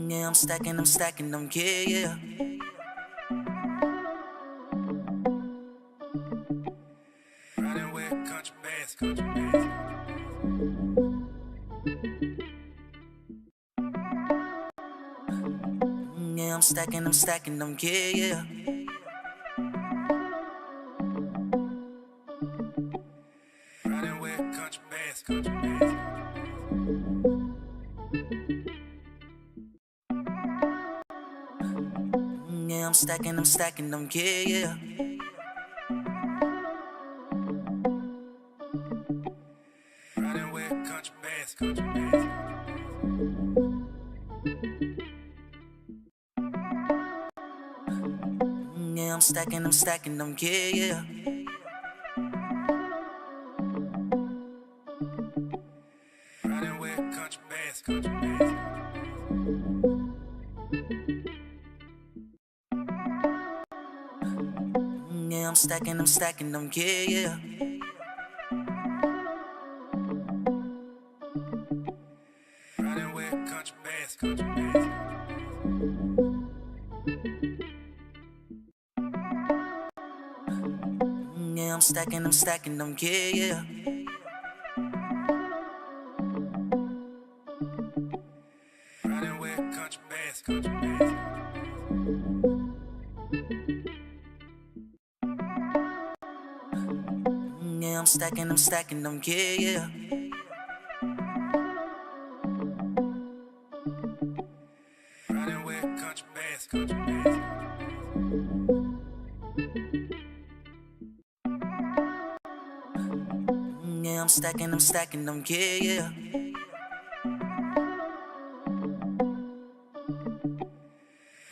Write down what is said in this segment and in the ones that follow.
Yeah, I'm stacking them, yeah, yeah. Riding with country bass, country bass. Yeah, I'm stacking them, yeah, yeah. Riding with country bass, country bass. Yeah, I'm stacking them, yeah, yeah. Riding with country bass, country bass. Yeah, I'm stacking them, yeah, yeah. Riding with country bass, country bass. Yeah, I'm stacking them, yeah, yeah. Riding with country bass, country bass. Yeah, I'm stacking them, yeah, yeah. Riding with country bass, country bass. Yeah, I'm stacking them, yeah, yeah. Riding with country bass, country bass. Yeah, I'm stacking them, yeah, yeah.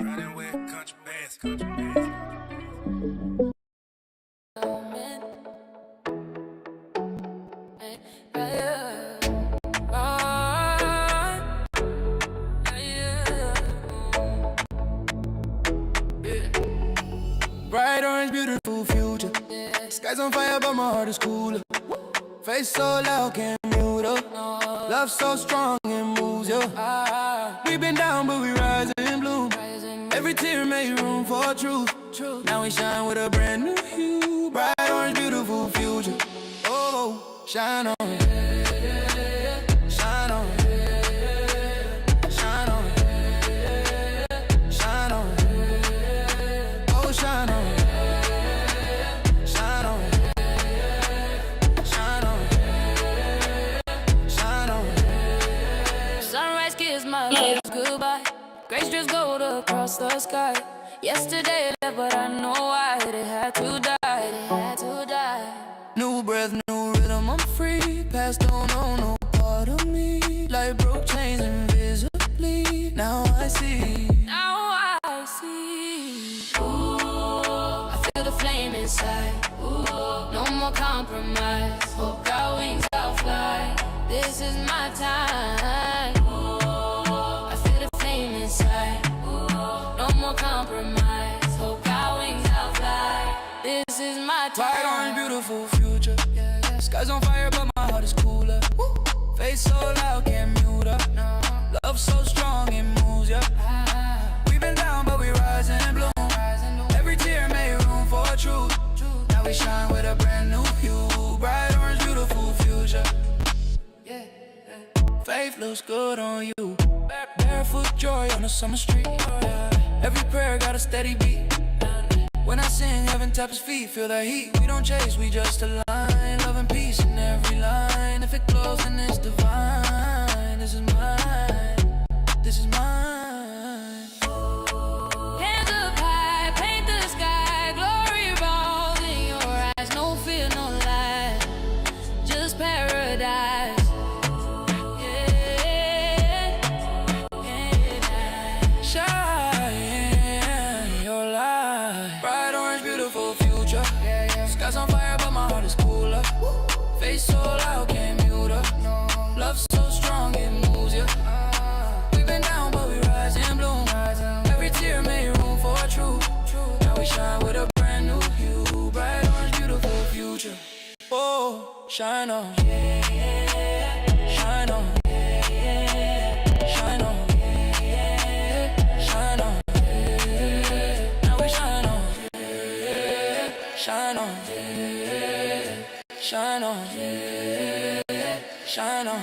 Riding with country bass, country bass. Bright orange, beautiful future. Skies on fire, but my heart is cooler. Face so loud, can't mute up. Love so strong, it moves you. We've been down, but we rise and bloom. Every tear made room for truth. Now we shine with a brand new hue. Bright orange, beautiful future. Oh, shine on. Shine on. Shine on. Shine on. Oh, shine on. Shine on. Shine on. Shine on. Sunrise kiss my lips goodbye. Gray strips gold across the sky. Yesterday left, but I know why it had to die. It had to die. New breath, new rhythm, I'm free. Past don't know no part of me. Like broke chains invisibly. Now I see. Now I see. Ooh, I feel the flame inside. Ooh, no more compromise. Hope our wings I'll fly. This is my time. Ooh, I feel the flame inside. Ooh, no more compromise. Hope our wings I'll fly. This is my time. Bright orange, beautiful future. Skies on fire, but my heart is cooler. Face so loud, can't mute up. Love so strong, it moves ya. We've been down, but we rise and bloom. Every tear made room for truth. Now we shine with a brand new hue. Bright orange, beautiful future. Faith looks good on you. Barefoot joy on a summer street. Every prayer got a steady beat. When I sing, heaven taps his feet. Feel the heat, we don't chase, we just align. Love and peace in every line. If it glows, then it's divine. This is mine. This is mine. Hands up high, paint the sky. Glory falls in your eyes. No fear, no lies. Just paradise. Shine your light. Bright orange, beautiful future. Skies on fire, but my heart is cooler. Face so loud, can't mute up. Love so strong, it moves ya. We've been down, but we rise and bloom. Every tear made room for truth. Now we shine with a brand new hue. Bright orange, beautiful future. Oh, shine on. shine on.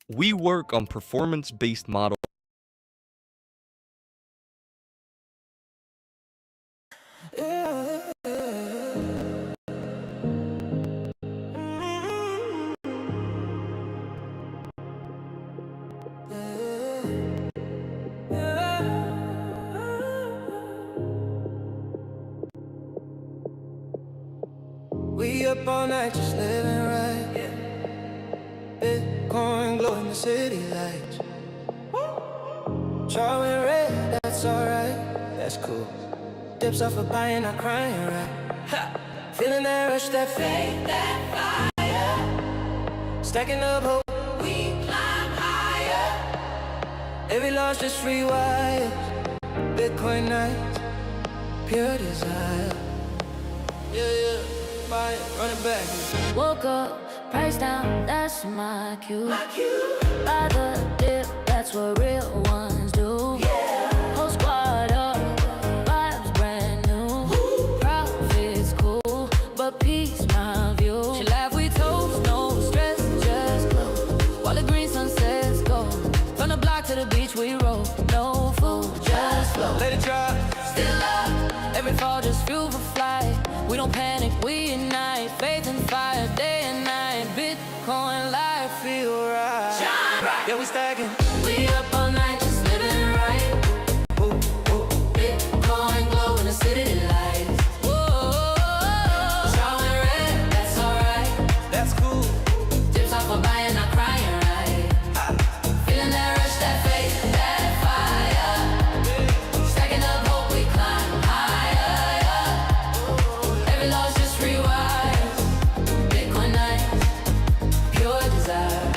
We work on performance-based models. We up all night just living right. Bitcoin glow in the city lights. Showing red, that's alright. That's cool. Dips off a buying, not crying, right? Feeling that rush, that faith, that fire. Stacking up hope, we climb higher. Every loss just rewires. Bitcoin nights, pure desire. Yeah, buy it, run it back. Woke up, price down, that's my cue. Buy the dip, that's what real ones do. Whole squad up, vibes brand new. Profits cool, but peace my view. She laugh, we toast, no stress, just glow. While the green sunsets go. From the block to the beach we roll. No food, just flow. Let it drop, Still up, every fall just fuel for flight. We don't panic, we ignite. Faith and fire, day and night. Bitcoin life feel right. shine bright. Yeah, we stacking. We up all night just living right. Bitcoin glow in the city lights. Whoa, showing red, that's alright. That's cool. Dips off a buying, not crying, right? Feeling that rush, that faith, that fire. Stacking up hope, we climb higher. Every loss just rewires. Bitcoin nights, pure desire.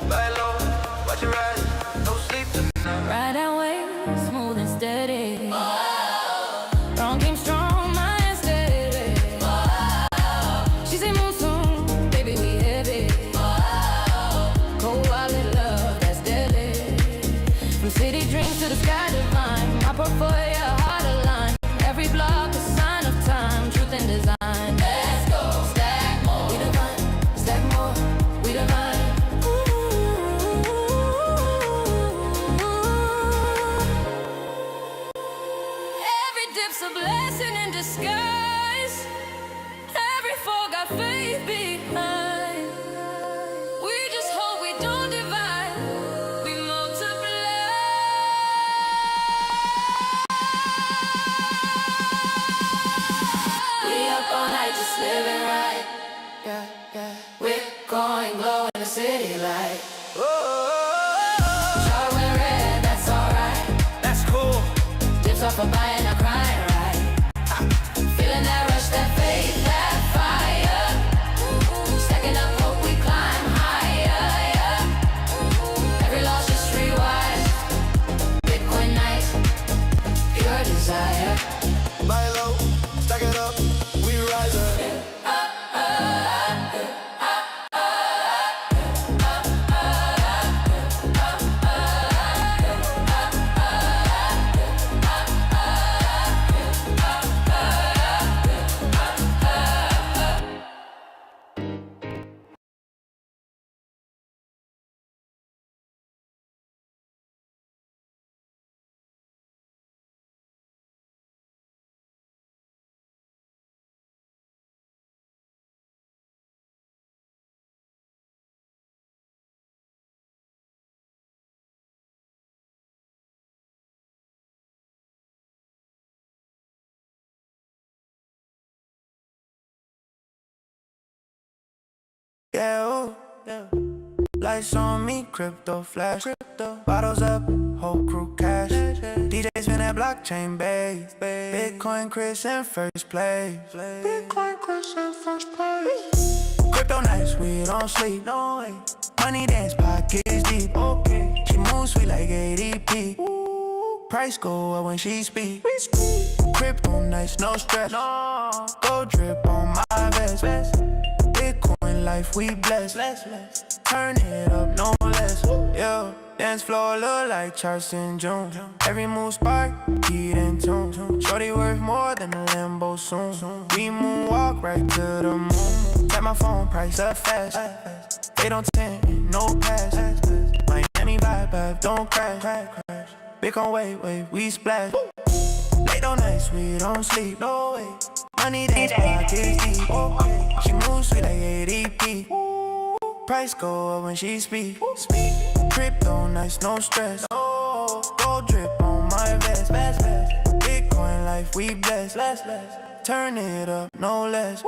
Buy low, watch it rise. No sleep tonight. Ride that wave, smooth and steady. Wrong game strong, mind steady. She say move soon, baby we heavy. Cold wallet love, that's deadly. From city dreams to the sky divine. My portfolio hard aligned. Every block a sign of time, truth and design. Let's go, stack more. We divine, stack more. We divine. Every dip's a blessing in disguise. Every fall got faith behind. We just hope we don't divide. We multiply. We up all night just living right. Yeah. We're going glow in the city light. Oh, Showing red, that's alright. that's cool. Dips off a buying, not crying, right? Feeling that rush, that faith, that fire. Stacking up hope, we climb higher. Every loss just rewires. Bitcoin night, pure desire. Buy low, stack it up, we rise up. Yeah, lights on me, crypto flash. Bottles up, whole crew cash. DJ spin that blockchain base. Bitcoin Chris in first place. Crypto nights, we don't sleep. No way. Money dance, pockets deep. Okay. She moves sweet like ADP. Price go up when she speak. Crypto nights, no stress. Gold drip on my vest. Bitcoin life, we blessed. turn it up, no less. Yeah, dance floor look like Charles in June. Every move spark, heat and tune. Shorty worth more than a Lambo soon. We moonwalk right to the moon. Tap my phone, price up fast. They don't tend, no pass. Miami vibe, don't crash. Bitcoin wave, we splash. Late on nights, we don't sleep, no way. Money dance pockets deep. She moves sweet like ADP. Price go up when she speak. Crypto nice, no stress. Gold drip on my vest. Bitcoin life, we bless. Turn it up, no less.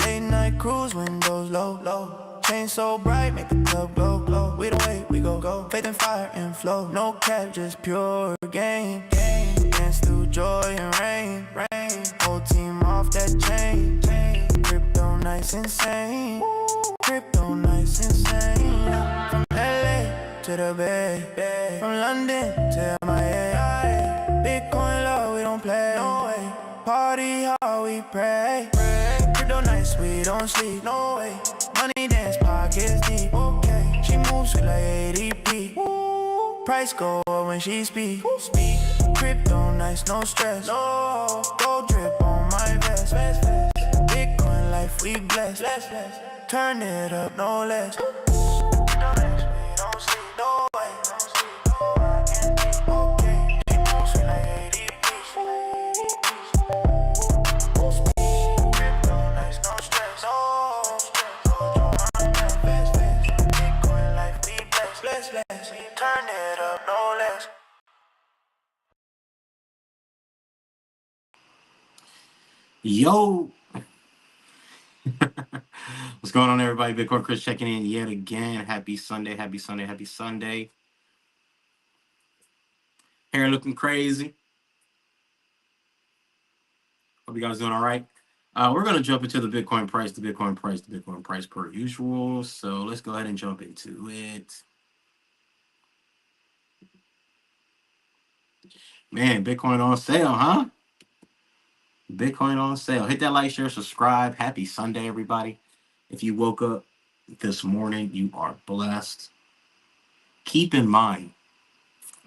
Late night cruise, windows low. Chain so bright, make the club glow. We don't wait, we go. Faith and fire and flow. No cap, just pure gain. Dance through joy and rain. Whole team off that chain. Crypto nice, insane. Crypto nice, insane. From LA to the Bay. From London to MIA. Bitcoin love, we don't play. No way. Party how we pray. Crypto nice, we don't sleep. No way. Money dance, pockets deep. Okay. She moves sweet like ADP. Price go up when she speak. Crypto nice, no stress. Gold drip on my vest. Bitcoin life, we bless. Turn it up, no less. We don't sleep, no way. Okay. She moves sweet like ADP. Crypto nice, no stress. Bitcoin life, we bless. Turn it up, no less. Yo, what's going on, everybody? Bitcoin Chris checking in yet again. Happy Sunday. Hair looking crazy. Hope you guys doing all right. We're going to jump into the Bitcoin price per usual. So let's go ahead and jump into it. Man, Bitcoin on sale, huh? Bitcoin on sale. Hit that like, share, subscribe. Happy Sunday, everybody. If you woke up this morning, you are blessed. Keep in mind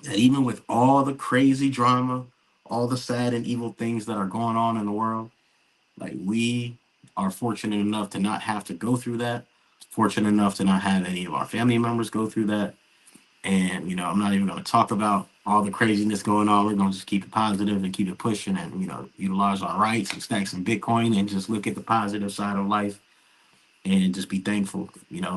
that even with all the crazy drama, all the sad and evil things that are going on in the world, like, we are fortunate enough to not have to go through that, fortunate enough to not have any of our family members go through that. And, I'm not even going to talk about all the craziness going on. We're going to just keep it positive and keep it pushing and, utilize our rights and stack some Bitcoin and just look at the positive side of life and just be thankful,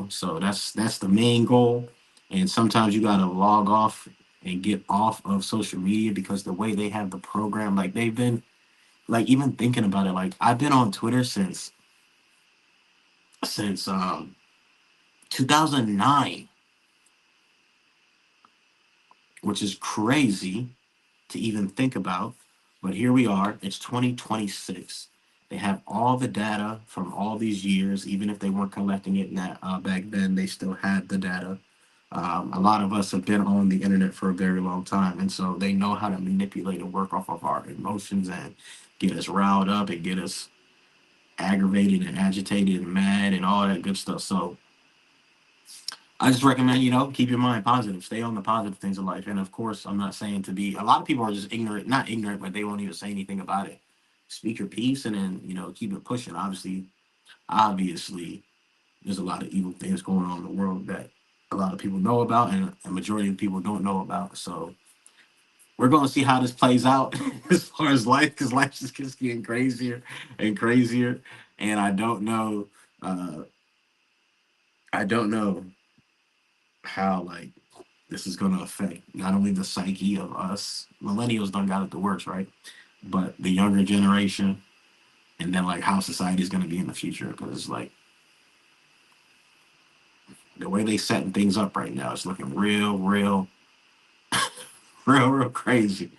So that's the main goal. And sometimes you got to log off and get off of social media, because the way they have the program, like, they've been, like, even thinking about it, like, I've been on Twitter since 2009, which is crazy to even think about. But here we are, it's 2026. They have all the data from all these years. Even if they weren't collecting it back then, they still had the data. A lot of us have been on the internet for a very long time, and so they know how to manipulate and work off of our emotions and get us riled up and get us aggravated and agitated and mad and all that good stuff. So I just recommend, keep your mind positive, stay on the positive things of life. And of course, I'm not saying to be, a lot of people are just ignorant, not ignorant, but they won't even say anything about it. Speak your piece and then, keep it pushing. Obviously, there's a lot of evil things going on in the world that a lot of people know about and a majority of people don't know about. So we're going to see how this plays out as far as life, because life just keeps getting crazier and crazier. And I don't know how, like, this is going to affect not only the psyche of us millennials done got it the worst, right, but the younger generation, and then, like, how society is going to be in the future, because, like, the way they setting things up right now, it's looking real real crazy.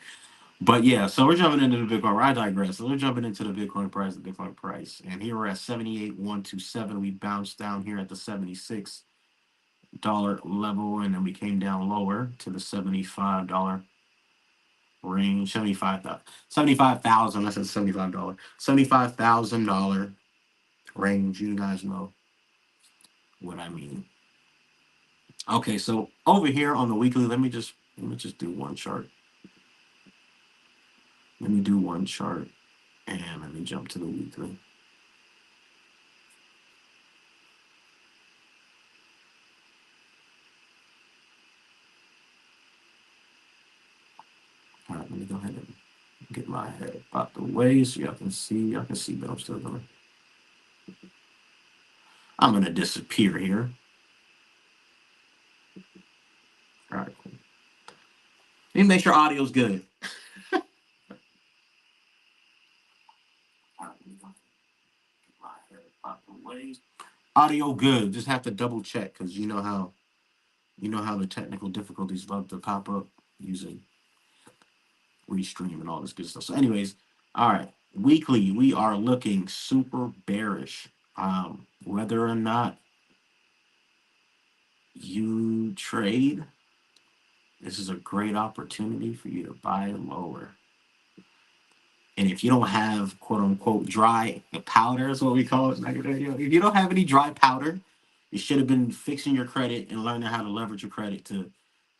But yeah, so we're jumping into the Bitcoin. I digress. So we're jumping into the Bitcoin price, and here we're at 78,127. We bounced down here at the $76 level, and then we came down lower to the $75 range. 75,000. I said $75. $75,000 range. You guys know what I mean. Okay, so over here on the weekly, let me just do one chart. Let me do one chart and let me jump to the weekly. All right, let me go ahead and get my head out the way so y'all can see. Y'all can see, but I'm gonna disappear here. All right, cool. Let me make sure audio's good. All right, let me go ahead and get my head out the way. Audio good. Just have to double check because you know how the technical difficulties love to pop up using Restream and all this good stuff. So, anyways, all right, weekly we are looking super bearish. Whether or not you trade, this is a great opportunity for you to buy lower. And if you don't have quote unquote dry powder, is what we call it. If you don't have any dry powder, you should have been fixing your credit and learning how to leverage your credit to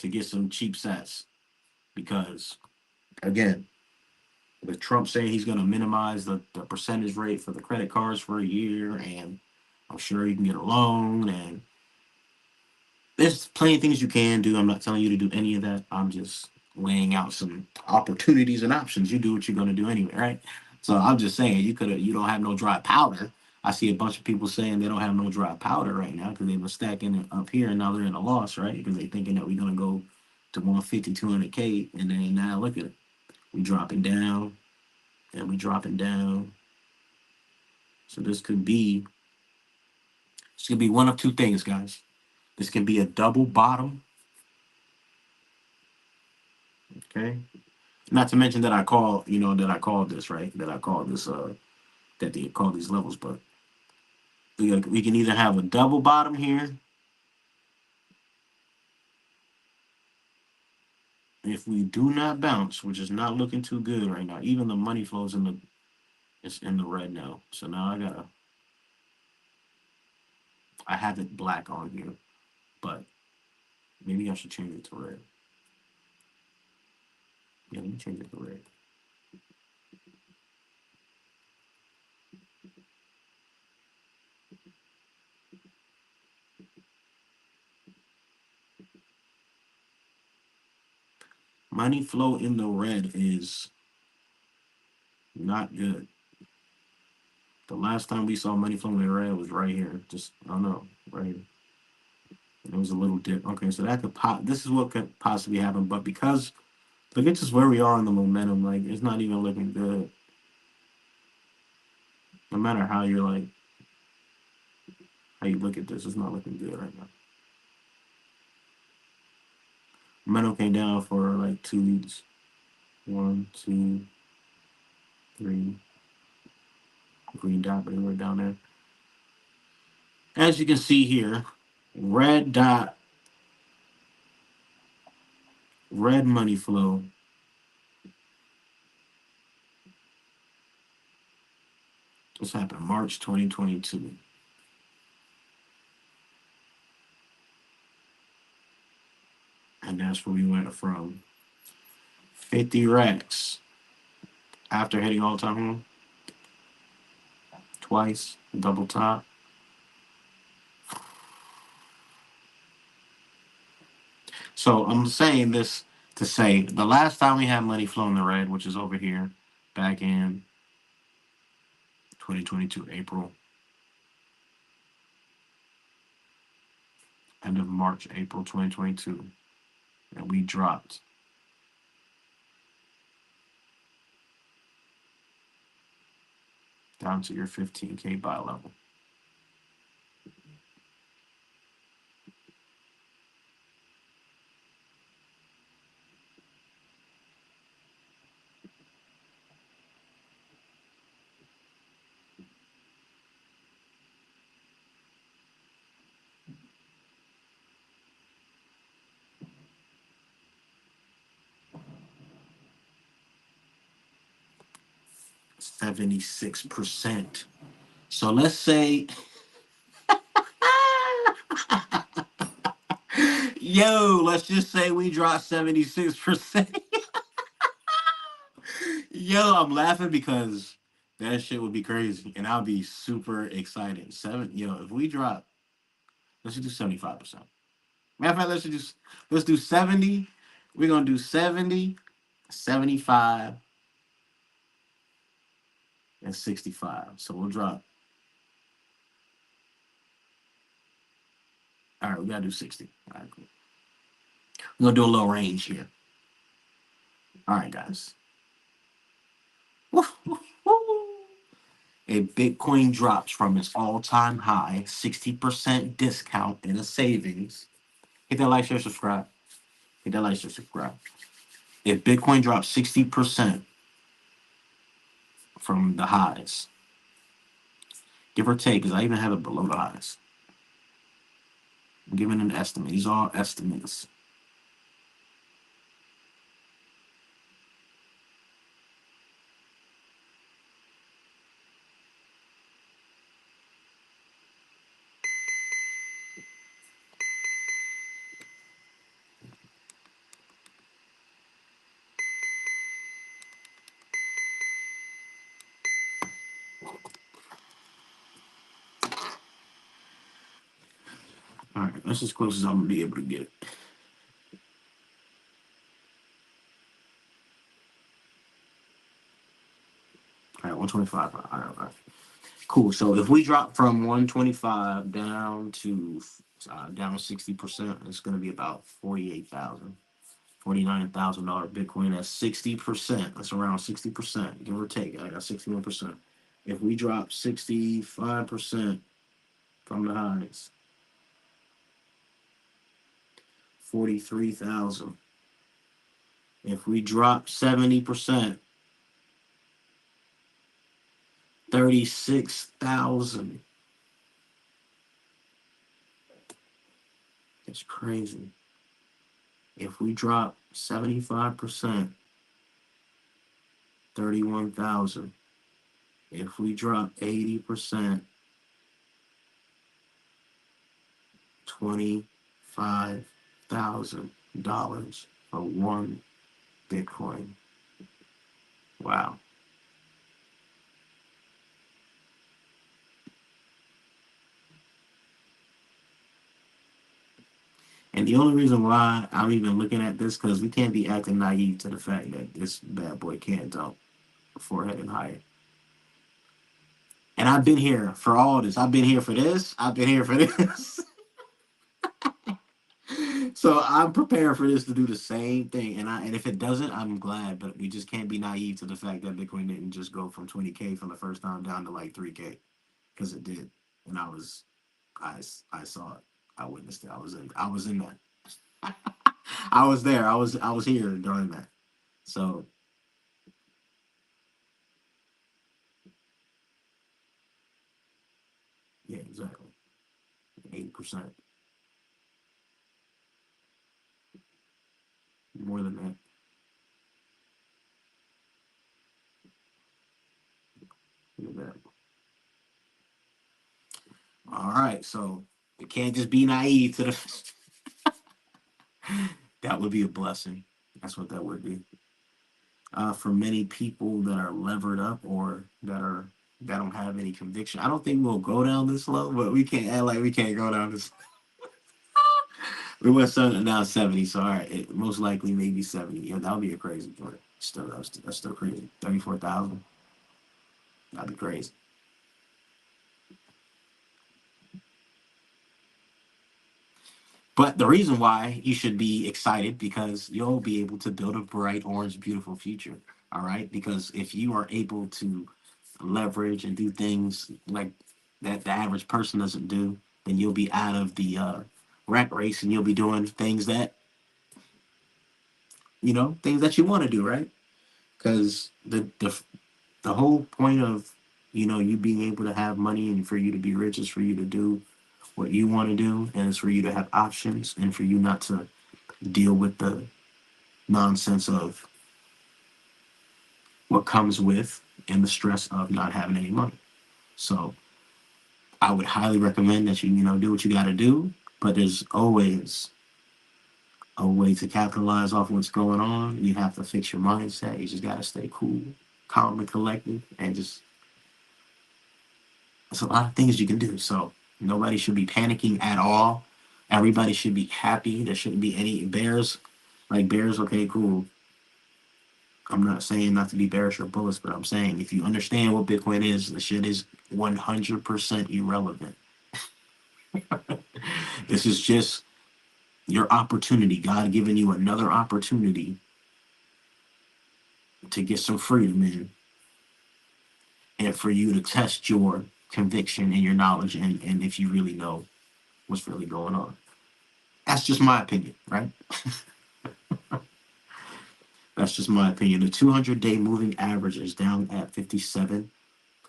get some cheap sets. Because again, with Trump saying he's going to minimize the percentage rate for the credit cards for a year, and I'm sure you can get a loan, and there's plenty of things you can do. I'm not telling you to do any of that. I'm just laying out some opportunities and options. You do what you're going to do anyway, right? So I'm just saying you don't have no dry powder. I see a bunch of people saying they don't have no dry powder right now because they've been stacking it up here and now they're in a loss, right? Because they're thinking that we're going to go to 150, 200K, and then now look at it. We dropping down and we dropping down. So this could be one of two things, guys. This can be a double bottom, okay? Not to mention that I called this, right? That I called this that they call these levels, but we can either have a double bottom here if we do not bounce, which is not looking too good right now. Even the money flows it's in the red now. So now I have it black on here, but maybe I should change it to red. Yeah, let me change it to red. Money flow in the red is not good. The last time we saw money flow in the red was right here. Just I don't know, right here. It was a little dip. Okay, so that could pop. This is what could possibly happen, but because look at just where we are in the momentum, like it's not even looking good. No matter how you're like how you look at this, it's not looking good right now. Momentum came down for like 2 weeks. 1, 2, 3. Green dot, but we're down there. As you can see here, red dot, red money flow. This happened March 2022. And that's where we went from 50 racks after hitting all time home twice, double top. So I'm saying this to say the last time we had money flow in the red, which is over here, back in 2022, April, end of March, April 2022, and we dropped down to your 15K buy level. %76. So let's say Yo, let's just say we dropped 76%. Yo, I'm laughing because that shit would be crazy, and I'll be super excited. If we drop, let's just do 75%. Matter of fact, let's do 70. We're gonna do 70, 75, and 65. So we'll drop. All right, we gotta do 60. All right, cool. We're gonna do a little range here. All right, guys. A Bitcoin drops from its all-time high, 60% discount in a savings. Hit that like, share, subscribe. Hit that like, share, subscribe. If Bitcoin drops 60% from the highs, give or take, because I even have it below the highs. I'm giving an estimate. These are all estimates. All right, that's as close as I'm gonna be able to get it. All right, 125. All right. Cool. So if we drop from 125 down to down 60%, it's gonna be about 48,000. $49,000 Bitcoin at 60%. That's around 60%, give or take. I got 61%. If we drop 65% from the highs, 43,000. If we drop 70%, 36,000. That's crazy. If we drop 75%, 31,000. If we drop 80%, $25,000 for one Bitcoin. Wow. And the only reason why I'm even looking at this, because we can't be acting naive to the fact that this bad boy can't dump forehead and higher. And I've been here for all this. I've been here for this. I've been here for this. So I'm prepared for this to do the same thing. And if it doesn't, I'm glad. But we just can't be naive to the fact that Bitcoin didn't just go from 20K from the first time down to like 3K, because it did. And I saw it. I witnessed it. I was in that. I was there. I was here during that. So yeah, exactly. 80%. More than that. Look at that. All right. So it can't just be naive to the that would be a blessing. That's what that would be. For many people that are levered up or that don't have any conviction. I don't think we'll go down this low, but we can't act like we can't go down this. We went down 70, so all right, most likely maybe 70. Yeah, that would be a crazy point. That's still crazy. 34,000. That'd be crazy. But the reason why you should be excited, because you'll be able to build a bright, orange, beautiful future. All right. Because if you are able to leverage and do things like that the average person doesn't do, then you'll be out of the rat race and you'll be doing things that, things that you want to do, right? Because the whole point of, you being able to have money and for you to be rich is for you to do what you want to do, and it's for you to have options and for you not to deal with the nonsense of what comes with and the stress of not having any money. So I would highly recommend that you do what you got to do, but there's always a way to capitalize off what's going on. You have to fix your mindset. You just gotta stay cool, calm, and collected, and just there's a lot of things you can do. So nobody should be panicking at all. Everybody should be happy. There shouldn't be any bears. Like bears, okay, cool. I'm not saying not to be bearish or bullish, but I'm saying if you understand what Bitcoin is, the shit is 100% irrelevant. This is just your opportunity. God giving you another opportunity to get some freedom in and for you to test your conviction and your knowledge and if you really know what's really going on. That's just my opinion, right? That's just my opinion. The 200-day moving average is down at 57.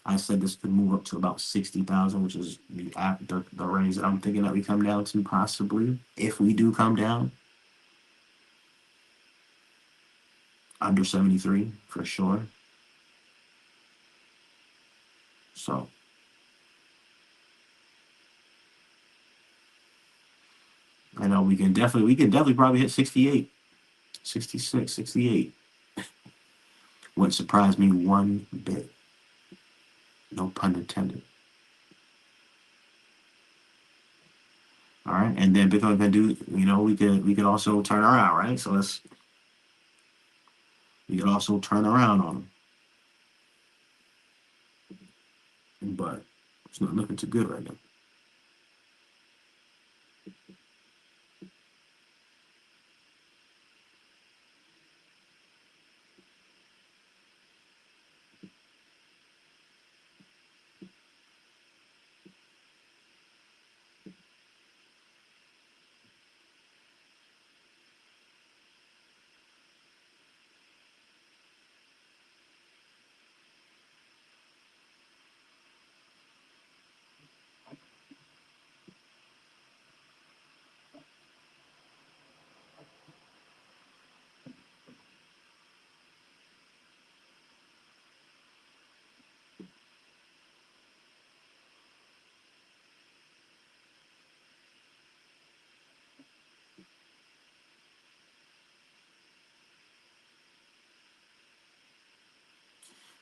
I said this could move up to about 60,000, which is the range that I'm thinking that we come down to possibly. If we do come down under 73, for sure. So I know we can definitely probably hit 68, 66, 68. Wouldn't surprise me one bit. No pun intended. All right, and then Bitcoin can do. We could also turn around, right? So we could also turn around on them, but it's not looking too good right now.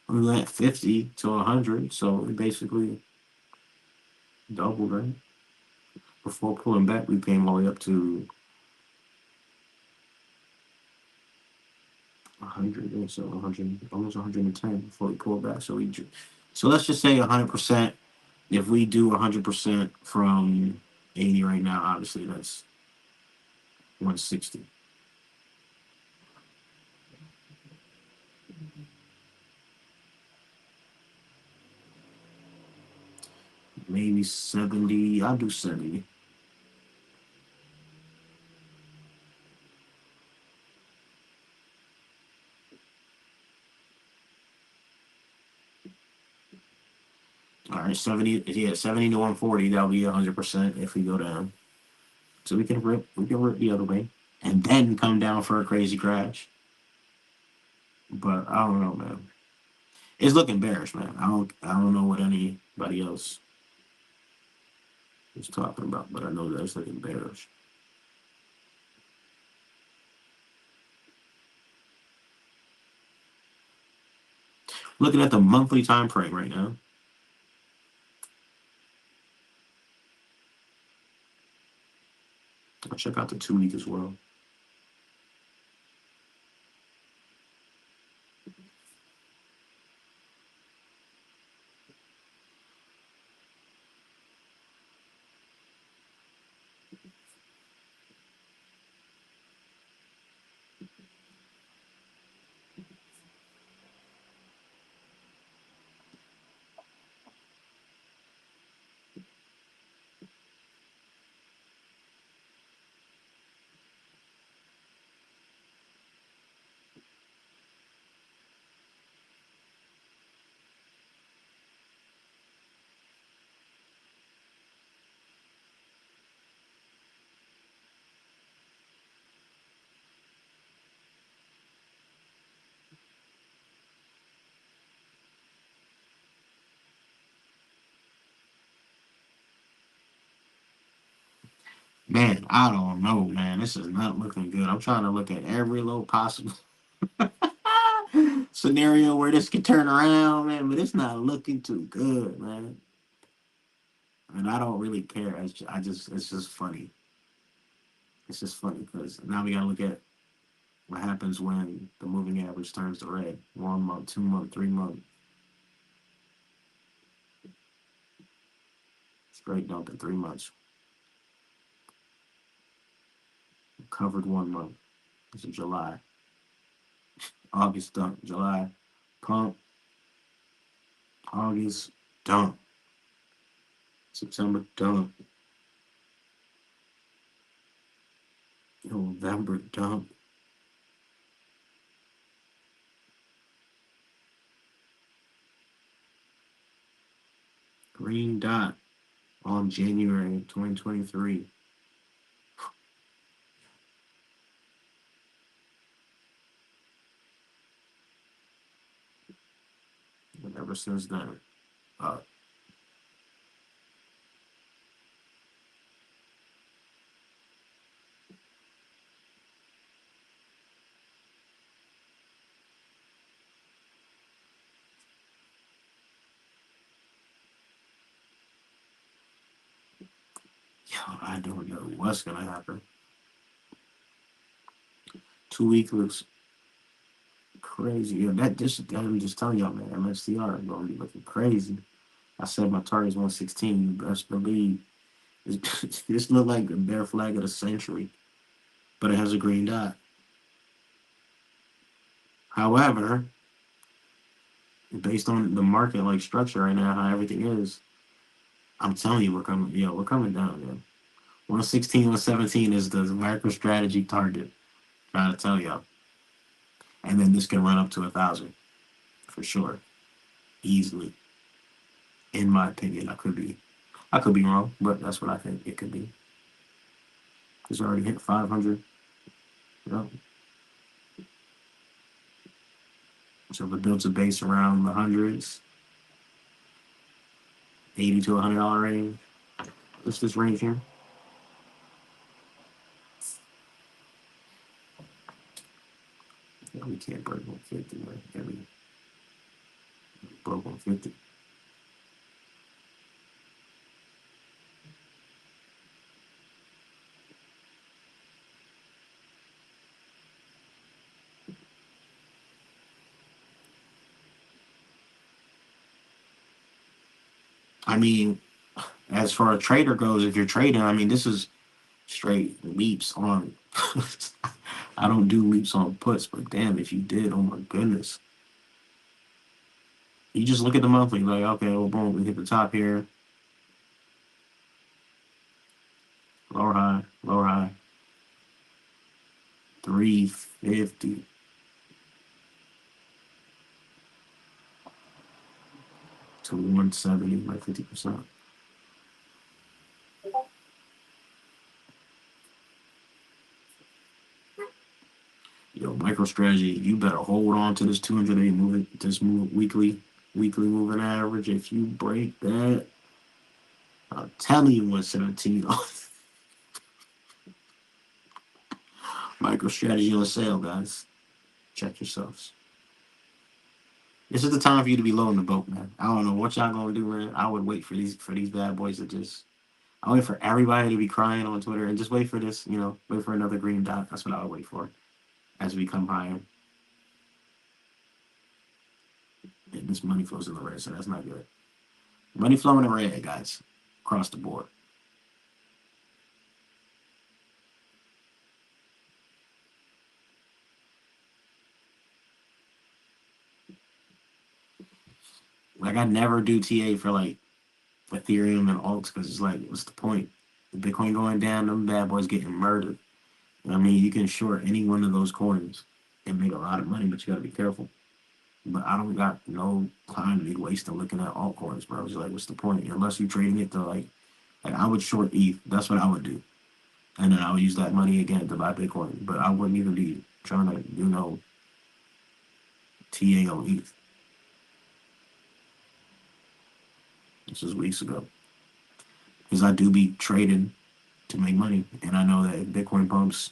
We went 50 to 100, so we basically doubled, right? Before pulling back, we came all the way up to 100, and so 100, almost 110 before we pulled back. So let's just say 100%. If we do 100% from 80 right now, obviously that's 160. Maybe 70. I'll do 70. All right, 70. Yeah, 70 to 140. That'll be 100% if we go down. So we can rip the other way and then come down for a crazy crash. But I don't know, man. It's looking bearish, man. I don't know what anybody else is talking about, but I know that it's looking bearish. Looking at the monthly time frame right now. I'll check out the 2 week as well. Man, I don't know, man. This is not looking good. I'm trying to look at every little possible scenario where this could turn around, man, but it's not looking too good, man. And I don't really care. It's just funny. It's just funny because now we gotta look at what happens when the moving average turns to red. 1 month, 2 month, 3 month, straight dump in 3 months. Covered 1 month. This is July. August dump. July pump. August dump. September dump. November dump. Green dot on January 2023. And ever since then, uh, I don't know what's gonna happen. 2 week looks crazy. Yeah, I'm just telling y'all, man. MSCR is gonna be looking crazy. I said my target's 116. You best believe this look like the bear flag of the century, but it has a green dot. However, based on the market like structure right now, how everything is, I'm telling you, we're coming. Yeah, we're coming down. Yeah, 116, 117 is the MicroStrategy target. Trying to tell y'all, and then this can run up to 1,000 for sure, easily. In my opinion, I could be wrong, but that's what I think it could be. It's already hit 500. Yep. So if it builds a base around the hundreds, 80 to $100 range. What's this range here? Yeah, we can't break 150, man. Yeah, we broke 150. I mean, as far as trader goes, if you're trading, I mean, this is straight leaps on. I don't do leaps on puts, but damn, if you did, oh my goodness. You just look at the monthly, like, okay, well, boom, we hit the top here, lower high, 350 to 170 by 50%. Yo, MicroStrategy, you better hold on to this 208 moving, this move weekly moving average. If you break that, I'll tell you 117. MicroStrategy on sale, guys. Check yourselves. This is the time for you to be low in the boat, man. I don't know what y'all gonna do, man. I would wait for these bad boys to just. I wait for everybody to be crying on Twitter and just wait for this, wait for another green dot. That's what I would wait for as we come higher. And this money flows in the red, so that's not good. Money flowing in red, guys, across the board. Like I never do TA for like Ethereum and alts because it's like, what's the point? Bitcoin going down, them bad boys getting murdered. I mean, you can short any one of those coins and make a lot of money, but you gotta be careful. But I don't got no time to be wasting looking at altcoins, bro. It's like, what's the point? Unless you're trading it to like I would short ETH. That's what I would do, and then I would use that money again to buy Bitcoin. But I wouldn't even be trying to do no TA on ETH. This was weeks ago because I do be trading to make money. And I know that if Bitcoin pumps,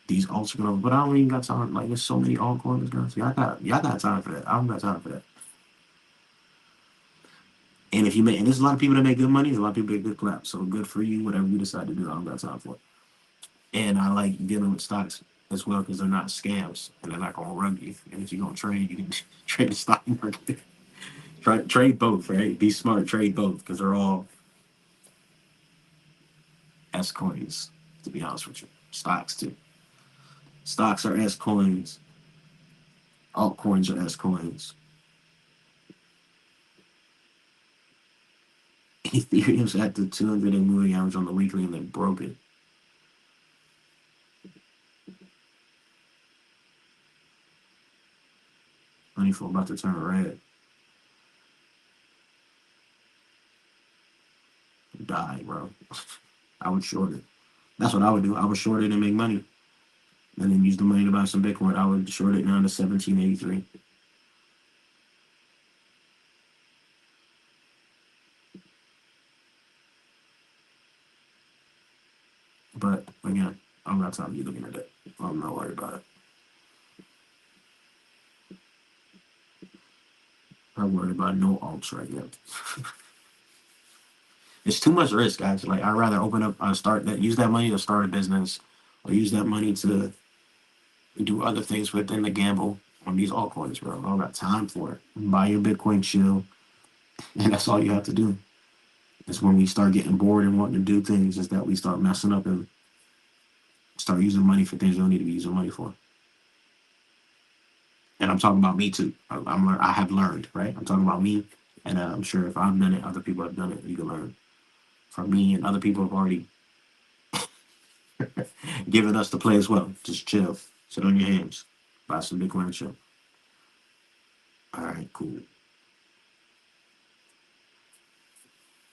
these alts are gonna. But I don't even got time. Like there's so many altcoins, guys. Y'all got time for that. I don't got time for that. And if you make, and there's a lot of people that make good money. There's a lot of people that get good claps. So good for you. Whatever you decide to do, I don't got time for it. And I like dealing with stocks as well because they're not scams and they're not gonna rug you. And if you're gonna trade, you can trade the stock market. Trade both, right? Be smart. Trade both because they're all S coins. To be honest with you, stocks too. Stocks are S coins. Altcoins are S coins. Ethereum's at the 200-day moving average on the weekly and they broke it. Money flow about to turn red. Die, bro. I would short it. That's what I would do. I would short it and make money. And then use the money to buy some Bitcoin. I would short it down to 1783. But again, I'm not time to be looking at that. I'm not worried about it. I'm worried about no alts right now. It's too much risk, guys. Like I'd rather open up, start that, use that money to start a business, or use that money to do other things within the gamble on these altcoins, bro. I don't got time for it. Buy your Bitcoin, chill, and that's all you have to do. It's when we start getting bored and wanting to do things, is that we start messing up and start using money for things you don't need to be using money for. And I'm talking about me too. I have learned, right? I'm talking about me, and I'm sure if I've done it, other people have done it. You can learn from me, and other people have already given us the play as well. Just chill, sit on your hands, buy some Bitcoin and chill. All right, cool.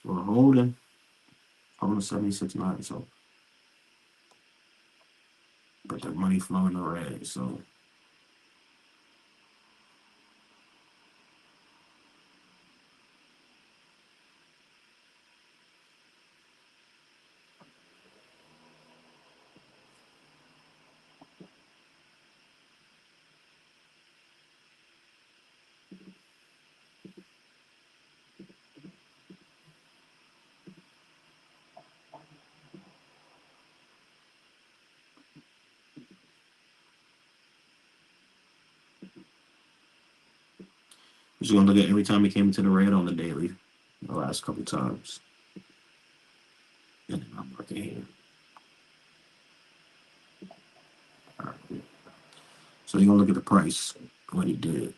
We're holding 76.9. So, but the money flowing already. So. Just gonna look at every time he came into the red on the daily, the last couple times. And then I'm marking here. All right. So you're gonna look at the price, what he did.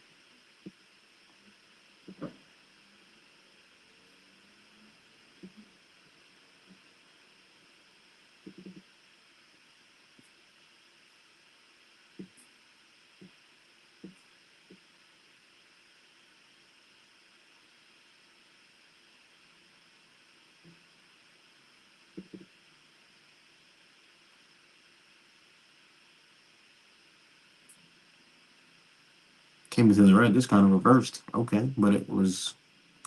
Came into the red. This kind of reversed. Okay, but it was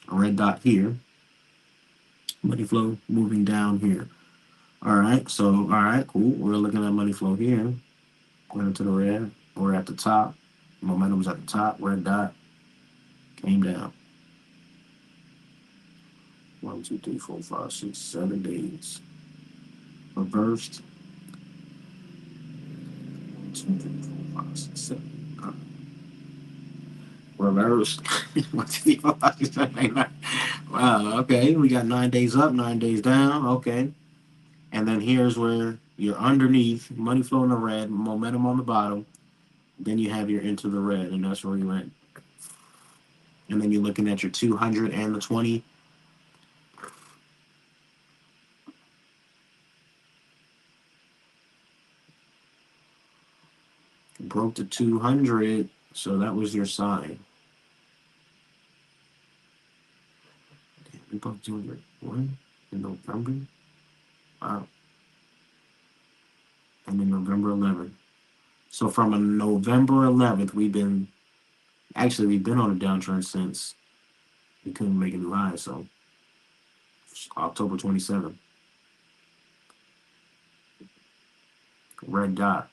a red dot here. Money flow moving down here. All right, so all right, cool. We're looking at money flow here. Went into the red. We're at the top. Momentum's at the top. Red dot came down. 1, 2, 3, 4, 5, 6, 7 days. Reversed. 1, 2, 3, 4, 5, 6, 7. Reversed. 1, 2, 3, 4, 5, 6, 7, 8, 9. Wow. Okay, we got 9 days up, 9 days down. Okay, and then here's where you're underneath. Money flow in the red. Momentum on the bottom. Then you have your into the red, and that's where you went. And then you're looking at your 200 and the 20. Broke the 200, so that was your sign. Damn, we broke 200. When? In November? Wow. And then November 11th. So from a November 11th, we've been on a downtrend since we couldn't make any lies. So October 27th. red dot.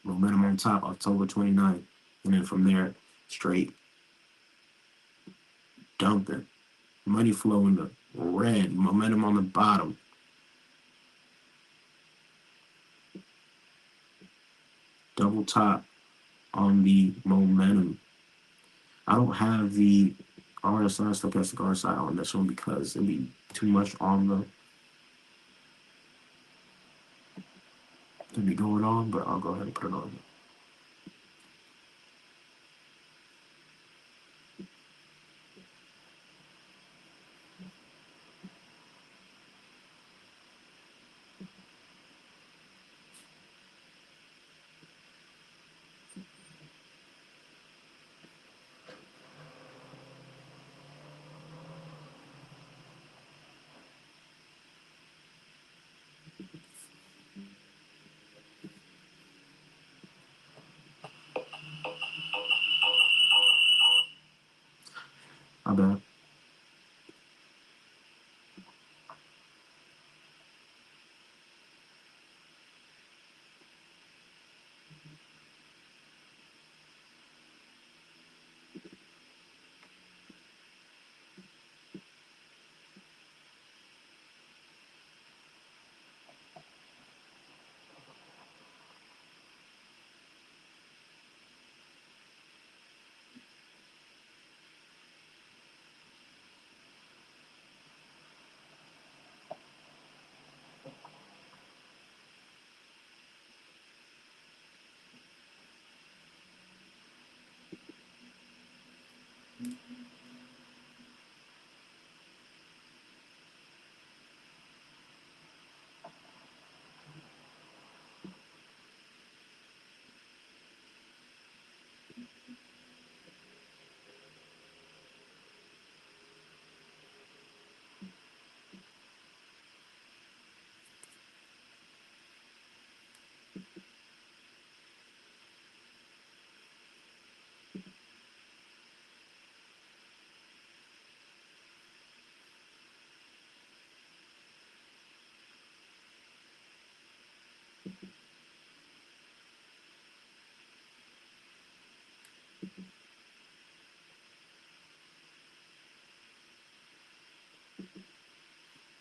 Momentum on top, October 29th. And then from there, straight dumping. Money flow in the red. Momentum on the bottom. Double top on the momentum. I don't have the RSI stochastic RSI on this one because it'd be too much on the to be going on, but I'll go ahead and put it on. My bad.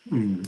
Hmm.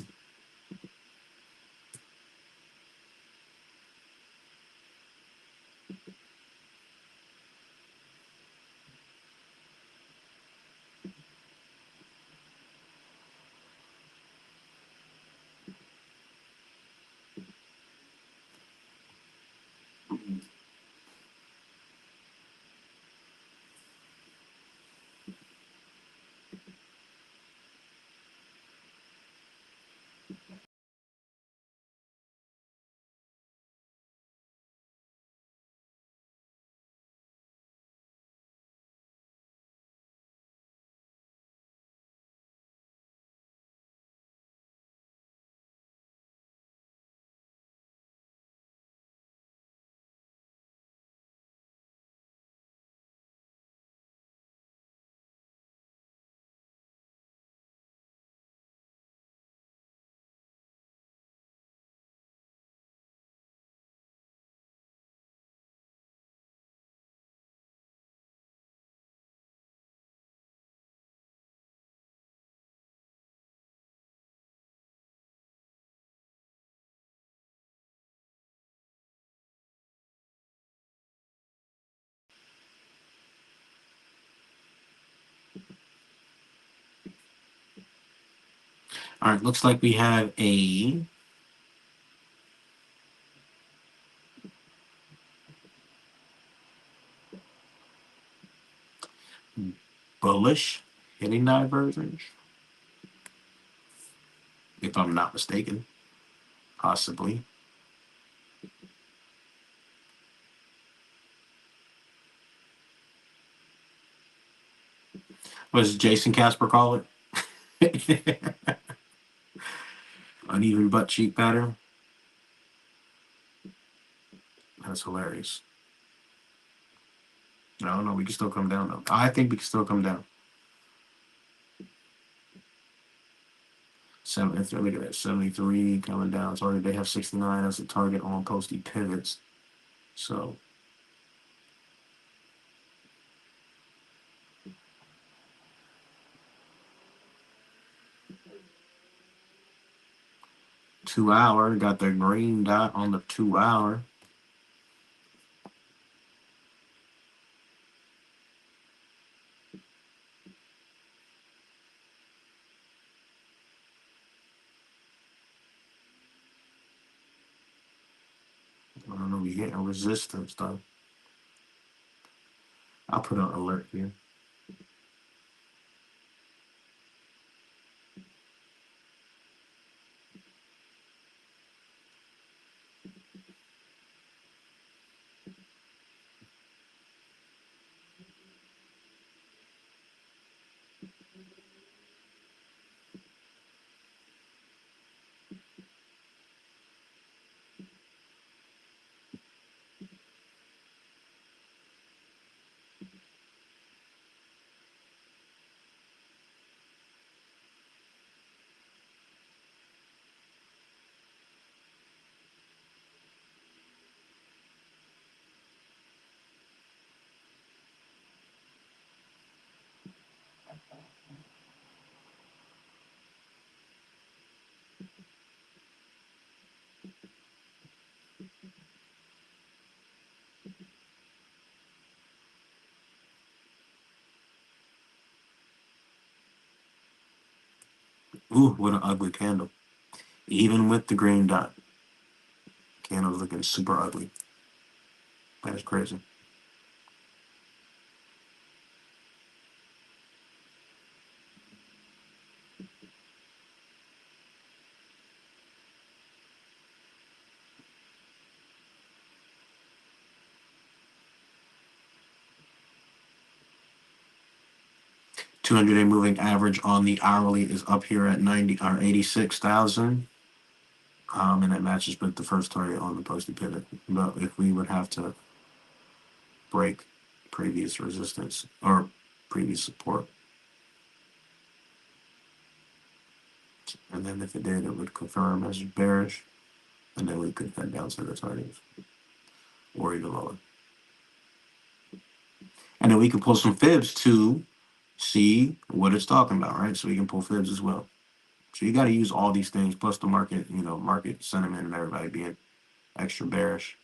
All right, looks like we have a bullish hitting divergence, if I'm not mistaken, possibly. What does Jason Casper call it? Uneven butt cheek pattern. That's hilarious. No, no, we can still come down though. I think we can still come down. If they look at that 73 coming down target, they have 69 as a target on posty pivots. So 2 hour got the green dot on the 2 hour. I don't know, we hitting resistance though. I'll put an alert here. Ooh, what an ugly candle. Even with the green dot, candle's looking super ugly. That is crazy. 200-day moving average on the hourly is up here at 90 or 86,000. And that matches with the first target on the posted pivot. But if we would have to break previous resistance or previous support, and then if it did, it would confirm as bearish, and then we could head down to the targets or even lower. And then we can pull some fibs to see what it's talking about, right? So we can pull fibs as well. So you got to use all these things plus the market, market sentiment and everybody being extra bearish.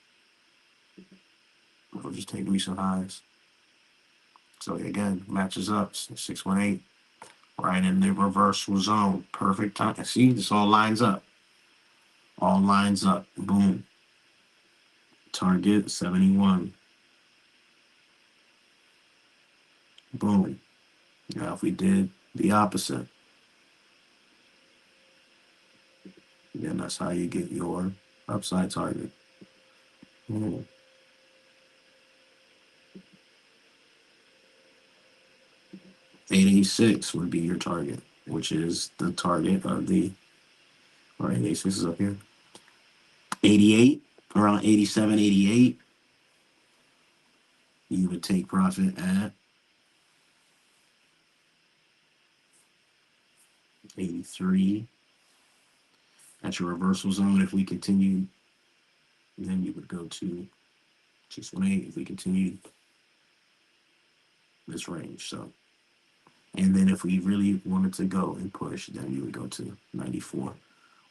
We'll just take recent highs. So again, matches up 618, right in the reversal zone. Perfect time. See, this all lines up. All lines up. Boom. Target 71. Boom. Now if we did the opposite, then that's how you get your upside target. Boom. 886 would be your target, which is the target of the, or 886 is up here. 88, around 87, 88. You would take profit at 83. At your reversal zone, if we continue, then you would go to 618 if we continue this range. So, and then if we really wanted to go and push, then you would go to 94,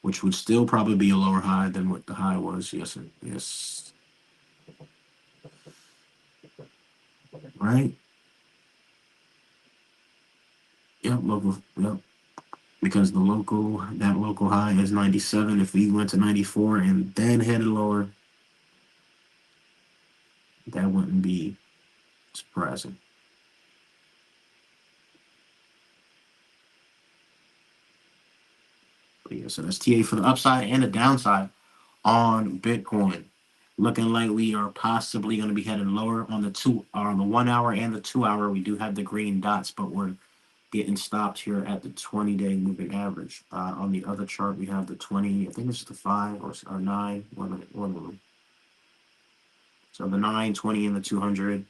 which would still probably be a lower high than what the high was. Yes, sir. Yes. Right? Yep, local. Yep. Because that local high is 97. If we went to 94 and then headed lower, that wouldn't be surprising. But yeah, so that's TA for the upside and the downside on Bitcoin. Looking like we are possibly going to be headed lower on the 1 hour and the 2 hour. We do have the green dots, but we're getting stopped here at the 20-day moving average. On the other chart, we have the 20. I think it's the 5 or 9. One of them. So the 9, 20, and the 200.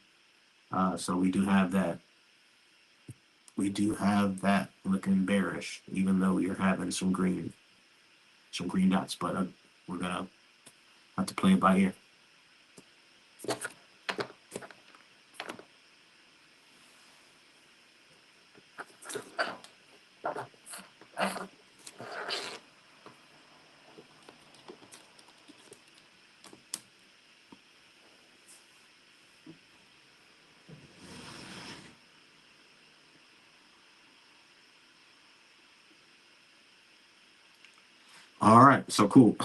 So we do have that we do have that looking bearish, even though you're having some green dots. But we're gonna have to play it by ear. All right, so cool.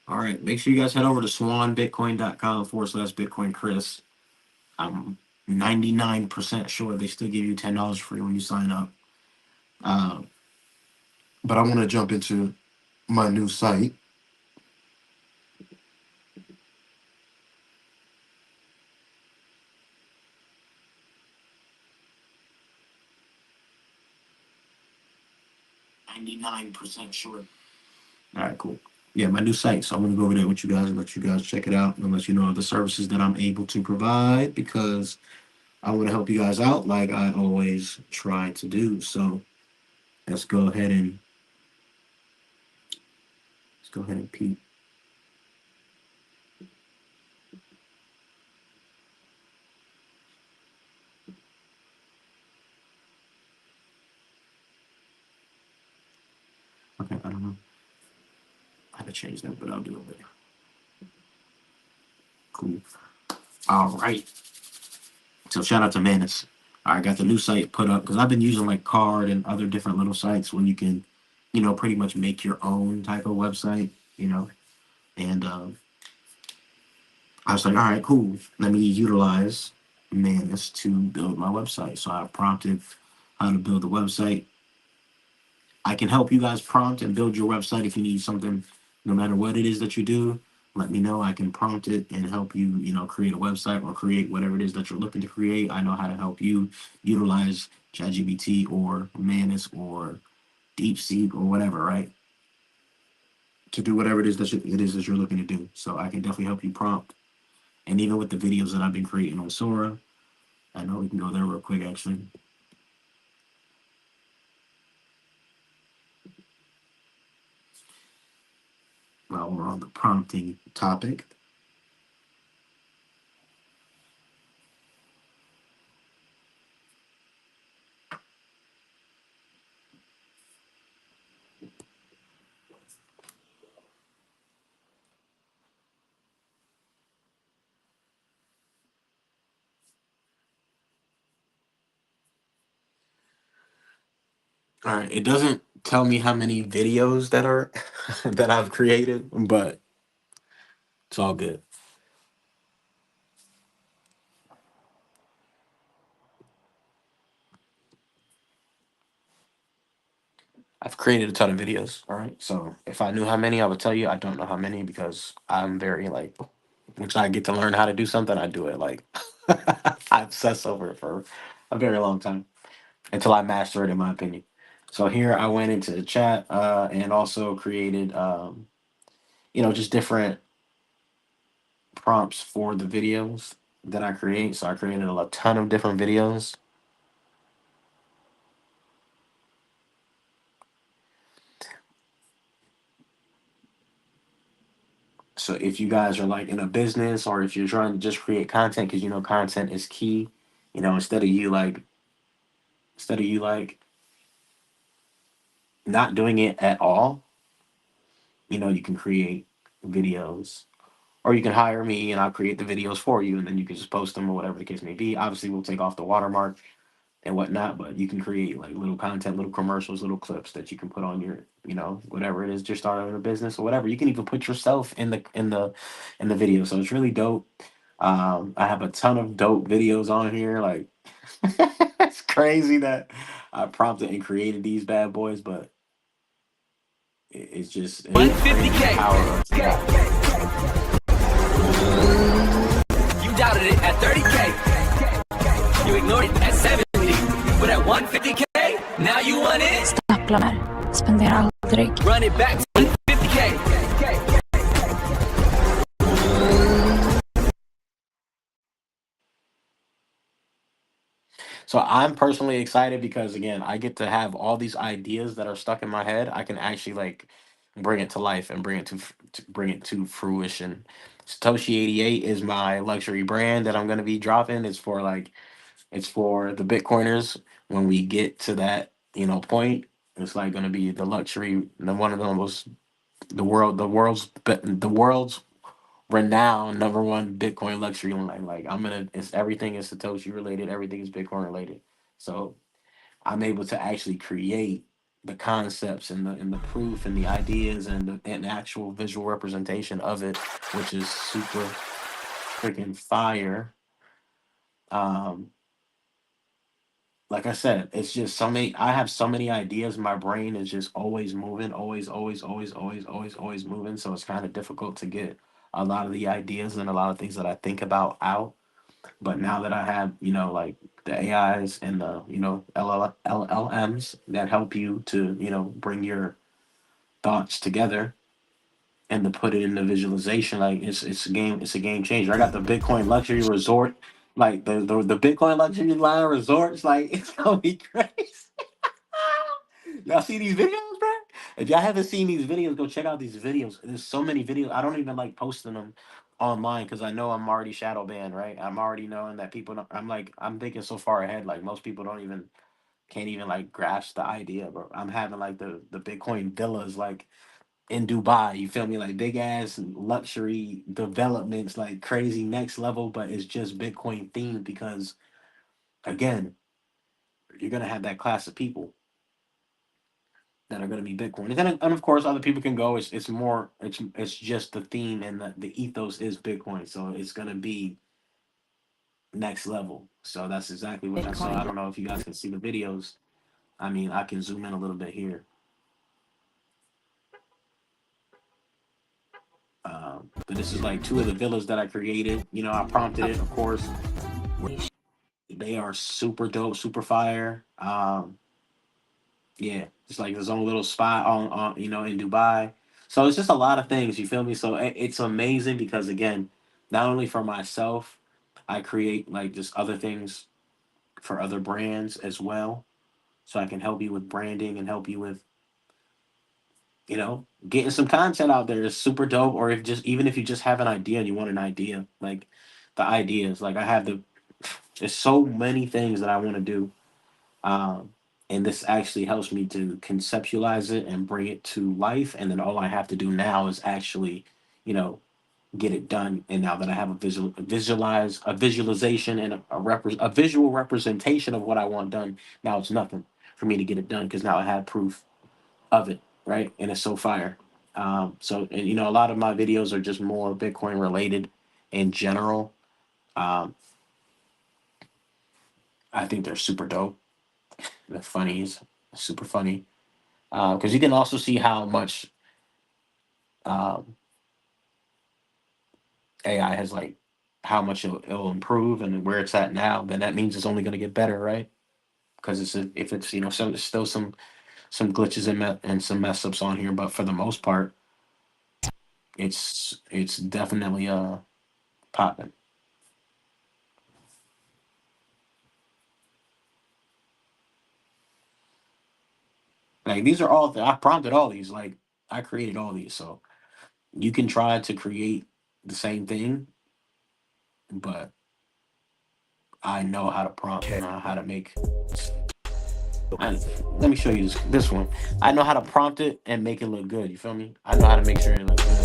All right, make sure you guys head over to swanbitcoin.com/Bitcoin Chris. I'm 99% sure they still give you $10 free when you sign up. But I want to jump into my new site. %, sure. All right, cool. Yeah, my new site. So I'm gonna go over there with you guys and let you guys check it out and let you know the services that I'm able to provide because I want to help you guys out like I always try to do. So let's go ahead and peep. Okay, I don't know how to change that, but I'll do it later. Cool. All right. So shout out to Manus. I got the new site put up because I've been using like Card and other different little sites when you can, pretty much make your own type of website, and I was like, all right, cool. Let me utilize Manus to build my website. So I prompted how to build the website. I can help you guys prompt and build your website if you need something, no matter what it is that you do. Let me know. I can prompt it and help you, create a website or create whatever it is that you're looking to create. I know how to help you utilize ChatGPT or Manus or DeepSeek or whatever, right? To do whatever it is that you're looking to do. So I can definitely help you prompt. And even with the videos that I've been creating on Sora, I know we can go there real quick actually. While we're on the prompting topic. All right, it doesn't tell me how many videos that are that I've created, but it's all good. I've created a ton of videos. All right, so if I knew how many, I would tell you. I don't know how many because I'm very like, once I get to learn how to do something, I do it like I obsess over it for a very long time until I master it, in my opinion. So here I went into the chat and also created, just different prompts for the videos that I create. So I created a ton of different videos. So if you guys are like in a business or if you're trying to just create content, because content is key, instead of you like not doing it at all, you can create videos or you can hire me and I'll create the videos for you and then you can just post them or whatever the case may be. Obviously, we'll take off the watermark and whatnot, but you can create like little content, little commercials, little clips that you can put on your, whatever it is, just starting a business or whatever. You can even put yourself in the video. So it's really dope. I have a ton of dope videos on here. Like it's crazy that I prompted and created these bad boys, but it's just it's crazy the power of that. at 30K. You ignored it at 70, but at 150K, now you want it. Staplar. Spendera aldrig. Run it back to 50K. So I'm personally excited because again, I get to have all these ideas that are stuck in my head. I can actually like bring it to life and bring it to fruition. Satoshi 88 is my luxury brand that I'm going to be dropping. It's for the Bitcoiners when we get to that, point. It's like going to be the luxury, one of the most the world's renowned number one Bitcoin luxury line. Like it's everything is Satoshi related, everything is Bitcoin related. So I'm able to actually create the concepts and the proof and the ideas and actual visual representation of it, which is super freaking fire. Um, like I said, it's just so many. I have so many ideas. My brain is just always moving, always moving. So it's kind of difficult to get a lot of the ideas and a lot of things that I think about out. But now that I have, like the AIs and the, LLMs that help you to, bring your thoughts together and to put it in the visualization, like it's a game changer. I got the Bitcoin luxury resort, like the Bitcoin luxury line resorts, like it's gonna be crazy. Y'all see these videos, bro? If y'all haven't seen these videos, go check out these videos. There's so many videos. I don't even like posting them online because I know I'm already shadow banned, right? I'm already knowing that people. Don't, I'm thinking so far ahead. Like most people can't even like grasp the idea, bro. I'm having like the Bitcoin villas like in Dubai. You feel me? Like big ass luxury developments, like crazy next level, but it's just Bitcoin themed because again, you're gonna have that class of people that are going to be Bitcoin. And of course, other people can go. It's just the theme and the ethos is Bitcoin. So it's going to be next level. So that's exactly what I saw. I don't know if you guys can see the videos. I mean, I can zoom in a little bit here. But this is like two of the villas that I created. I prompted it, of course. They are super dope, super fire. Yeah, just like his own little spot on in Dubai. So it's just a lot of things. You feel me? So it's amazing because again, not only for myself, I create like just other things for other brands as well. So I can help you with branding and help you with getting some content out there is super dope. Or if just even if you just have an idea and you want an idea, like the ideas, like I have there's so many things that I want to do. Um, and this actually helps me to conceptualize it and bring it to life. And then all I have to do now is actually, you know, get it done. And now that I have a visualization and a visual representation of what I want done, now it's nothing for me to get it done because now I have proof of it, right? And it's so fire. And a lot of my videos are just more Bitcoin related in general. Um, I think they're super dope. They're funnies, super funny. Because you can also see how much um, AI has like how much it'll improve and where it's at now. Then that means it's only going to get better, right? Because if it's there's still some glitches and some mess ups on here, but for the most part, it's definitely popping. Like these are all I prompted all these. Like I created all these, so you can try to create the same thing, but I know how to prompt and how to make. Let me show you this one. I know how to prompt it and make it look good. You feel me? I know how to make sure it looks good.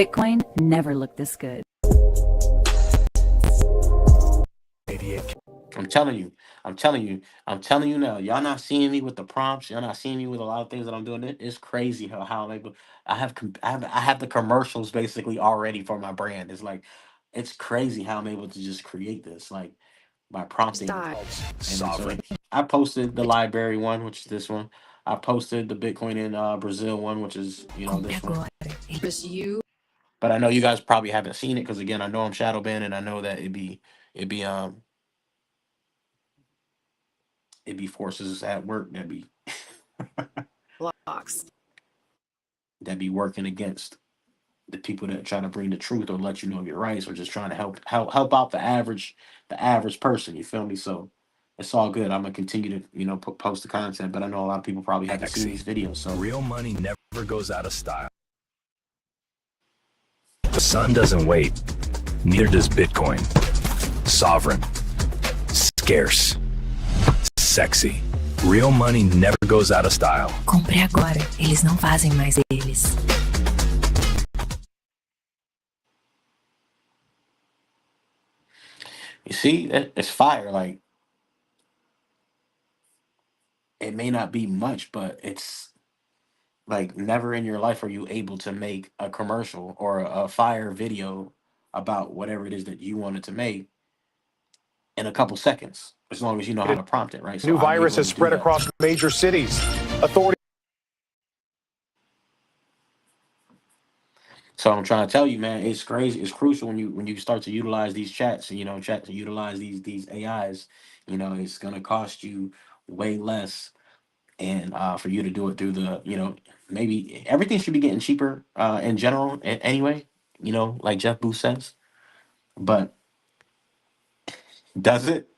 Bitcoin never looked this good. I'm telling you, I'm telling you now. Y'all not seeing me with the prompts. Y'all not seeing me with a lot of things that I'm doing. It's crazy how I'm able. I have the commercials basically already for my brand. It's like, it's crazy how I'm able to just create this. Like by prompting. Style. And then so I posted the library one, which is this one. I posted the Bitcoin in Brazil one, which is Compre this one. agora. Just you. But I know you guys probably haven't seen it because again, I know I'm shadow banned, and I know that it'd be it'd be forces at work Blocks. that be working against the people that try to bring the truth or let you know your rights or just trying to help out the average person. You feel me? So it's all good. I'm gonna continue to post the content, but I know a lot of people probably haven't seen these videos. So Real money never goes out of style. The sun doesn't wait. Neither does Bitcoin. Sovereign. Scarce. Sexy. Real money never goes out of style. Compre agora. Eles não fazem mais eles. you see, it's fire. Like it may not be much, but it's like never in your life are you able to make a commercial or a fire video about whatever it is that you wanted to make in a couple seconds, as long as you know how to prompt it, right? So New I'm virus able has to do spread that. across major cities. Authorities. So I'm trying to tell you, man, it's crazy. It's crucial when you start to utilize these chats, chat to utilize these AIs. It's gonna cost you way less, and for you to do it through maybe everything should be getting cheaper in general anyway. Like Jeff Booth says, but does it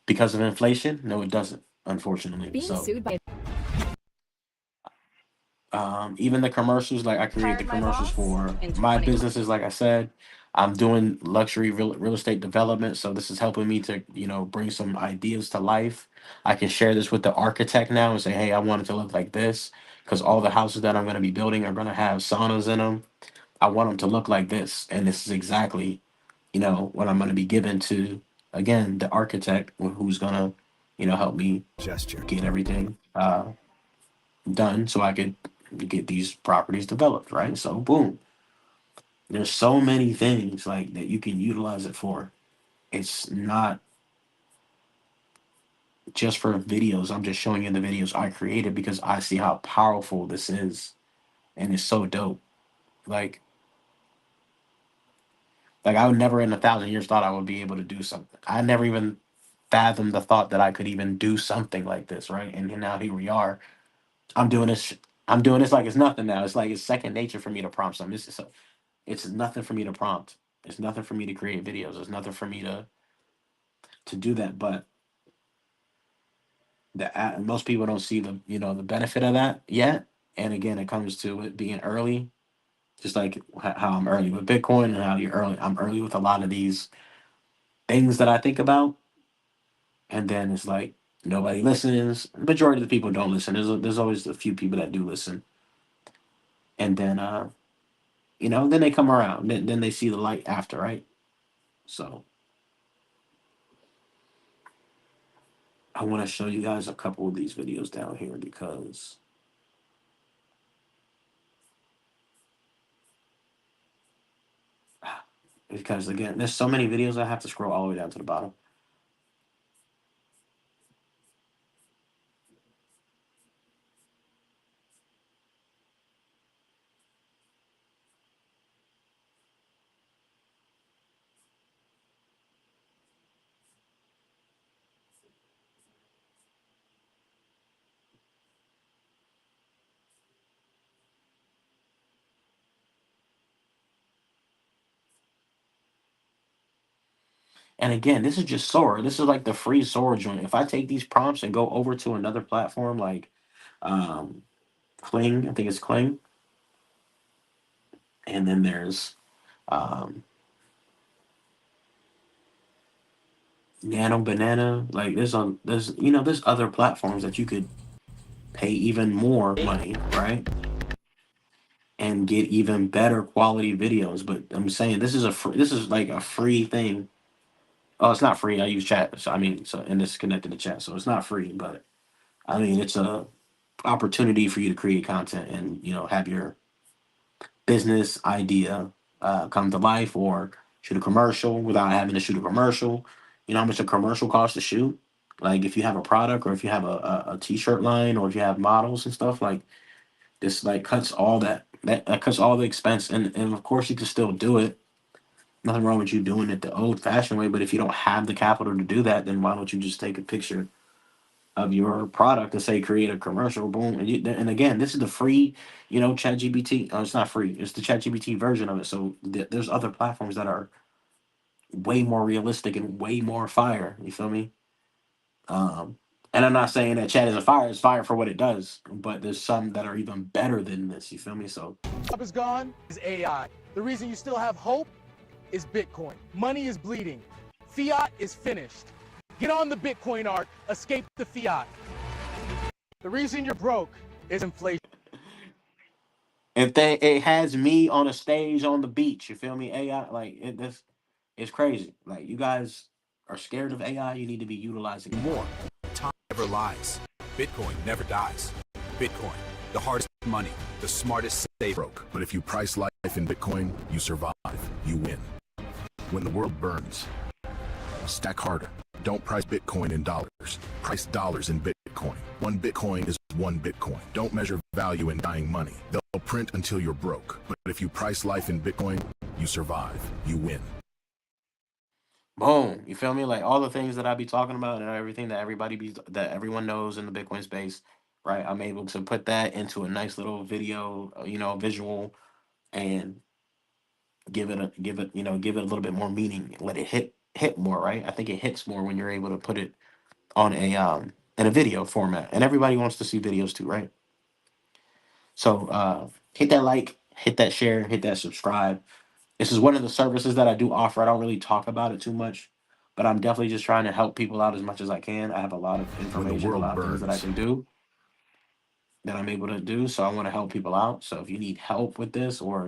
because of inflation? No, it doesn't. Unfortunately, Being so. sued by Even the commercials, like I create the Hired my commercials boss for in my 2020. businesses. Like I said, I'm doing luxury real estate development, so this is helping me to bring some ideas to life. I can share this with the architect now and say, hey, I want it to look like this because all the houses that I'm going to be building are going to have saunas in them. I want them to look like this, and this is exactly what I'm going to be given to again the architect who's going to help me Gesture. get everything done so I could get these properties developed, right? So boom. There's so many things like that you can utilize it for. It's not just for videos. I'm just showing you the videos I created because I see how powerful this is. And it's so dope. Like I would never in a thousand years thought I would be able to do something. I never even fathomed the thought that I could even do something like this, right? And now here we are. I'm doing this. I'm doing this like it's nothing now. It's like it's second nature for me to prompt something. It's nothing for me to prompt. It's nothing for me to create videos. It's nothing for me to do that. But most people don't see the benefit of that yet. And again, it comes to it being early, just like how I'm early with Bitcoin and how you're early. I'm early with a lot of these things that I think about, and then it's like nobody listens. The majority of the people don't listen. There's always a few people that do listen, and then then they come around. Then they see the light after, right? So I want to show you guys a couple of these videos down here because again, there's so many videos I have to scroll all the way down to the bottom. And again, this is just Sora. This is like the free Sora joint. If I take these prompts and go over to another platform like um, Kling, I think it's Kling, and then there's um, Nano Banana. Like there's other platforms that you could pay even more money, right? And get even better quality videos. But I'm saying this is like a free thing. Oh, it's not free. I use chat. So I mean, and it's connected to chat, so it's not free. But I mean, it's a opportunity for you to create content and have your business idea come to life or shoot a commercial without having to shoot a commercial. You know how much a commercial costs to shoot? Like if you have a product or if you have a t-shirt line or if you have models and stuff, like this like cuts all that cuts all the expense, and of course you can still do it. Nothing wrong with you doing it the old fashioned way, but if you don't have the capital to do that, then why don't you just take a picture of your product and say create a commercial, boom, and again, this is the free, Chat GBT. Oh, it's not free. It's the Chat GBT version of it. So there's other platforms that are way more realistic and way more fire. You feel me? Um, and I'm not saying that Chat isn't fire. It's fire for what it does, but there's some that are even better than this. You feel me? So Job is gone is AI. The reason you still have hope is Bitcoin. Money is bleeding. Fiat is finished. Get on the Bitcoin arc. Escape the fiat. The reason you're broke is inflation. if it has me on a stage on the beach, you feel me? AI, like this, it's crazy. Like you guys are scared of AI. You need to be utilizing it more. Time never lies. Bitcoin never dies. Bitcoin, the hardest money, the smartest save. Broke. But if you price life in Bitcoin, you survive. You win. When the world burns, stack harder. Don't price Bitcoin in dollars. Price dollars in Bitcoin. One Bitcoin is one Bitcoin. Don't measure value in dying money. They'll print until you're broke. But if you price life in Bitcoin, you survive. You win. Boom. You feel me? Like all the things that I be talking about and everything that that everyone knows in the Bitcoin space, right? I'm able to put that into a nice little video, visual, and give it a little bit more meaning. Let it hit more, right? I think it hits more when you're able to put it on a video format, and everybody wants to see videos too, right? So hit that like, hit that share, hit that subscribe. This is one of the services that I do offer. I don't really talk about it too much, but I'm definitely just trying to help people out as much as I can. I have a lot of When the information, a world lot of things that I burns, can do, that I'm able to do. So I want to help people out. So if you need help with this, or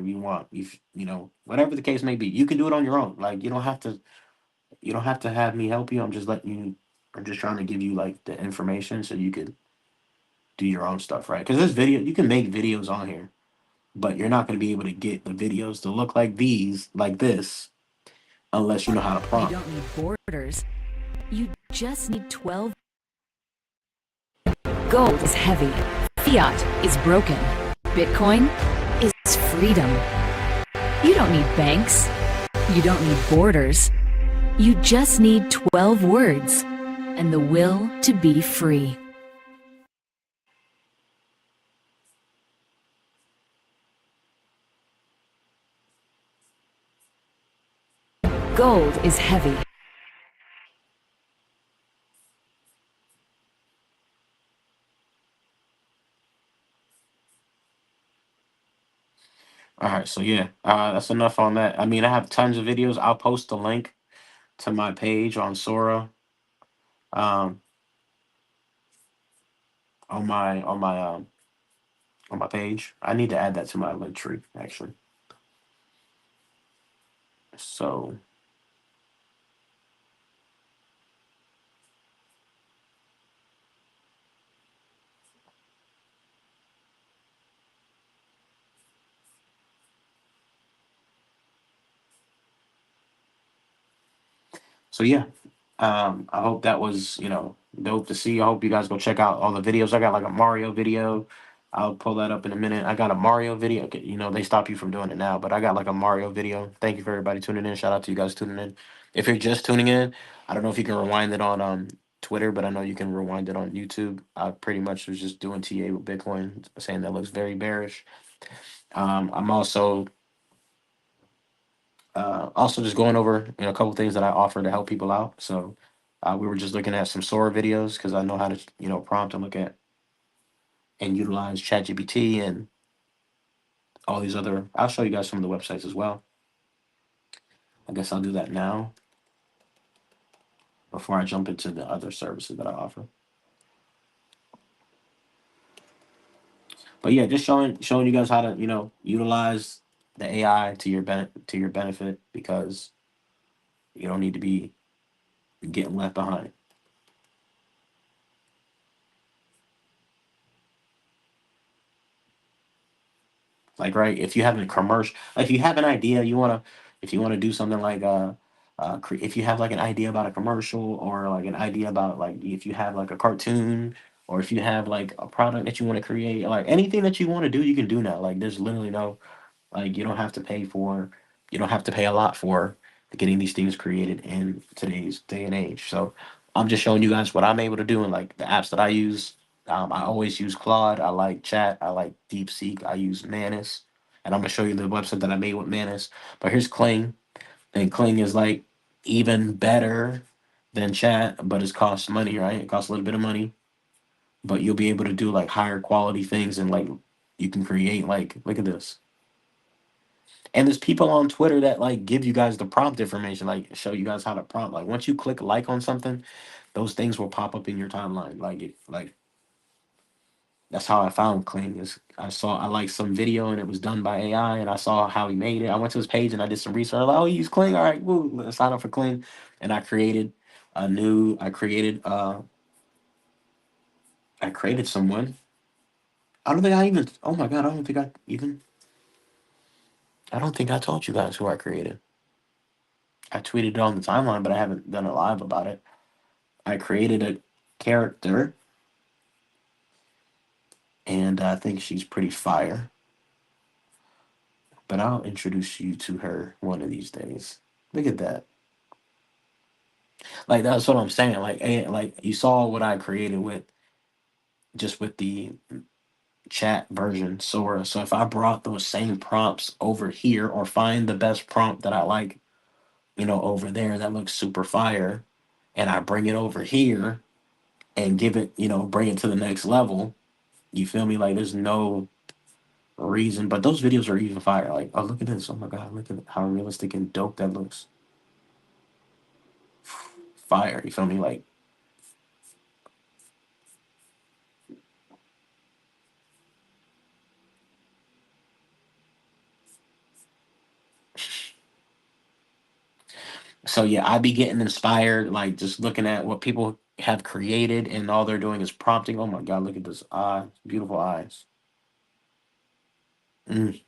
whatever the case may be, you can do it on your own. Like you don't have to have me help you. I'm just trying to give you like the information so you could do your own stuff, right? Because this video, you can make videos on here, but you're not going to be able to get the videos to look like this, unless you know how to You prompt. don't need borders. You just need 12. Gold is heavy. Fiat is broken. Bitcoin is freedom. You don't need banks. You don't need borders. You just need 12 words and the will to be free. Gold is heavy. All right, so yeah, that's enough on that. I mean, I have tons of videos. I'll post the link to my page on Sora, um, on my page. I need to add that to my link tree actually. So yeah, I hope that was dope to see. I hope you guys go check out all the videos. I got like a Mario video. I'll pull that up in a minute. I got a Mario video. Okay, they stop you from doing it now, but I got like a Mario video. Thank you for everybody tuning in. Shout out to you guys tuning in. If you're just tuning in, I don't know if you can rewind it on Twitter, but I know you can rewind it on YouTube. I pretty much was just doing TA with Bitcoin, saying that looks very bearish. I'm also just going over a couple things that I offer to help people out. So we were just looking at some Sora videos because I know how to prompt and look at and utilize ChatGPT and all these other. I'll show you guys some of the websites as well. I guess I'll do that now before I jump into the other services that I offer. But yeah, just showing you guys how to utilize the AI to your benefit, because you don't need to be getting left behind. Like, right, if you have a commercial, like if you have an idea, if you want to do something like If you have like an idea about a commercial, or like an idea about, like, if you have like a cartoon, or if you have like a product that you want to create, like anything that you want to do, you can do now. Like there's literally no, like, you don't have to pay a lot for getting these things created in today's day and age. So I'm just showing you guys what I'm able to do, and like the apps that I use. I always use Claude. I like Chat. I like DeepSeek. I use Manus, and I'm gonna show you the website that I made with Manus. But here's Kling, and Kling is like even better than Chat, but it costs money, right? It costs a little bit of money, but you'll be able to do like higher quality things, and like you can create, like, look at this. And there's people on Twitter that like give you guys the prompt information, like show you guys how to prompt. Like once you click like on something, those things will pop up in your timeline. Like that's how I found Kling. Is I like some video and it was done by AI, and I saw how he made it. I went to his page and I did some research. I was like, oh, he used Kling. All right, woo, let's sign up for Kling. And I created someone. I don't think I even oh my god, I don't think I told you guys who I created. I tweeted it on the timeline, but I haven't done a live about it. I created a character, and I think she's pretty fire. But I'll introduce you to her one of these days. Look at that. Like that's what I'm saying. Like you saw what I created with just with the chat version Sora. So if I brought those same prompts over here, or find the best prompt that I like, over there that looks super fire, and I bring it over here and give it, bring it to the next level. You feel me? Like there's no reason, but those videos are even fire. Like, oh, look at this. Oh my god, look at how realistic and dope that looks. Fire. You feel me? Like, so yeah, I be getting inspired, like just looking at what people have created, and all they're doing is prompting. Oh my god, look at this eye, beautiful eyes. Mm.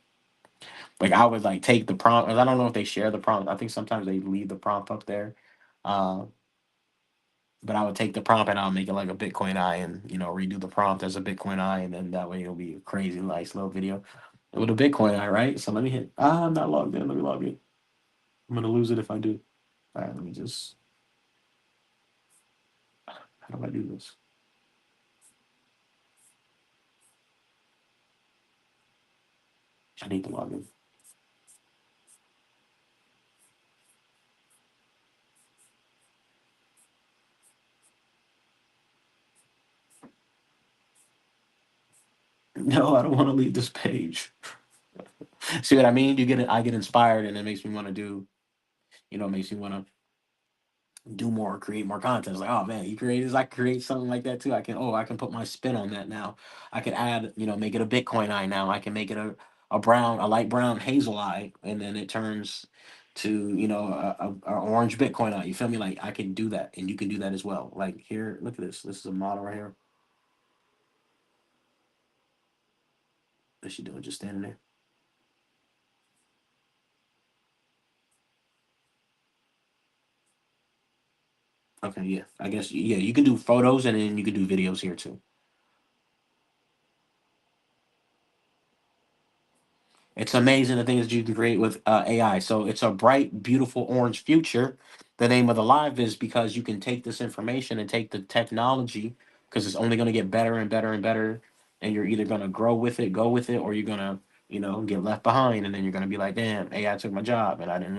Like I would like take the prompt. I don't know if they share the prompt. I think sometimes they leave the prompt up there. Uh, but I would take the prompt and I'll make it like a Bitcoin eye, and redo the prompt as a Bitcoin eye, and then that way it'll be a crazy nice little video with a Bitcoin eye, right? So let me hit. I'm not logged in. Let me log in. I'm gonna lose it if I do. All right, let me just. How do I do this? I need to log in. No, I don't want to leave this page. See what I mean? You get it. I get inspired, and it makes me want to do. It makes me want to do more, create more content. It's like, oh man, you create this, I create something like that too. I can put my spin on that now. I could add, make it a Bitcoin eye now. I can make it a light brown hazel eye, and then it turns to, a orange Bitcoin eye. You feel me? Like I can do that, and you can do that as well. Like here, look at this. This is a model right here. What's she doing? Just standing there. Okay, yeah. I guess yeah, you can do photos, and then you can do videos here too. It's amazing the things you can create with AI. So it's a bright, beautiful orange future. The name of the live is because you can take this information and take the technology, because it's only going to get better and better and better. And you're either going to grow with it, go with it, or you're going to, get left behind. And then you're going to be like, damn, AI took my job, and I didn't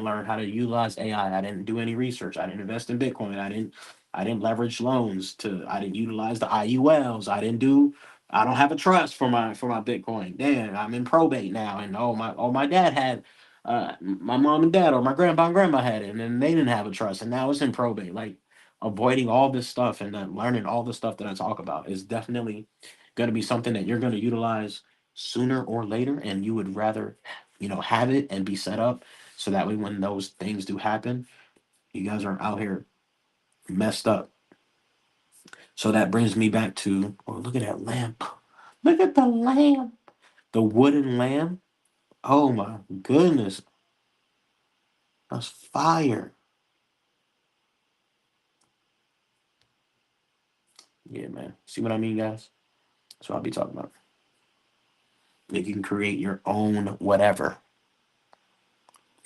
learn how to utilize AI. I didn't do any research. I didn't invest in Bitcoin. I didn't leverage loans I didn't utilize the IULs. I don't have a trust for my Bitcoin. Damn, I'm in probate now, and my dad had, my mom and dad, or my grandpa and grandma had it, and then they didn't have a trust, and now it's in probate. Like avoiding all this stuff and then learning all the stuff that I talk about is definitely going to be something that you're going to utilize sooner or later, and you would rather, have it and be set up so that way when those things do happen, you guys aren't out here messed up. So that brings me back to, oh, look at that lamp. Look at the lamp. The wooden lamp. Oh my goodness. That's fire. Yeah, man. See what I mean, guys? That's what I'll be talking about. If you can create your own whatever,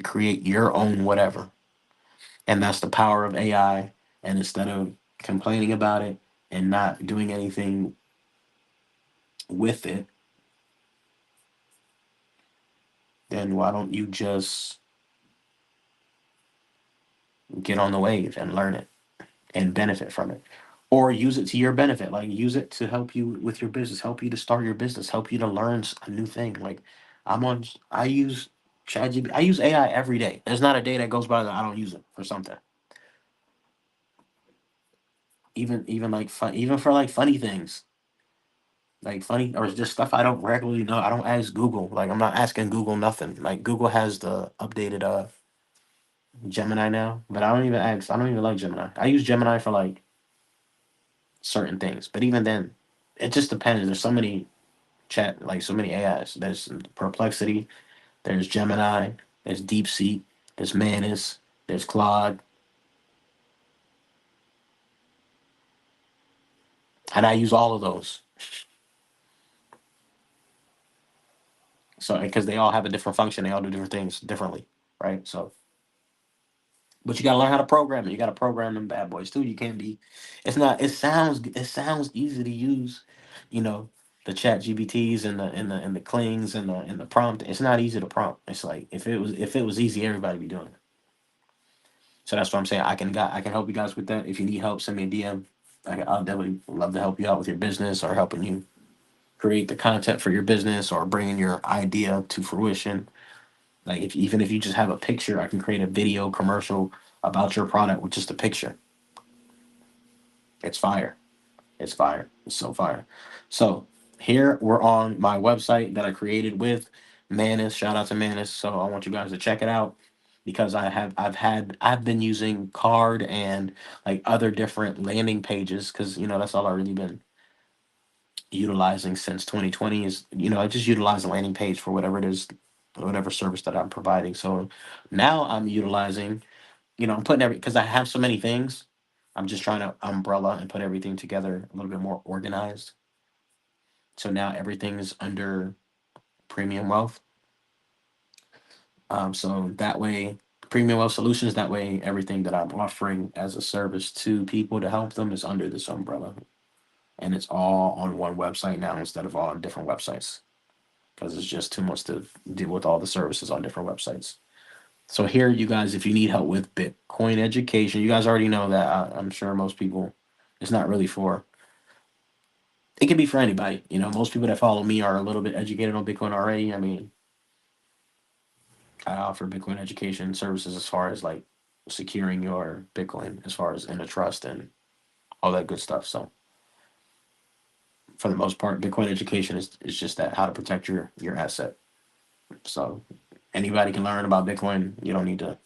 create your own whatever. And that's the power of AI. And instead of complaining about it and not doing anything with it, then why don't you just get on the wave and learn it and benefit from it? Or use it to your benefit. Like use it to help you with your business, help you to start your business, help you to learn a new thing. Like I use ChatGPT, I use AI every day. There's not a day that goes by that I don't use it for something. Even like fun, even for like funny things. Like funny or just stuff I don't regularly know. I don't ask Google. Like I'm not asking Google nothing. Like Google has the updated Gemini now, but I don't even like Gemini. I use Gemini for like certain things. But even then, it just depends. There's so many so many AIs. There's Perplexity, there's Gemini, there's DeepSeek, there's Manus, there's Claude, and I use all of those. So because they all have a different function, they all do different things differently, right? So, but you gotta learn how to program it. You gotta program them bad boys too. You can't be. It's not. It sounds easy to use, you know, the Chat GBTs and the Klings and the prompt. It's not easy to prompt. It's like if it was easy, everybody be doing it. So that's what I'm saying. I can help you guys with that. If you need help, send me a DM. I'll definitely love to help you out with your business or helping you create the content for your business or bringing your idea to fruition. Like even if you just have a picture, I can create a video commercial about your product with just a picture. It's fire. It's fire. It's so fire. So here we're on my website that I created with Manus. Shout out to Manus. So I want you guys to check it out because I've been using Card and like other different landing pages because that's all I've really been utilizing since 2020 is I just utilize a landing page for whatever it is, whatever service that I'm providing. So now I'm utilizing, I'm putting because I have so many things. I'm just trying to umbrella and put everything together a little bit more organized. So now everything is under Premium Wealth. So that way, Premium Wealth Solutions, that way, everything that I'm offering as a service to people to help them is under this umbrella. And it's all on one website now instead of all on different websites because it's just too much to deal with all the services on different websites. So here, you guys, if you need help with Bitcoin education, you guys already know that. I'm sure most people, it's not really for. It can be for anybody. Most people that follow me are a little bit educated on Bitcoin already. I mean, I offer Bitcoin education services as far as like securing your Bitcoin, as far as in a trust and all that good stuff. So for the most part, Bitcoin education is just that, how to protect your asset. So anybody can learn about Bitcoin. You don't need to.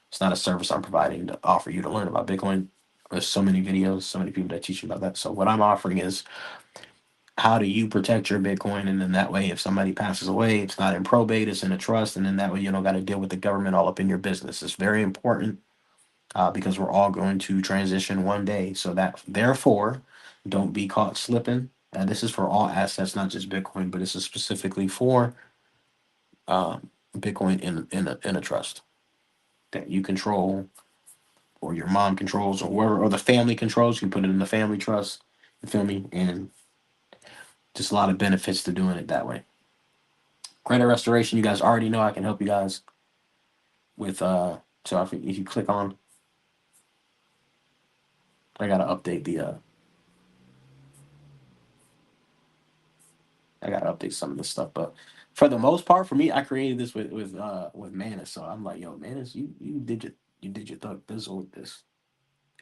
It's not a service I'm providing to offer you to learn about Bitcoin. There's so many videos, so many people that teach you about that. So what I'm offering is how do you protect your Bitcoin, and then that way, if somebody passes away, it's not in probate, it's in a trust, and then that way you don't got to deal with the government all up in your business. It's very important because we're all going to transition one day. So that therefore, don't be caught slipping. And this is for all assets, not just Bitcoin, but this is specifically for Bitcoin in a trust that you control, or your mom controls, or whoever, or the family controls. You put it in the family trust. You feel me? And just a lot of benefits to doing it that way. Credit restoration, you guys already know I can help you guys with. So if you click on, I gotta update the. I gotta update some of this stuff, but for the most part, for me, I created this with Manus. So I'm like, yo, Manus, you did your thug bizzle with this.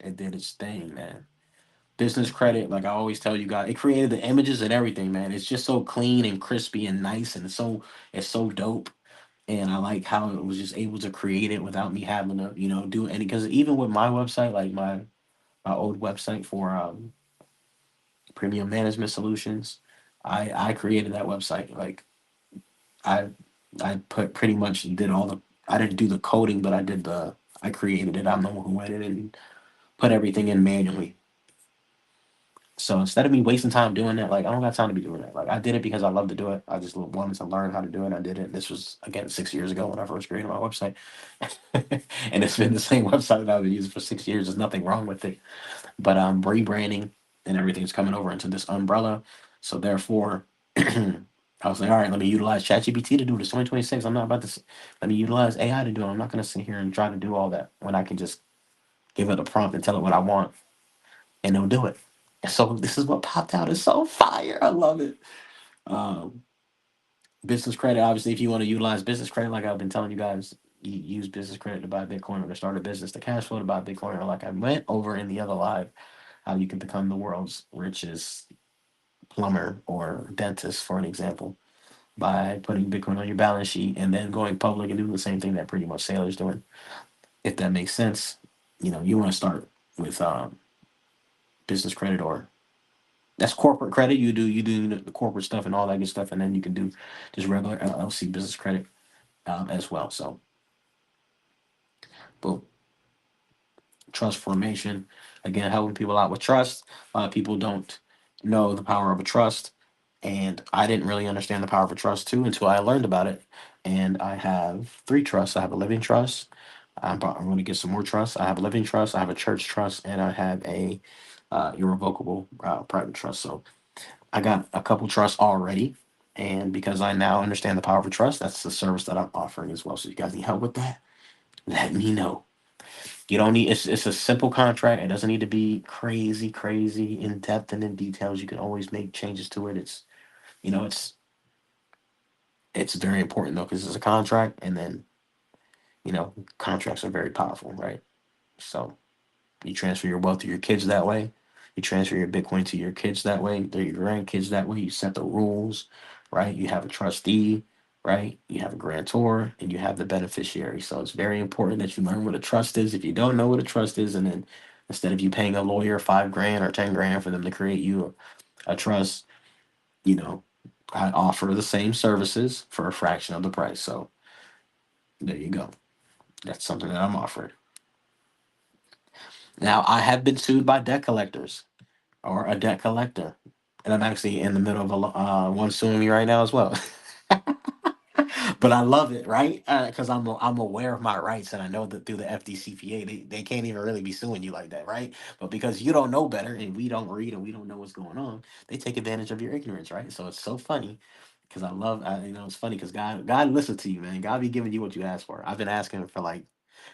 It did its thing, man. Business credit, like I always tell you guys, it created the images and everything, man. It's just so clean and crispy and nice, and it's so dope. And I like how it was just able to create it without me having to, do any. Because even with my website, like my old website for Premium Management Solutions, I created that website. Like I I put pretty much did all the I didn't do the coding, but I created it. I'm the one who went in and put everything in manually. So instead of me wasting time doing that, like I don't got time to be doing that. Like I did it because I love to do it. I just wanted to learn how to do it. I did it. This was again 6 years ago when I first created my website, and it's been the same website that I've been using for 6 years. There's nothing wrong with it, but rebranding and everything's coming over into this umbrella. So therefore, I was like, all right, let me utilize ChatGPT to do this. 2026. I'm not about to. Let me utilize AI to do it. I'm not going to sit here and try to do all that when I can just give it a prompt and tell it what I want, and it'll do it. And so this is what popped out. It's so fire. I love it. Um, Business credit, obviously, if you want to utilize business credit, like I've been telling you guys, you use business credit to buy Bitcoin or to start a business, to cash flow to buy Bitcoin, or like I went over in the other live, how you can become the world's richest plumber or dentist, for an example, by putting Bitcoin on your balance sheet and then going public and doing the same thing that pretty much Sailor's doing. If that makes sense, you want to start with business credit, or that's corporate credit. You do the corporate stuff and all that good stuff, and then you can do just regular LLC business credit as well. So, boom, trust formation. Again, helping people out with trust. A lot of people don't know the power of a trust, and I didn't really understand the power of a trust too until I learned about it. And I have three trusts. I have a living trust. I'm going to get some more trusts. I have a living trust. I have a church trust, and I have a irrevocable private trust. So I got a couple trusts already. And because I now understand the power of a trust, that's the service that I'm offering as well. So you guys need help with that? Let me know. You don't need it's a simple contract. It doesn't need to be crazy, crazy in depth and in details. You can always make changes to it. It's you know, it's very important though, because it's a contract, and then contracts are very powerful, right? So you transfer your wealth to your kids that way. You transfer your Bitcoin to your kids that way. They're your grandkids that way. You set the rules, right? You have a trustee, right? You have a grantor, and you have the beneficiary. So it's very important that you learn what a trust is. If you don't know what a trust is, and then instead of you paying a lawyer 5 grand or 10 grand for them to create you a trust, you know, I offer the same services for a fraction of the price. So there you go. That's something that I'm offering. Now I have been sued by debt collectors, or a debt collector. And I'm actually in the middle of one suing me right now as well. But I love it, right? Because I'm aware of my rights, and I know that through the FDCPA, they can't even really be suing you like that, right? But because you don't know better, and we don't read, and we don't know what's going on, they take advantage of your ignorance, right? So it's so funny because it's funny because God listens to you, man. God be giving you what you ask for. I've been asking for like,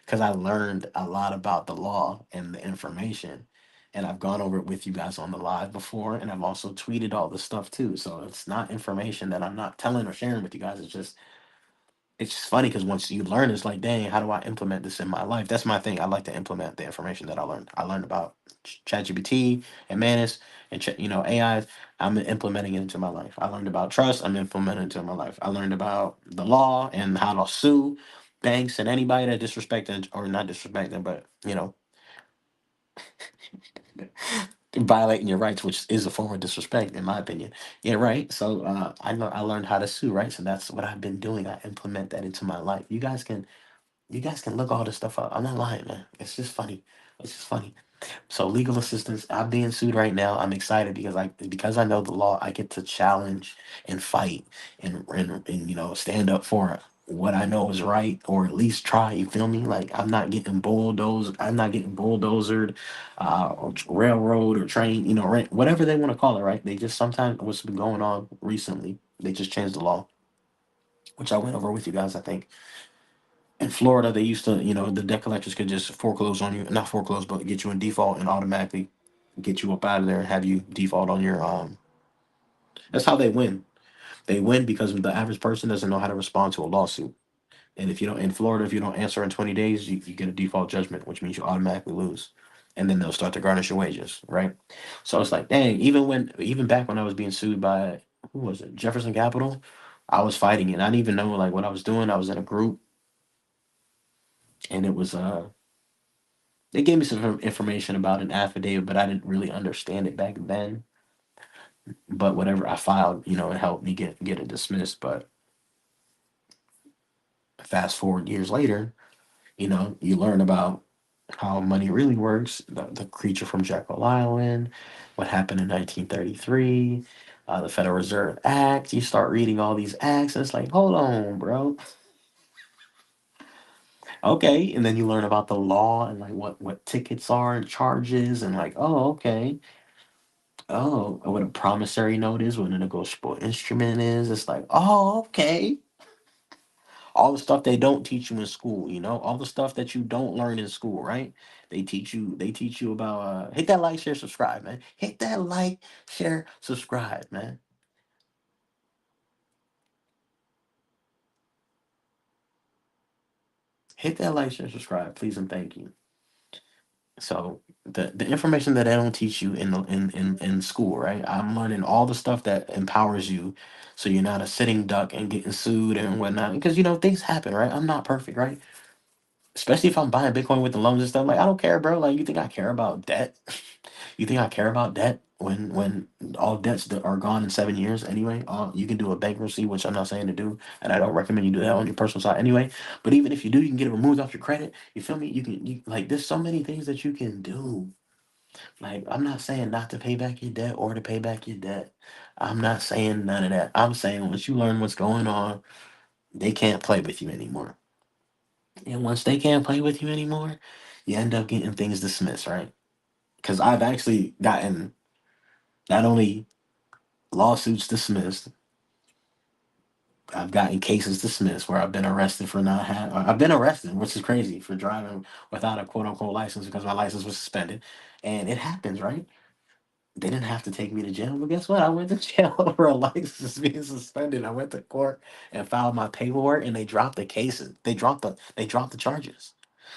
because I learned a lot about the law and the information, and I've gone over it with you guys on the live before, and I've also tweeted all this stuff too. So it's not information that I'm not telling or sharing with you guys. It's just funny because once you learn, it's like, dang, how do I implement this in my life? That's my thing. I like to implement the information that I learned. I learned about ChatGPT and Manus and AI. I'm implementing it into my life. I learned about trust. I'm implementing it into my life. I learned about the law and how to sue banks and anybody that disrespected, or not disrespecting, but violating your rights, which is a form of disrespect, in my opinion. Yeah, right. So I learned how to sue, right? So that's what I've been doing. I implement that into my life. You guys can look all this stuff up. I'm not lying, man. It's just funny. It's just funny. So legal assistance, I'm being sued right now. I'm excited because I know the law. I get to challenge and fight and stand up for what I know is right, or at least try. You feel me? Like I'm not getting bulldozed. I'm not getting bulldozered, or railroad or train. Right, whatever they want to call it. Right? They just sometimes what's been going on recently. They just changed the law, which I went over with you guys. I think in Florida, they used to, the debt collectors could just foreclose on you, not foreclose, but get you in default and automatically get you up out of there and have you default on your. That's how they win. They win because the average person doesn't know how to respond to a lawsuit. And if you don't, in Florida, if you don't answer in 20 days, you get a default judgment, which means you automatically lose. And then they'll start to garnish your wages, right? So it's like, dang, even back when I was being sued by, who was it, Jefferson Capital, I was fighting it. I didn't even know like what I was doing. I was in a group, and it was they gave me some information about an affidavit, but I didn't really understand it back then. But whatever I filed, it helped me get it dismissed. But Fast forward years later, you learn about how money really works, the creature from Jekyll Island, what happened in 1933, the Federal Reserve Act. You start reading all these acts, and it's like, hold on, bro. Okay, and then you learn about the law and like what tickets are and charges and like, oh, okay. Oh, what a promissory note is, what a negotiable instrument is. It's like, oh, okay. All the stuff they don't teach you in school, all the stuff that you don't learn in school, right? They teach you about hit that like, share, subscribe, man. Hit that like, share, subscribe, man. Hit that like, share, subscribe, please and thank you. So the information that they don't teach you in school, right? I'm learning all the stuff that empowers you, so you're not a sitting duck and getting sued and whatnot. Because things happen, right? I'm not perfect, right? Especially if I'm buying Bitcoin with the loans and stuff. Like I don't care, bro. Like you think I care about debt? You think I care about debt when all debts that are gone in 7 years anyway? You can do a bankruptcy, which I'm not saying to do, and I don't recommend you do that on your personal side anyway. But even if you do, you can get it removed off your credit. You feel me? Like there's so many things that you can do. Like I'm not saying not to pay back your debt or to pay back your debt. I'm not saying none of that. I'm saying once you learn what's going on, they can't play with you anymore. And once they can't play with you anymore, you end up getting things dismissed, right? Because I've actually gotten not only lawsuits dismissed, I've gotten cases dismissed where I've been arrested for not having. I've been arrested, which is crazy, for driving without a quote unquote license because my license was suspended, and it happens, right? They didn't have to take me to jail, but guess what? I went to jail over a license being suspended. I went to court and filed my paperwork, and they dropped the cases. They dropped the charges.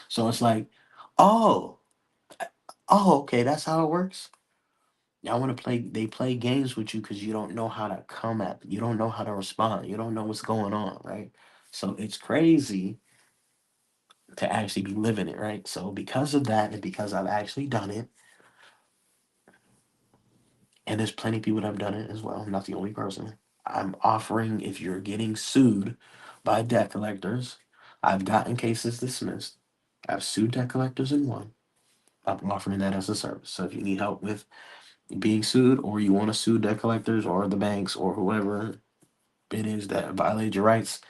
So it's like, oh, okay, that's how it works. Y'all want to play? They play games with you because you don't know how to come at. You don't know how to respond. You don't know what's going on, right? So it's crazy to actually be living it, right? So because of that, and because I've actually done it, and there's plenty of people that have done it as well. I'm not the only person. I'm offering, if you're getting sued by debt collectors, I've gotten cases dismissed. I've sued debt collectors and won. I'm offering that as a service. So if you need help with being sued, or you want to sue debt collectors or the banks or whoever it is that violate your rights,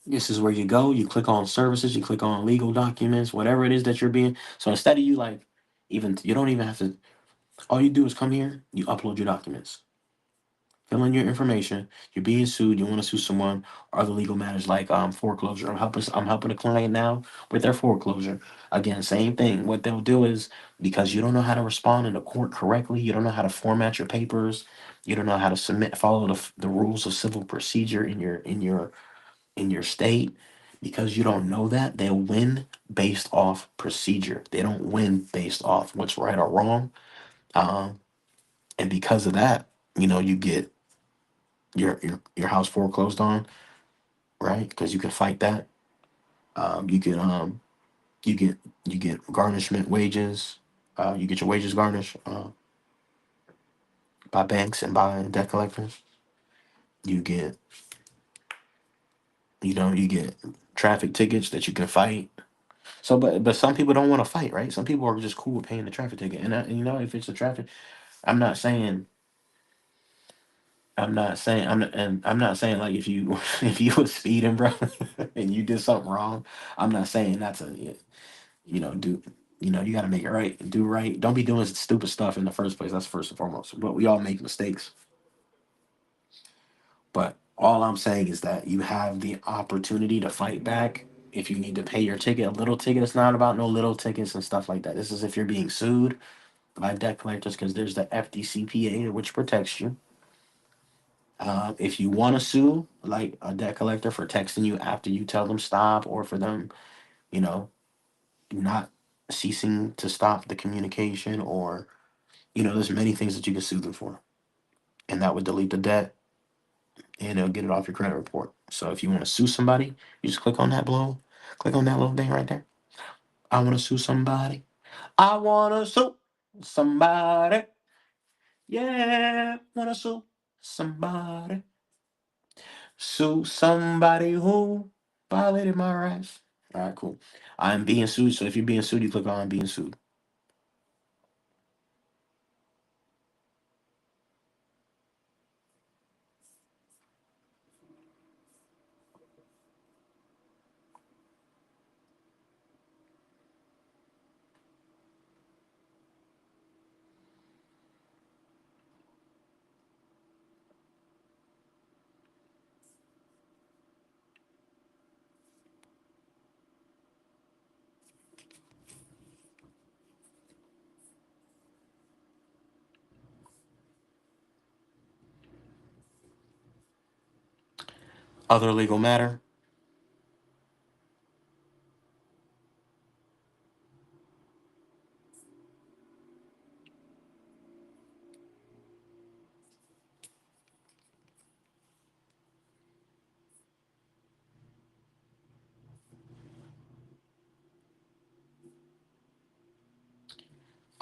this is where you go. You click on services, you click on legal documents, whatever it is that you're being. So instead of you like, even you don't even have to. All you do is come here, you upload your documents, fill in your information. You're being sued. You want to sue someone, or other legal matters like foreclosure. I'm helping a client now with their foreclosure. Again, same thing. What they'll do is, because you don't know how to respond in the court correctly, you don't know how to format your papers, you don't know how to follow the rules of civil procedure in your state. Because you don't know that, they'll win based off procedure. They don't win based off what's right or wrong. Um, and because of that, you get your house foreclosed on, right? Because you can fight that. You can you get garnishment wages. You get your wages garnished by banks and by debt collectors. You get you get traffic tickets that you can fight. So, but some people don't want to fight, right? Some people are just cool with paying the traffic ticket, and if it's a traffic, I'm not saying. I'm not saying like if you if you was speeding, bro, and you did something wrong. I'm not saying that's a do you got to make it right, do right. Don't be doing stupid stuff in the first place. That's first and foremost. But we all make mistakes. But all I'm saying is that you have the opportunity to fight back. If you need to pay your ticket, a little ticket, it's not about no little tickets and stuff like that. This is if you're being sued by debt collectors, because there's the FDCPA, which protects you. If you want to sue like a debt collector for texting you after you tell them stop, or for them, you know, not ceasing to stop the communication, or there's many things that you can sue them for, and that would delete the debt, and it'll get it off your credit report. So if you want to sue somebody, you just click on that little thing right there. I want to sue somebody. I want to sue somebody. Yeah, want to sue somebody. Sue somebody who violated my rights. All right, cool. I'm being sued. So if you're being sued, you click on I'm being sued. Other legal matter.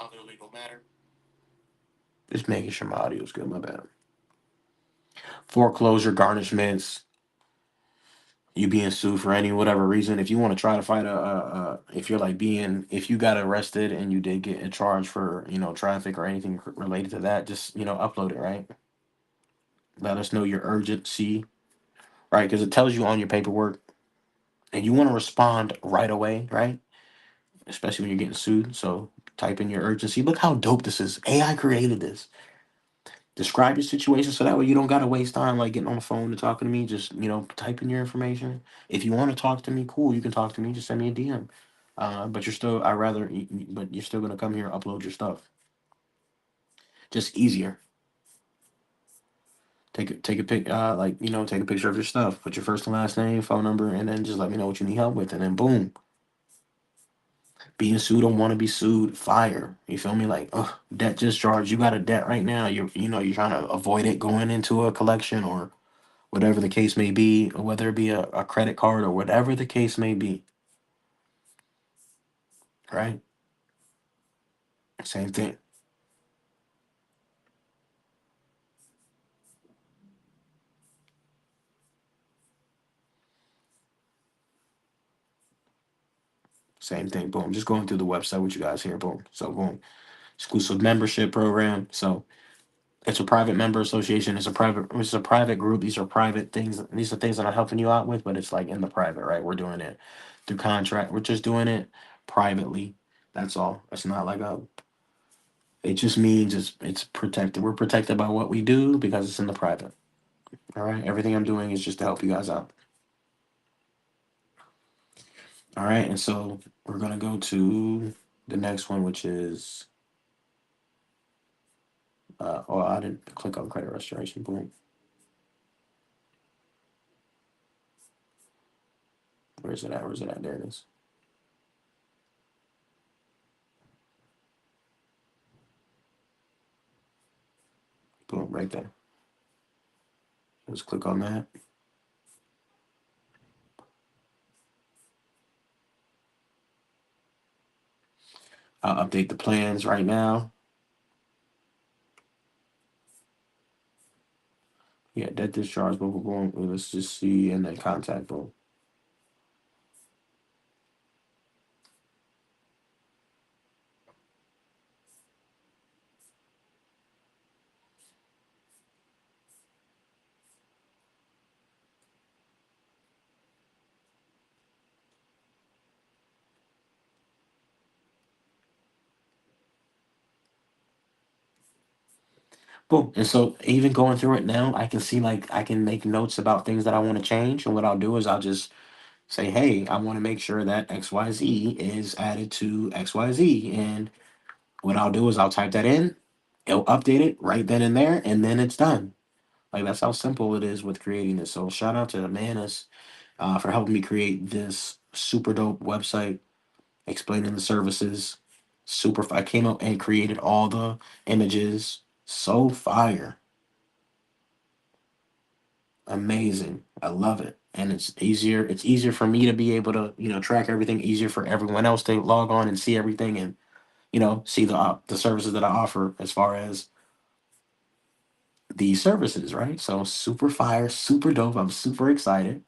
Other legal matter. Just making sure my audio is good. My bad. Foreclosure, garnishments. You being sued for any whatever reason. If you want to try to fight if you're like being, if you got arrested and you did get a charge for traffic or anything related to that, just upload it, right? Let us know your urgency, right? Because it tells you on your paperwork, and you want to respond right away, right? Especially when you're getting sued. So type in your urgency. Look how dope this is. AI created this. Describe your situation so that way you don't gotta waste time like getting on the phone and talking to me. Just type in your information. If you want to talk to me, cool. You can talk to me. Just send me a DM. But you're still. But you're still gonna come here and upload your stuff. Just easier. Take a pic. Take a picture of your stuff. Put your first and last name, phone number, and then just let me know what you need help with, and then boom. Being sued, don't want to be sued. Fire. You feel me? Like, debt discharge. You got a debt right now. You're trying to avoid it going into a collection or whatever the case may be, or whether it be a credit card or whatever the case may be, right? Same thing. Same thing. Boom. Just going through the website with you guys here. Boom. So boom. Exclusive membership program. So it's a private member association. It's a private group. These are private things. These are things that I'm helping you out with, but it's like in the private, right? We're doing it through contract. We're just doing it privately. That's all. It's not like a it just means it's protected. We're protected by what we do because it's in the private. All right. Everything I'm doing is just to help you guys out. All right. And so we're gonna go to the next one, which is I didn't click on credit restoration. Boom. Where's it at? Where's it at? There it is. Boom, right there. Let's click on that. I'll update the plans right now. Yeah, debt discharge, boom, boom, boom. Let's just see, and then contact, boom. Boom. And so even going through it now, I can see like I can make notes about things that I want to change. And what I'll do is I'll just say, hey, I want to make sure that XYZ is added to XYZ. And what I'll do is I'll type that in, it'll update it right then and there, and then it's done. Like that's how simple it is with creating this. So shout out to Manis for helping me create this super dope website explaining the services. I came up and created all the images. So fire. Amazing. I love it. And it's easier. It's easier for me to be able to, track everything, easier for everyone else to log on and see everything and, see the services that I offer as far as these services, right? So super fire, super dope. I'm super excited.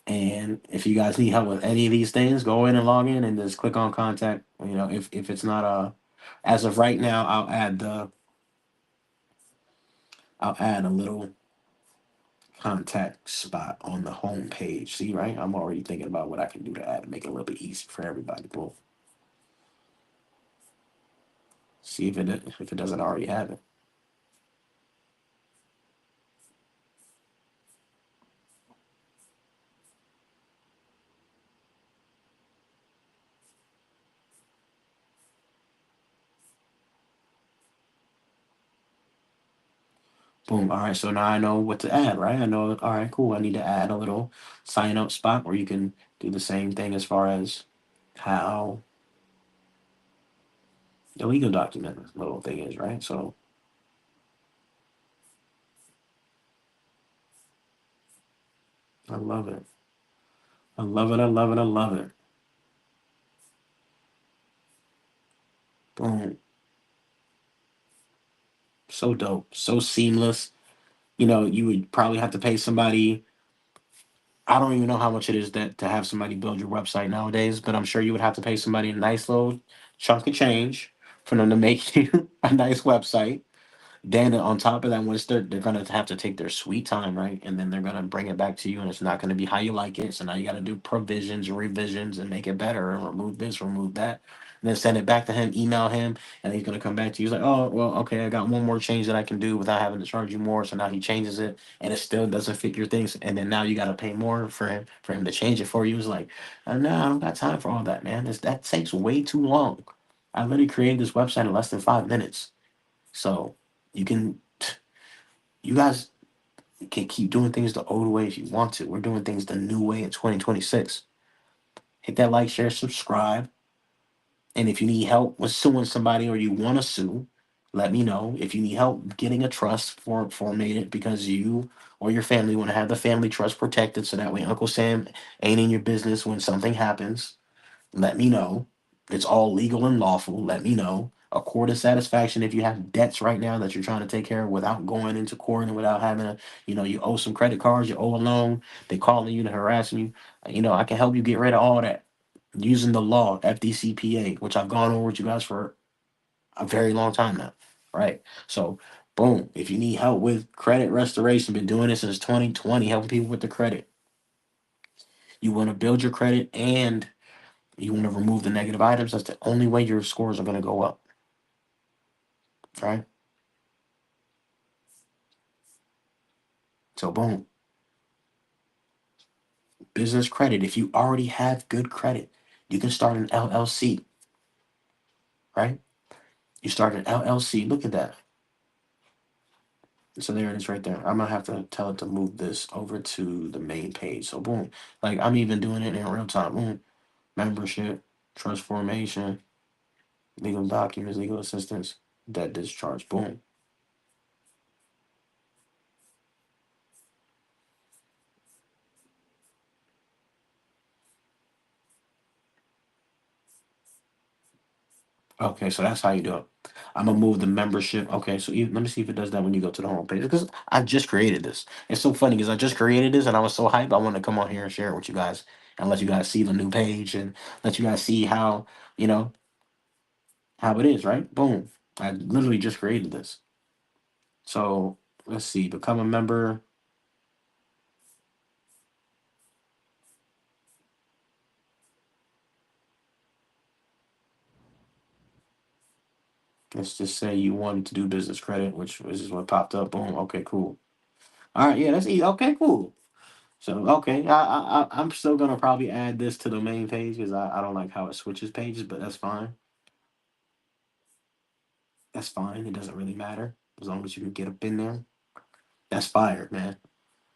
And if you guys need help with any of these things, go in and log in and just click on contact. You know, if it's not as of right now, I'll add a little contact spot on the home page. See, right? I'm already thinking about what I can do to add to make it a little bit easier for everybody. Boom. See if it doesn't already have it. Boom. All right. So now I know what to add, right? I know. All right. Cool. I need to add a little sign up spot where you can do the same thing as far as how the legal document little thing is, right? So I love it. I love it. I love it. I love it. Boom. So dope. So seamless. You know, you would probably have to pay somebody. I don't even know how much it is that to have somebody build your website nowadays, but I'm sure you would have to pay somebody a nice little chunk of change for them to make you a nice website. Then on top of that, once they're gonna have to take their sweet time, right? And then they're gonna bring it back to you, and it's not gonna be how you like it. So now you got to do provisions and revisions and make it better, and remove this, remove that, and then send it back to him, email him, and he's gonna come back to you. He's like, oh well, okay, I got one more change that I can do without having to charge you more. So now he changes it, and it still doesn't fit your things, and then now you got to pay more for him to change it for you. It's like, no, I don't got time for all that, man. That takes way too long. I literally created this website in less than 5 minutes. So you can you guys can keep doing things the old way if you want to. We're doing things the new way in 2026. Hit that like, share, subscribe. And if you need help with suing somebody or you want to sue, let me know. If you need help getting a trust formatted because you or your family want to have the family trust protected so that way Uncle Sam ain't in your business when something happens, let me know. It's all legal and lawful. Let me know. A court of satisfaction if you have debts right now that you're trying to take care of without going into court and without having a, you owe some credit cards, you owe a loan, they calling you to harassing you. I can help you get rid of all that using the law, FDCPA, which I've gone over with you guys for a very long time now. Right. So boom. If you need help with credit restoration, been doing this since 2020, helping people with the credit. You want to build your credit and you want to remove the negative items. That's the only way your scores are going to go up. Right. So, boom. Business credit. If you already have good credit, you can start an LLC. Right. You start an LLC. Look at that. So, there it is right there. I'm going to have to tell it to move this over to the main page. So, boom. Like, I'm even doing it in real time. Boom. Membership, trust formation, legal documents, legal assistance, debt discharge. Boom. Okay, so that's how you do it. I'm gonna move the membership. Okay, so let me see if it does that when you go to the home page because I just created this. It's so funny because I just created this and I was so hyped. I want to come on here and share it with you guys and let you guys see the new page and let you guys see how you know how it is. Right? Boom! I literally just created this. So let's see. Become a member. Let's just say you wanted to do business credit, which is what popped up. Boom. Okay, cool. All right, yeah, that's easy. Okay, cool. So okay, I'm still gonna probably add this to the main page because I don't like how it switches pages, but that's fine. That's fine. It doesn't really matter as long as you can get up in there. That's fire, man.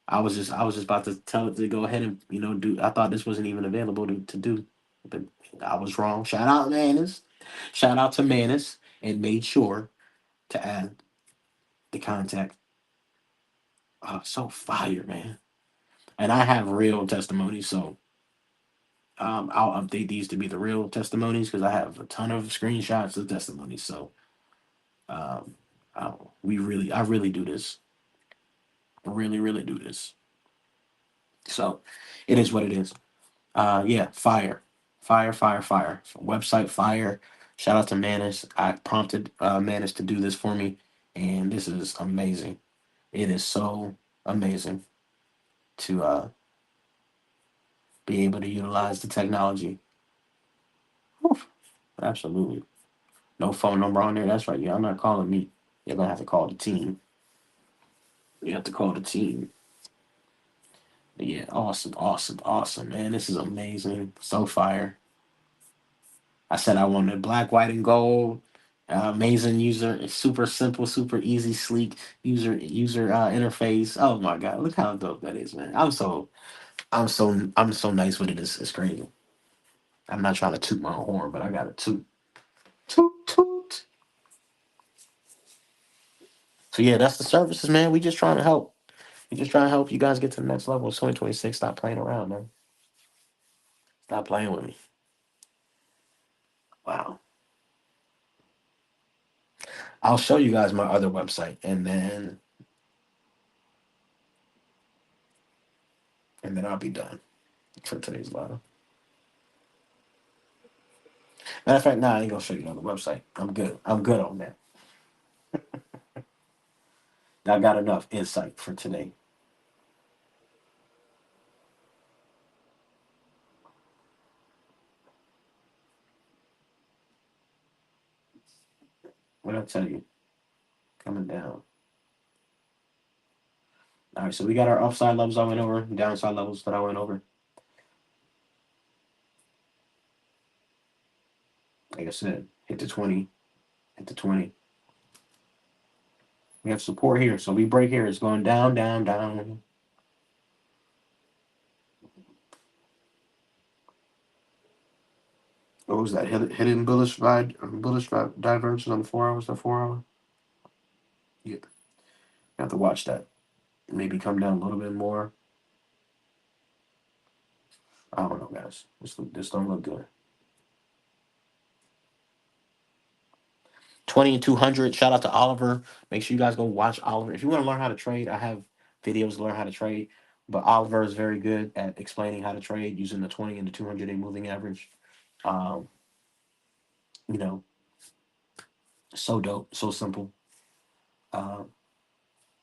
I was just about to tell it to go ahead and do. I thought this wasn't even available to do, but I was wrong. Shout out Manus. Shout out to Manus and made sure to add the contact. Oh, so fire, man. And I have real testimonies, so I'll update these to be the real testimonies because I have a ton of screenshots of testimonies. So um, I really do this. Really, really do this. So it is what it is. Yeah, fire, fire, fire, fire. Website fire. Shout out to Manus. I prompted Manus to do this for me, and this is amazing. It is so amazing to be able to utilize the technology. Whew, absolutely. No phone number on there. That's right. Yeah, I'm not calling me. You're gonna have to call the team. You have to call the team. But yeah, awesome, awesome, awesome, man. This is amazing. So fire. I said I wanted black, white, and gold. Amazing user. It's super simple, super easy, sleek user interface. Oh my god, look how dope that is, man. I'm so nice with it. It's crazy. I'm not trying to toot my own horn, but I got to toot, toot, toot. So yeah, that's the services, man. We just trying to help. We just trying to help you guys get to the next level. It's 2026. Stop playing around, man. Stop playing with me. Wow. I'll show you guys my other website, and then I'll be done for today's live. Matter of fact, nah, I ain't gonna show you on the website. I'm good. I'm good on that. I got enough insight for today. What I tell you, coming down. All right, so we got our upside levels I went over, downside levels that I went over. Like I said, hit the 20, hit the 20. We have support here, so we break here. It's going down, down, down. What was that? Hidden bullish divergence on the 4 hours. The 4 hour. Yeah, you have to watch that. Maybe come down a little bit more. I don't know, guys. This don't look good. 20 and 200. Shout out to Oliver. Make sure you guys go watch Oliver. If you want to learn how to trade, I have videos to learn how to trade. But Oliver is very good at explaining how to trade using the 20 and the 200-day moving average. Um, you know, so dope, so simple. Um,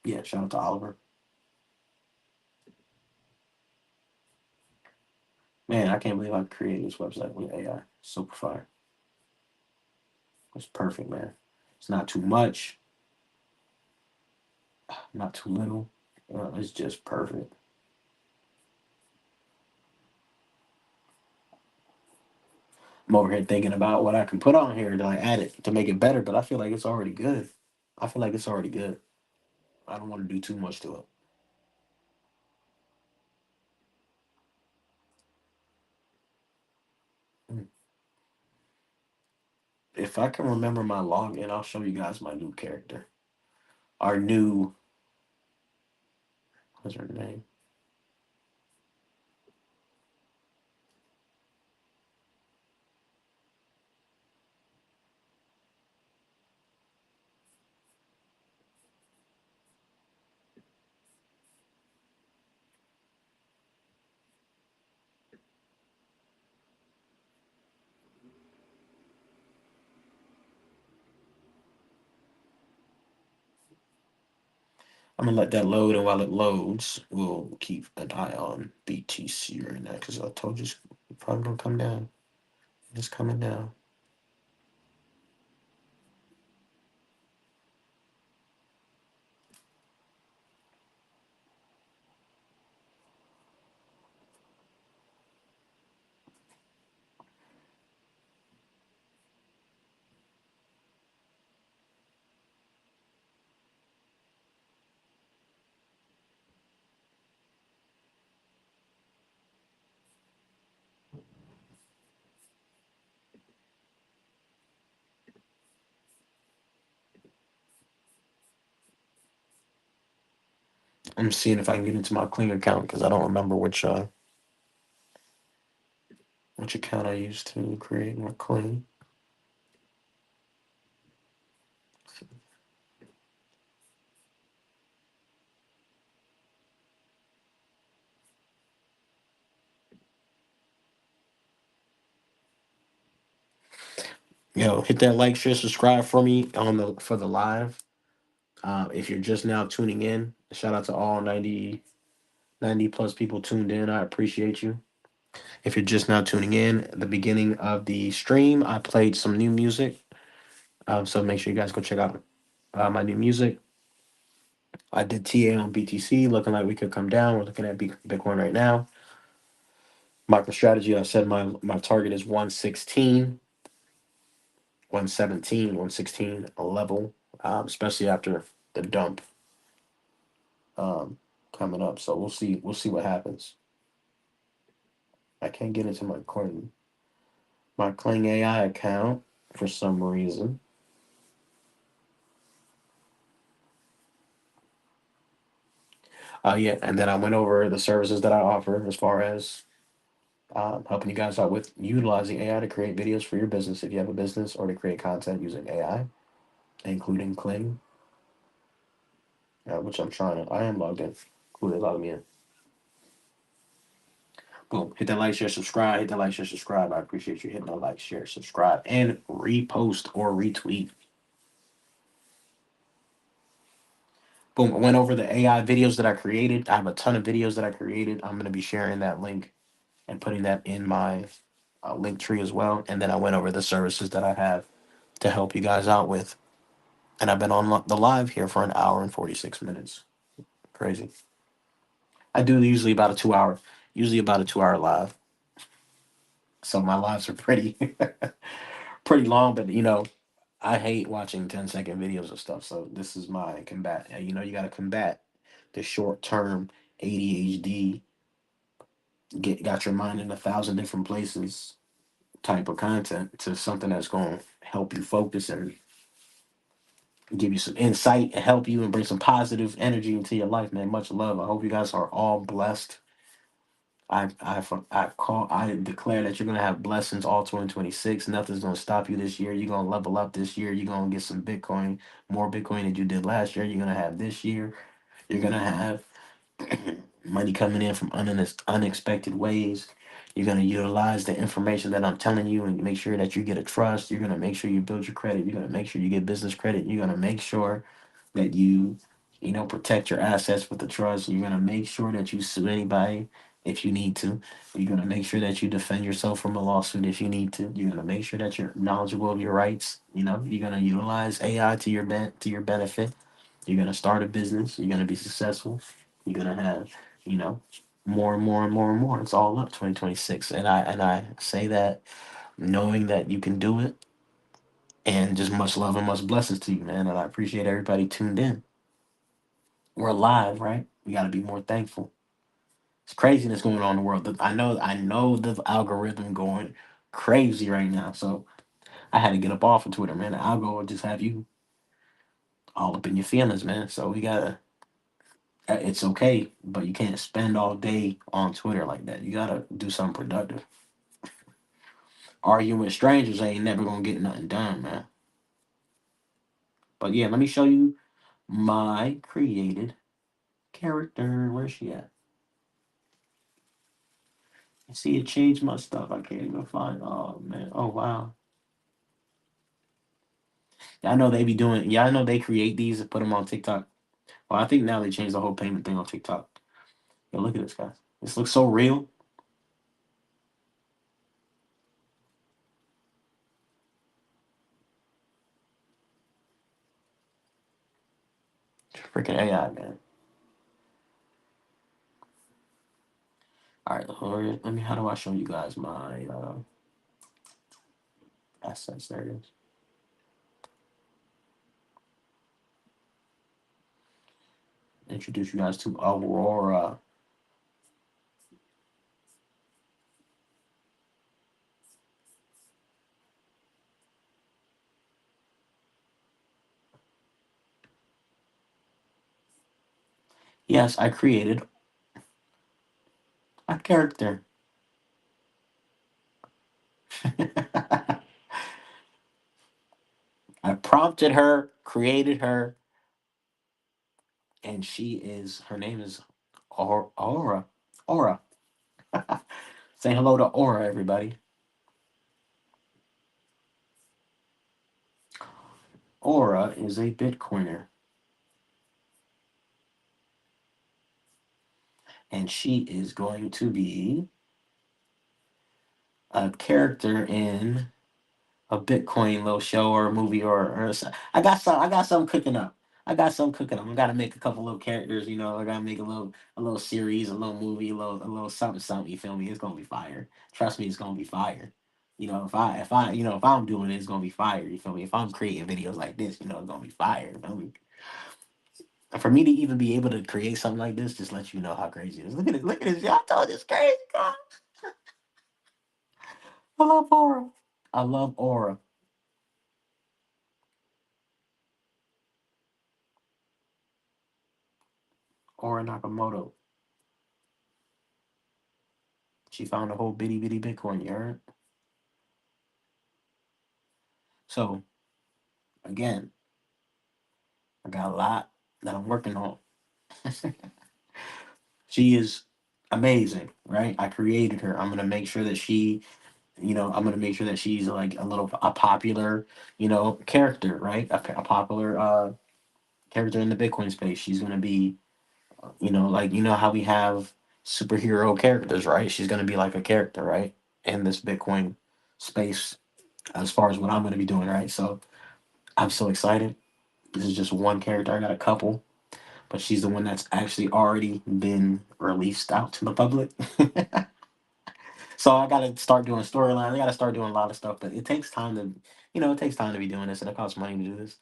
yeah, shout out to Oliver. Man, I can't believe I created this website with AI. Super fire. It's perfect, man. It's not too much, not too little. It's just perfect. I'm over here thinking about what I can put on here to like add it to make it better, but I feel like it's already good. I feel like it's already good. I don't want to do too much to it. Mm. If I can remember my login, I'll show you guys my new character. Our new, what's her name? I'm gonna let that load, and while it loads, we'll keep an eye on BTC right now because I told you it's probably gonna come down. It's coming down. I'm seeing if I can get into my clean account because I don't remember which account I used to create my clean. Yo, hit that like, share, subscribe for me on the live. If you're just now tuning in, shout out to all 90 plus people tuned in. I appreciate you. If you're just now tuning in, at the beginning of the stream, I played some new music. So make sure you guys go check out my new music. I did TA on BTC, looking like we could come down. We're looking at Bitcoin right now. MicroStrategy, I said my target is 116, 117, 116 a level, especially after the dump coming up. So we'll see. We'll see what happens. I can't get into my Kling AI account for some reason. Yeah, and then I went over the services that I offer as far as helping you guys out with utilizing AI to create videos for your business if you have a business or to create content using AI, including Kling, which I am logged in. Cool, they logged me in. Boom. Hit that like, share, subscribe. Hit that like, share, subscribe. I appreciate you hitting that like, share, subscribe, and repost or retweet. Boom. I went over the AI videos that I created. I have a ton of videos that I created. I'm going to be sharing that link and putting that in my link tree as well. And then I went over the services that I have to help you guys out with. And I've been on the live here for an hour and 46 minutes. Crazy. I do usually about a 2 hour live. So my lives are pretty pretty long, but I hate watching 10-second videos of stuff. So this is my combat. You got to combat the short term ADHD, got your mind in 1,000 different places type of content to something that's going to help you focus and give you some insight and help you and bring some positive energy into your life, man. Much love. I hope you guys are all blessed. I declare that you're gonna have blessings all 2026. Nothing's gonna stop you this year. You're gonna level up this year. You're gonna get some Bitcoin, more Bitcoin than you did last year. You're gonna have this year. You're gonna have money coming in from unexpected ways. You're going to utilize the information that I'm telling you and make sure that you get a trust. You're going to make sure you build your credit. You're going to make sure you get business credit. You're going to make sure that you protect your assets with the trust. You're going to make sure that you sue anybody if you need to. You're going to make sure that you defend yourself from a lawsuit if you need to. You're going to make sure that you're knowledgeable of your rights. You're going to utilize AI to your benefit. You're going to start a business. You're going to be successful. You're going to have more and more and more and more. It's all up 2026. And I say that knowing that you can do it, and just much love and much blessings to you, man. And I appreciate everybody tuned in. We're alive, right? We got to be more thankful. It's craziness going on in the world. I know the algorithm going crazy right now. So I had to get up off of Twitter, man. The algo will just have you all up in your feelings, man. So we gotta. It's okay, but you can't spend all day on Twitter like that. You gotta do something productive. Arguing with strangers ain't never gonna get nothing done, man. But yeah, let me show you my created character. Where's she at? I see it changed my stuff. I can't even find. Oh man. Oh wow. Yeah, I know they be doing. Yeah, I know they create these and put them on TikTok. Well, I think now they changed the whole payment thing on TikTok. Yo, look at this, guys. This looks so real. Freaking AI, man. All right, let me. How do I show you guys my assets? There it is. Introduce you guys to Aurora. Yes, I created a character. I prompted her, created her, and her name is Aura. Aura. Say hello to Aura, everybody. Aura is a Bitcoiner, and she is going to be a character in a Bitcoin little show or a movie I got some cooking up. I got some cooking up. I gotta make a couple little characters, I gotta make a little series, a little movie, a little something, something, you feel me? It's gonna be fire. Trust me, it's gonna be fire. If I'm doing it, it's gonna be fire, you feel me? If I'm creating videos like this, it's gonna be fire. You feel me? And for me to even be able to create something like this, just let you know how crazy it is. Look at this, y'all told this crazy guy. I love Aura. I love Aura. Aura Nakamoto. She found a whole bitty bitty Bitcoin, you heard? So again, I got a lot that I'm working on. She is amazing, right? I created her. I'm gonna make sure that I'm gonna make sure that she's like a popular, character, right? A popular character in the Bitcoin space. She's gonna be, like how we have superhero characters, right? She's gonna be like a character, right? In this Bitcoin space as far as what I'm gonna be doing, right? So I'm so excited. This is just one character. I got a couple, but she's the one that's actually already been released out to the public. So I gotta start doing storylines. I gotta start doing a lot of stuff, but it takes time it takes time to be doing this, and it costs money to do this.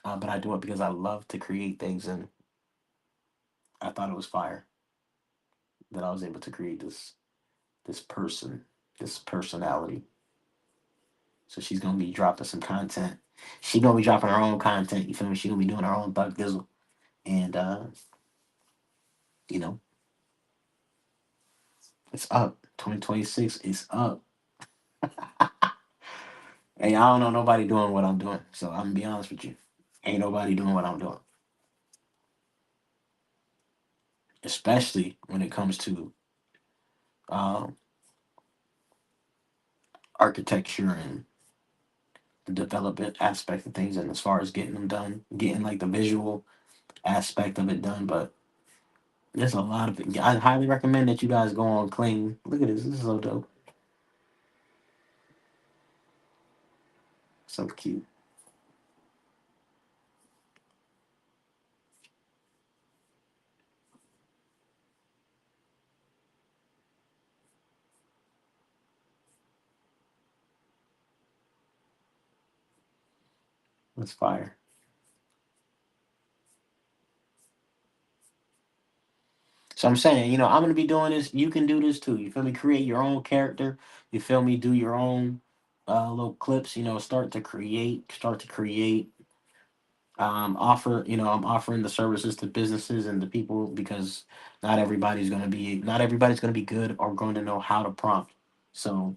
But I do it because I love to create things, and I thought it was fire that I was able to create this person, this personality. So she's gonna be dropping some content. She's gonna be dropping her own content. You feel me? She's gonna be doing her own bug dizzle, and you know, it's up. 2026 is up. Hey, I don't know nobody doing what I'm doing. So I'm gonna be honest with you. Ain't nobody doing what I'm doing. Especially when it comes to um, architecture and the development aspect of things, and as far as getting them done, getting like the visual aspect of it done. But there's a lot of it. I highly recommend that you guys go on Cling. Look at this. This is so dope. So cute. It's fire. So I'm saying, I'm gonna be doing this. You can do this too. You feel me? Create your own character. You feel me? Do your own little clips. Start to create. I'm offering the services to businesses and the people because not everybody's gonna be good or going to know how to prompt. So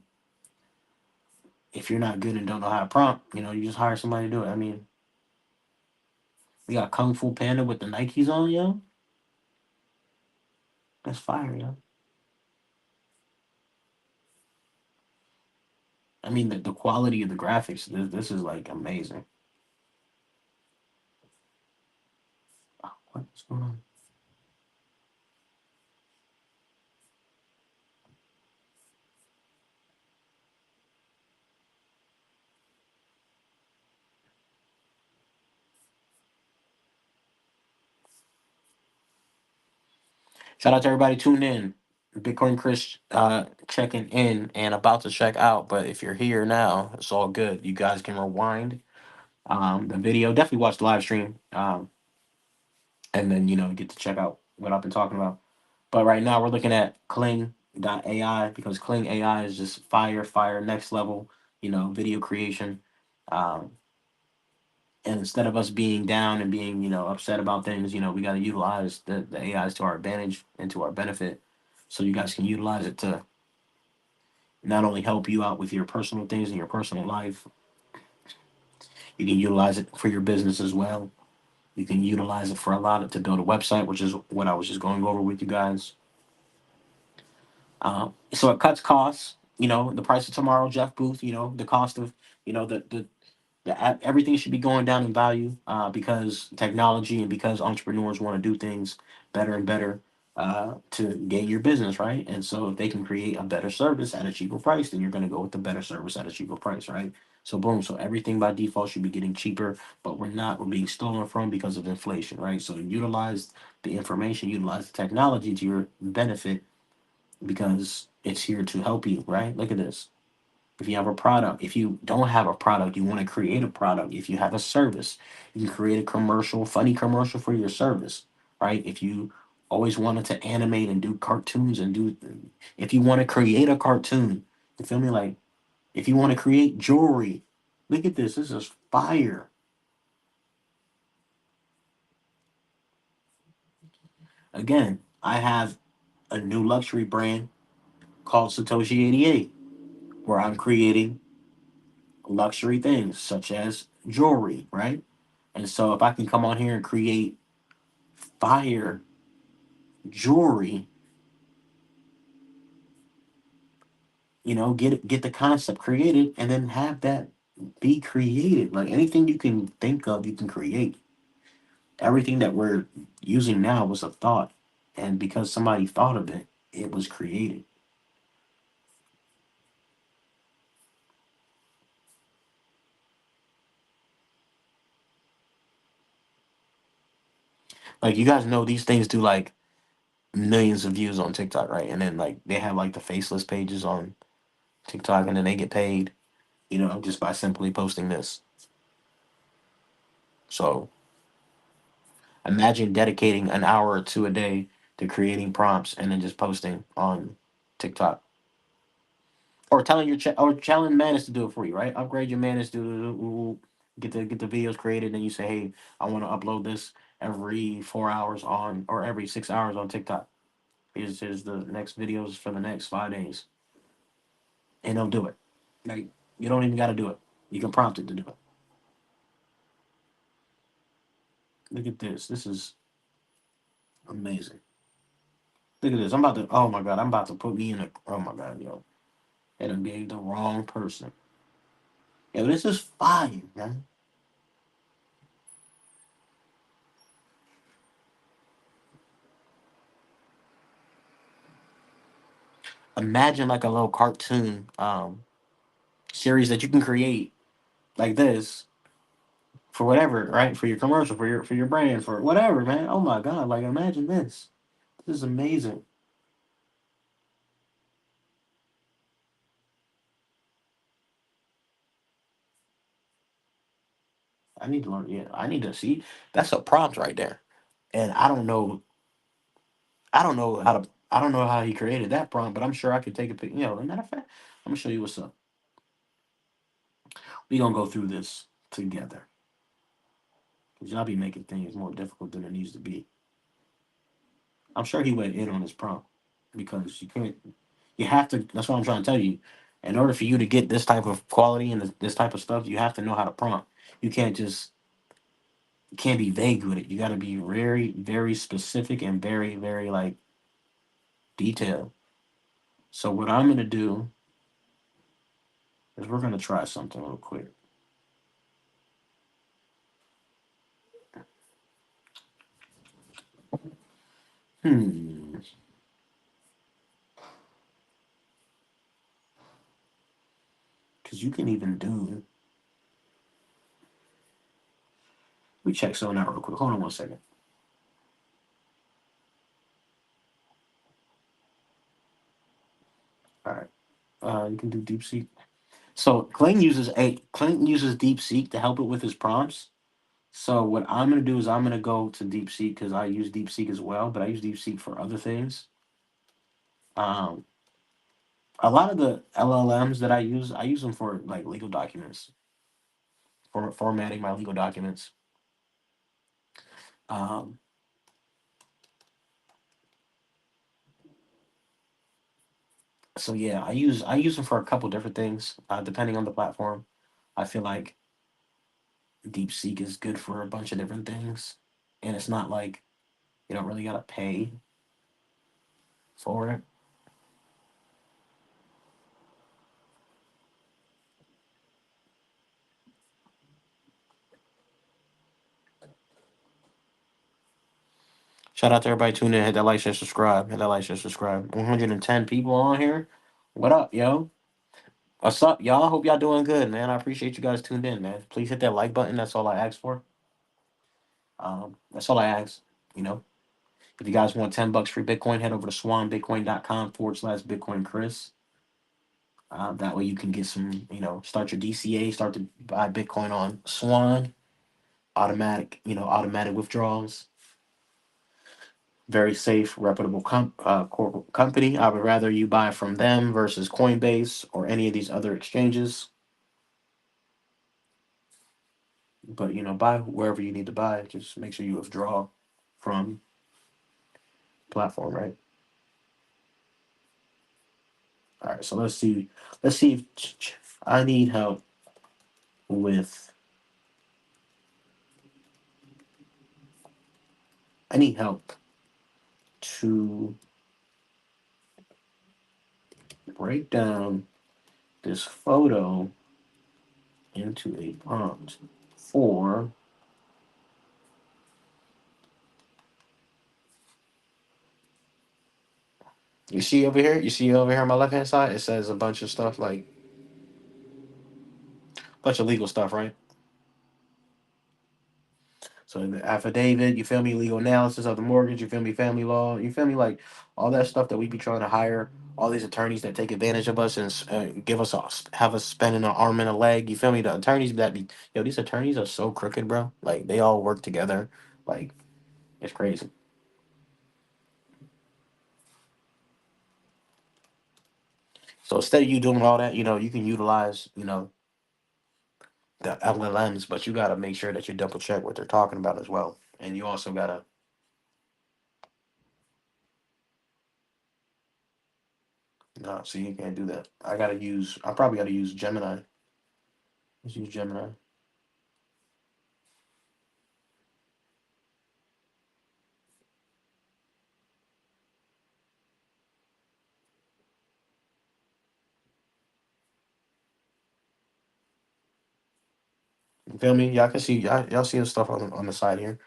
if you're not good and don't know how to prompt, you just hire somebody to do it. I mean, we got Kung Fu Panda with the Nikes on, yo. That's fire, yo. I mean, the quality of the graphics, this is like amazing. Oh, what's going on? Shout out to everybody tuned in. Bitcoin Chris checking in and about to check out. But if you're here now, it's all good. You guys can rewind the video. Definitely watch the live stream. And then get to check out what I've been talking about. But right now we're looking at Kling.ai because Kling AI is just fire, next level, video creation. Um, and instead of us being down and being, upset about things, we got to utilize the AIs to our advantage and to our benefit. So you guys can utilize it to not only help you out with your personal things in your personal life, you can utilize it for your business as well. You can utilize it for a lot of to build a website, which is what I was just going over with you guys. So it cuts costs. The price of tomorrow, Jeff Booth. The cost of the Everything should be going down in value because technology and because entrepreneurs want to do things better and better to gain your business, right? And so if they can create a better service at a cheaper price, then you're going to go with the better service at a cheaper price, right? So boom, so everything by default should be getting cheaper, but we're not. We're being stolen from because of inflation, right? So utilize the information, utilize the technology to your benefit because it's here to help you, right? Look at this. If you have a product, if you don't have a product, you want to create a product. If you have a service, you can create a commercial, funny commercial for your service, right? If you always wanted to animate and do cartoons and do, if you want to create a cartoon, you feel me? Like, if you want to create jewelry, look at this. This is fire. Again, I have a new luxury brand called Satoshi 88, where I'm creating luxury things such as jewelry, right? And so if I can come on here and create fire jewelry, get the concept created and then have that be created. Like anything you can think of, you can create. Everything that we're using now was a thought. And because somebody thought of it, it was created. Like you guys know these things do like millions of views on TikTok, right? And then like they have like the faceless pages on TikTok and then they get paid, just by simply posting this. So imagine dedicating an hour or two a day to creating prompts and then just posting on TikTok. Or telling or telling Manus to do it for you, right? Upgrade your Manus, get the videos created, and you say, hey, I want to upload this every 4 hours on or every 6 hours on TikTok. Here's the next videos for the next 5 days. And they'll do it. Like you don't even gotta do it. You can prompt it to do it. Look at this. This is amazing. Look at this. I'm about to oh my god, I'm about to put me in a oh my god, yo. They done gave the wrong person. Yo, this is fire, man. Imagine like a little cartoon series that you can create like this for whatever, right? For your commercial, for your brand, for whatever, man. Oh my god, like imagine this. This is amazing. I need to learn. Yeah, I need to see. That's a prompt right there, and I don't know. I don't know how to. I don't know how he created that prompt, but I'm sure I could take a pic. As a matter of fact, I'm gonna show you what's up. We gonna go through this together. Cause y'all be making things more difficult than it needs to be. I'm sure he went in on his prompt because you can't. You have to. That's what I'm trying to tell you. In order for you to get this type of quality and this type of stuff, you have to know how to prompt. You can't just you can't be vague with it. You got to be very, very specific and very, very like detailed. So what I'm gonna do is we're gonna try something real quick. Hmm. Because you can even do. Let me check something out real quick. Hold on 1 second. All right. You can do DeepSeek. So Clayton uses DeepSeek to help it with his prompts. So what I'm gonna do is I'm gonna go to DeepSeek because I use DeepSeek as well, but I use DeepSeek for other things. Um, a lot of the LLMs that I use them for like legal documents, for formatting my legal documents. Um, so yeah, I use them for a couple different things, depending on the platform. I feel like DeepSeek is good for a bunch of different things, and it's not like you don't really gotta pay for it. Shout out to everybody tuning in. Hit that like, share, subscribe. Hit that like, share, subscribe. 110 people on here. What up, yo? What's up, y'all? Hope y'all doing good, man. I appreciate you guys tuned in, man. Please hit that like button. That's all I ask for. That's all I ask. You know, if you guys want $10 free Bitcoin, head over to swanbitcoin.com/Bitcoin Chris. That way you can get some, start your DCA, start to buy Bitcoin on Swan. Automatic withdrawals. Very safe, reputable corporate company. I would rather you buy from them versus Coinbase or any of these other exchanges. But buy wherever you need to buy. Just make sure you withdraw from platform, right? All right. So let's see. Let's see if I need help with. I need help to break down this photo into a prompt for. You see over here? You see over here on my left hand side? It says a bunch of stuff like bunch of legal stuff, right? So the affidavit, you feel me? Legal analysis of the mortgage, you feel me? Family law, you feel me? Like all that stuff that we be trying to hire, all these attorneys that take advantage of us and give us have us spending an arm and a leg. You feel me? The attorneys that be these attorneys are so crooked, bro. Like they all work together. Like it's crazy. So instead of you doing all that, you can utilize, the LLMs, but you got to make sure that you double check what they're talking about as well. And you also got to, no, see, you can't do that. I probably got to use Gemini. Let's use Gemini. You feel me? Y'all can see, y'all see the stuff on the side here.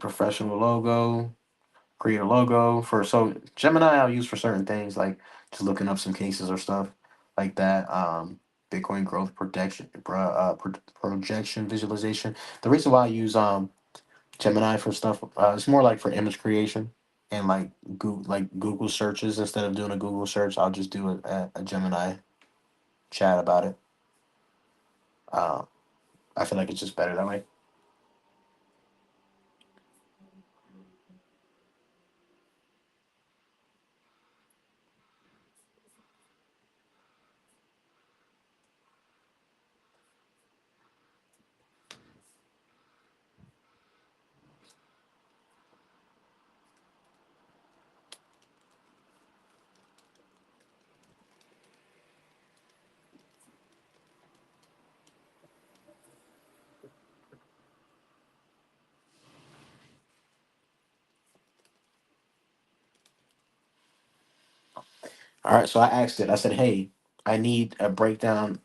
Professional logo, create a logo so Gemini I'll use for certain things like just looking up some cases or stuff like that. Bitcoin growth projection visualization. The reason why I use Gemini for stuff, it's more like for image creation and Google searches. Instead of doing a Google search, I'll just do a Gemini chat about it. Uh, I feel like it's just better that way. All right, so I asked it. I said, "Hey, I need a breakdown.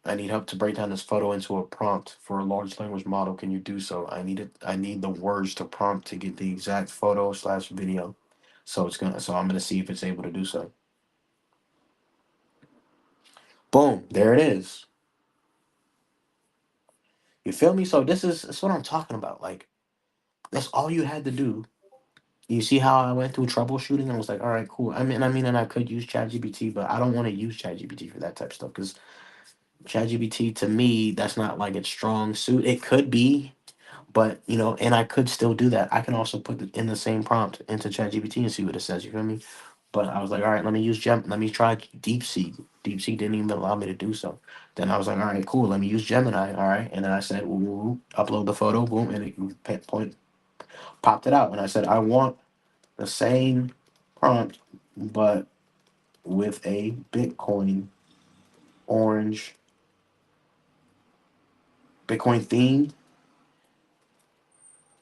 I need help to break down this photo into a prompt for a large language model. Can you do so? I need it. I need the words to prompt to get the exact photo/video. So I'm gonna see if it's able to do so. Boom, there it is. You feel me? So that's what I'm talking about. Like that's all you had to do. You see how I went through troubleshooting? I was like, all right, cool. And I could use ChatGPT, but I don't want to use ChatGPT for that type of stuff because ChatGPT to me, that's not like its strong suit. It could be, but and I could still do that. I can also put it in the same prompt into ChatGPT and see what it says. You feel me? But I was like, all right, let me use Let me try DeepSeek. DeepSeek didn't even allow me to do so. Then I was like, all right, cool. Let me use Gemini. All right, and then I said, ooh, upload the photo, boom, and it popped it out. And I said, I want the same prompt, but with a Bitcoin orange Bitcoin theme.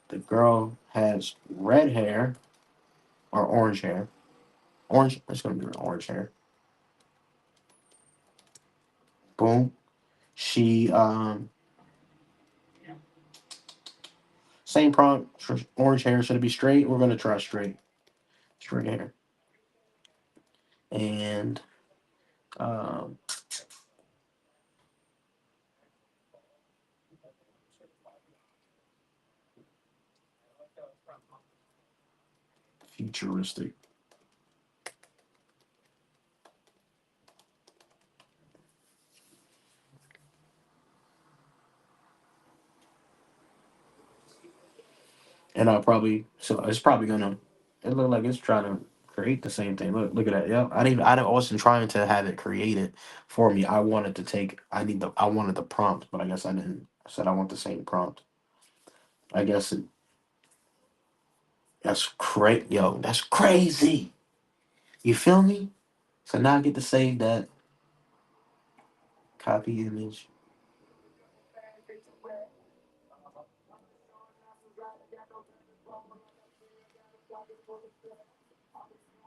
The girl has red hair or orange hair. Orange. It's gonna be orange hair. Boom. She Same prompt. Orange hair. Should it be straight? We're gonna try straight hair. And um, futuristic. And I'll probably so it's probably gonna. It look like it's trying to create the same thing. Look at that. Yep. I wasn't trying to have it created for me. I wanted to take. I wanted the prompt, but I guess I didn't. I said I want the same prompt. I guess that's crazy. Yo, that's crazy. You feel me? So now I get to save that copy image.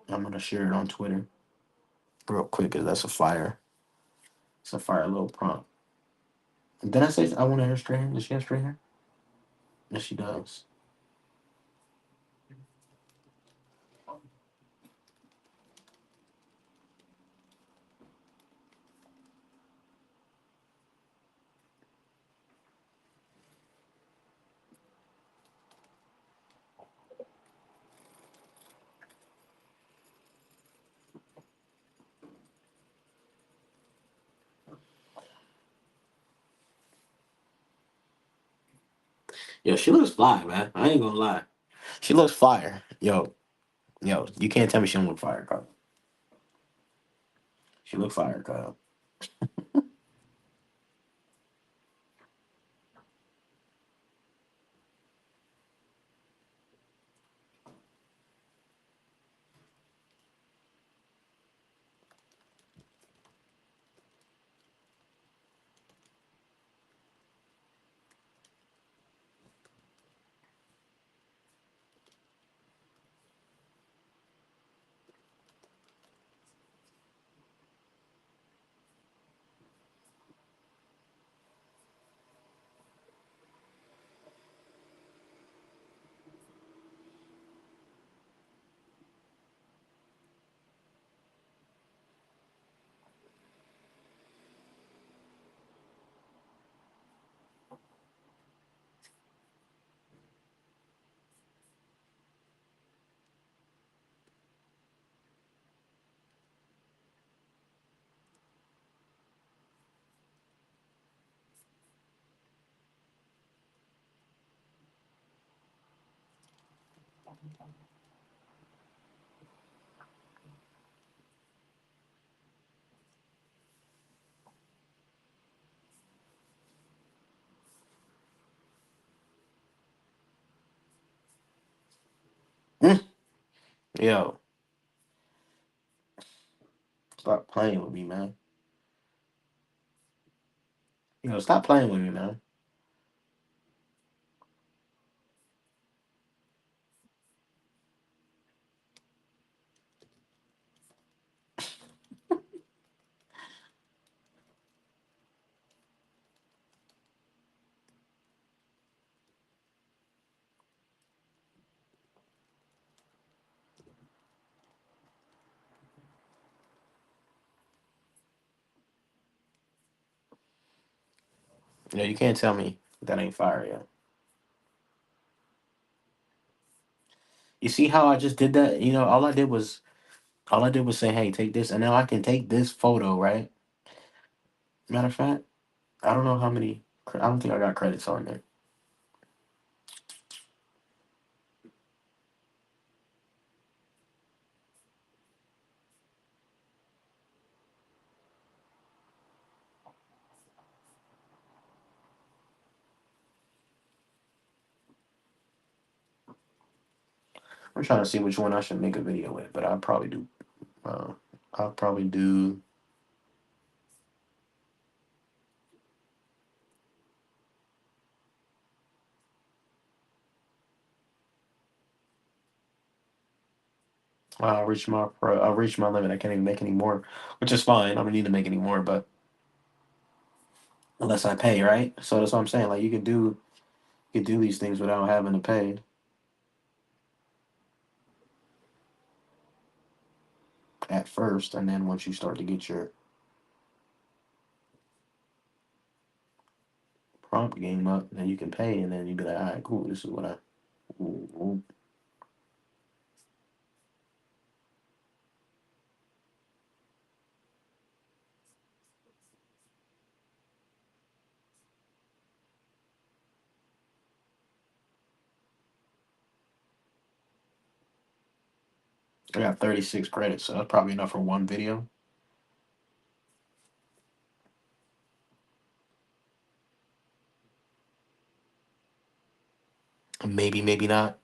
I'm gonna share it on Twitter real quick because that's a fire. It's a fire little prompt. Did I say I want her straight hair? Does she have straight hair? Yes, she does. Yo, she looks fly, man. I ain't gonna lie. She looks fire. Yo, you can't tell me she don't look fire, Kyle. She look fire, Kyle. Mm. Yo, stop playing with me, man. Stop playing with me, man. You can't tell me that ain't fire yet. You see how I just did that? All I did was say, hey, take this, and now I can take this photo, right? Matter of fact, I don't know how many. I don't think I got credits on there. I'm trying to see which one I should make a video with, but I'll probably do. Uh, I'll probably do. I'll reach my limit. I can't even make any more, which is fine. I don't need to make any more, but unless I pay, right? So that's what I'm saying. Like you could do. You can do these things without having to pay. At first, and then once you start to get your prompt game up, then you can pay, and then you be like, all right, cool, this is what I. Ooh, ooh. I got 36 credits, so that's probably enough for one video. Maybe, maybe not.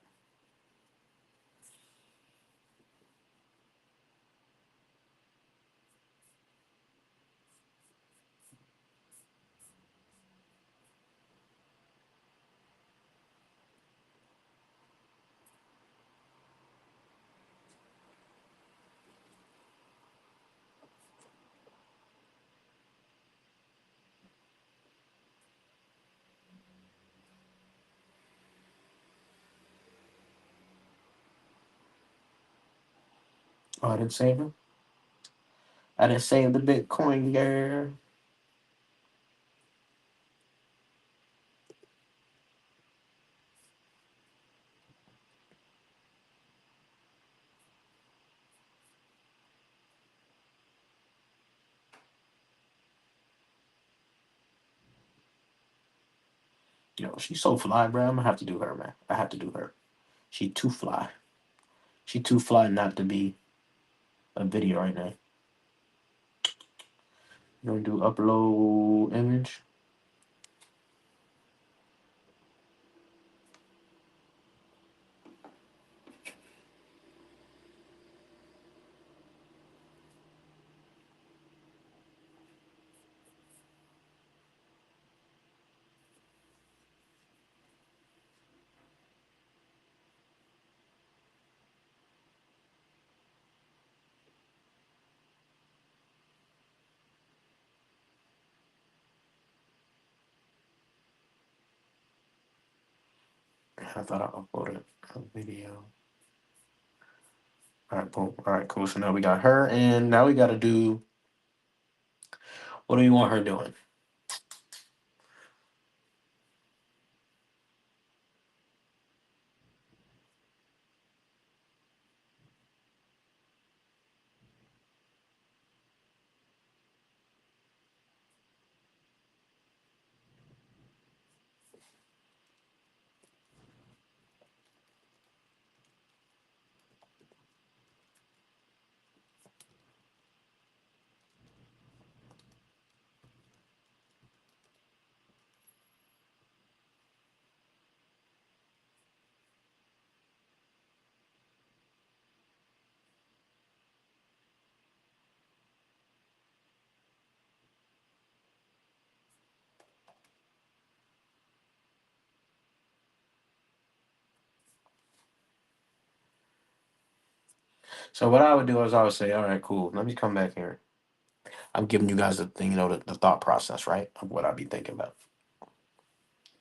Oh, I didn't save him. I didn't save the Bitcoin, girl. Yo, she's so fly, bro. I'm gonna have to do her, man. I have to do her. She too fly. She too fly not to be a video right now. You gonna do upload image? I thought I uploaded a video. All right, boom. All right, cool. So now we got her, and now we got to do. What do you want her doing? So what I would do is I would say, all right, cool. Let me come back here. I'm giving you guys the thing, the thought process, right, of what I'd be thinking about.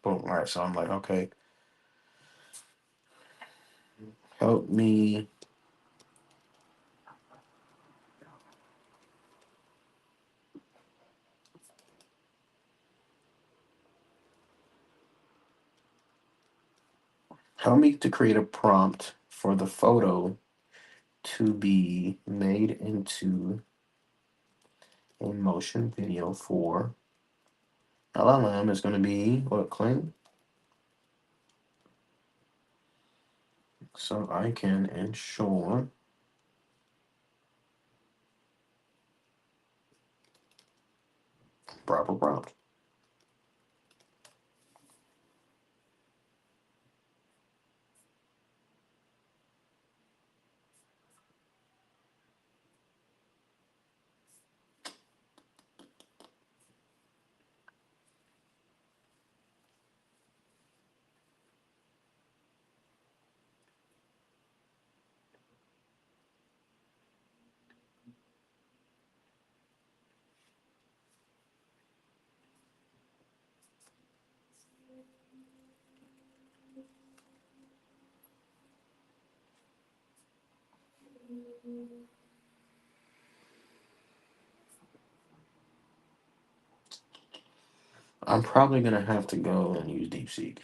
Boom. All right. So I'm like, okay, help me. Help me to create a prompt for the photo to be made into a motion video for LLM is going to be what, Cling? So I can ensure proper prompt. I'm probably gonna have to go and use DeepSeek.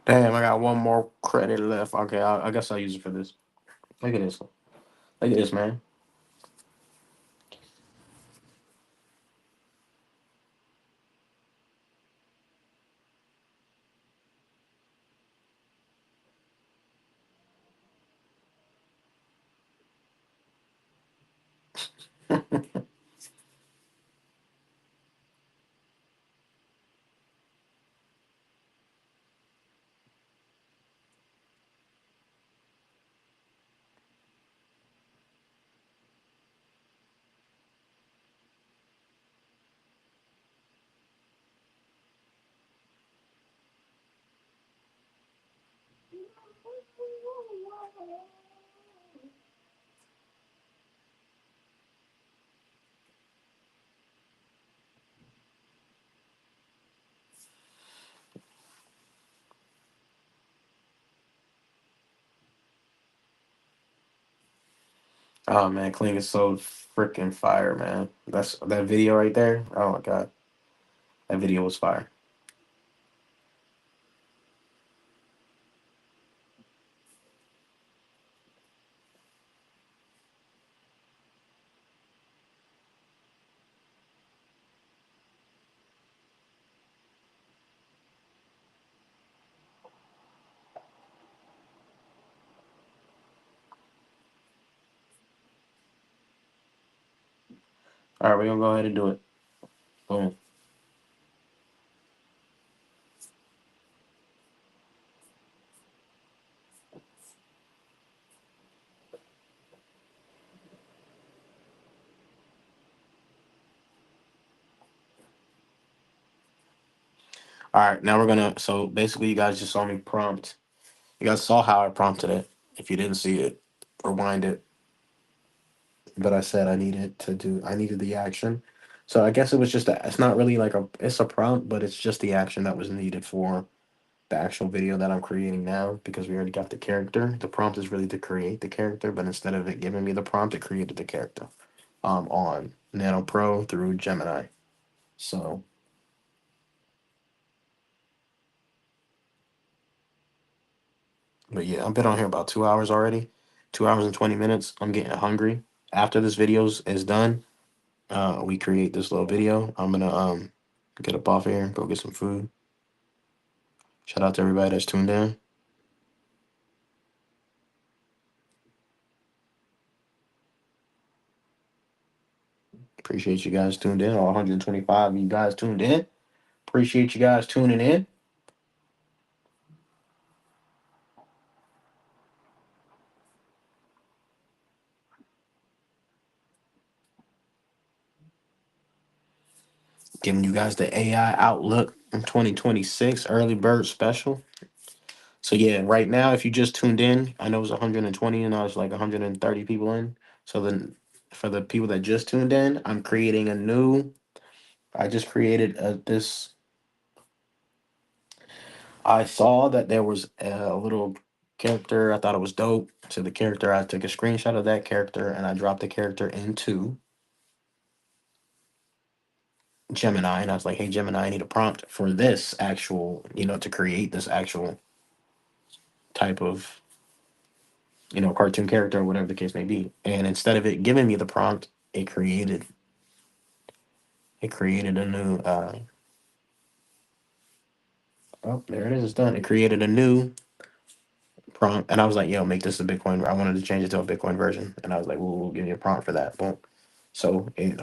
Damn, I got one more credit left. Okay, I guess I'll use it for this. Look at this. Look at this, man. Oh man, Kling is so freaking fire, man. That's that video right there. Oh my god, that video was fire. All right, we're gonna go ahead and do it. Boom. All right, now we're gonna. So basically, you guys just saw me prompt. You guys saw how I prompted it. If you didn't see it, rewind it. But I said I needed to do. I needed the action. So I guess it was just. It's not really like a. It's a prompt, but it's just the action that was needed for the actual video that I'm creating now because we already got the character. The prompt is really to create the character, but instead of it giving me the prompt, it created the character. On Nano Pro through Gemini. So, but yeah, I've been on here about 2 hours already, 2 hours and 20 minutes. I'm getting hungry. After this videos is done, we create this little video. I'm gonna get up off here, go get some food. Shout out to everybody that's tuned in. Appreciate you guys tuned in. All 125 of you guys tuned in. Appreciate you guys tuning in. Giving you guys the AI Outlook in 2026 early bird special. So yeah, right now, if you just tuned in, I know it was 120 and I was like 130 people in. So then for the people that just tuned in, I'm creating a new, I just created this. I saw that there was a little character. I thought it was dope. So the character, I took a screenshot of that character and I dropped the character into Gemini. And I was like, hey, Gemini, I need a prompt for this actual, to create this actual type of, cartoon character or whatever the case may be. And instead of it giving me the prompt, it created a new oh, there it is, it's done. It created a new prompt and I was like, yo, make this a Bitcoin. I wanted to change it to a Bitcoin version. And I was like, we'll give you a prompt for that. Boom. So it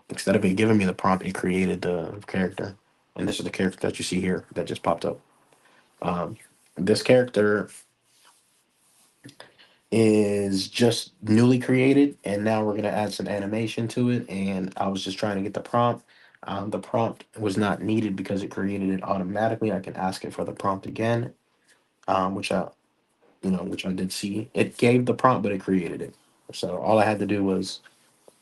instead of it giving me the prompt, it created the character. And this is the character that you see here that just popped up. Um this character is just newly created and now we're going to add some animation to it and I was just trying to get the prompt. The prompt was not needed because it created it automatically. I can ask it for the prompt again, which I did see. It gave the prompt but it created it, so all I had to do was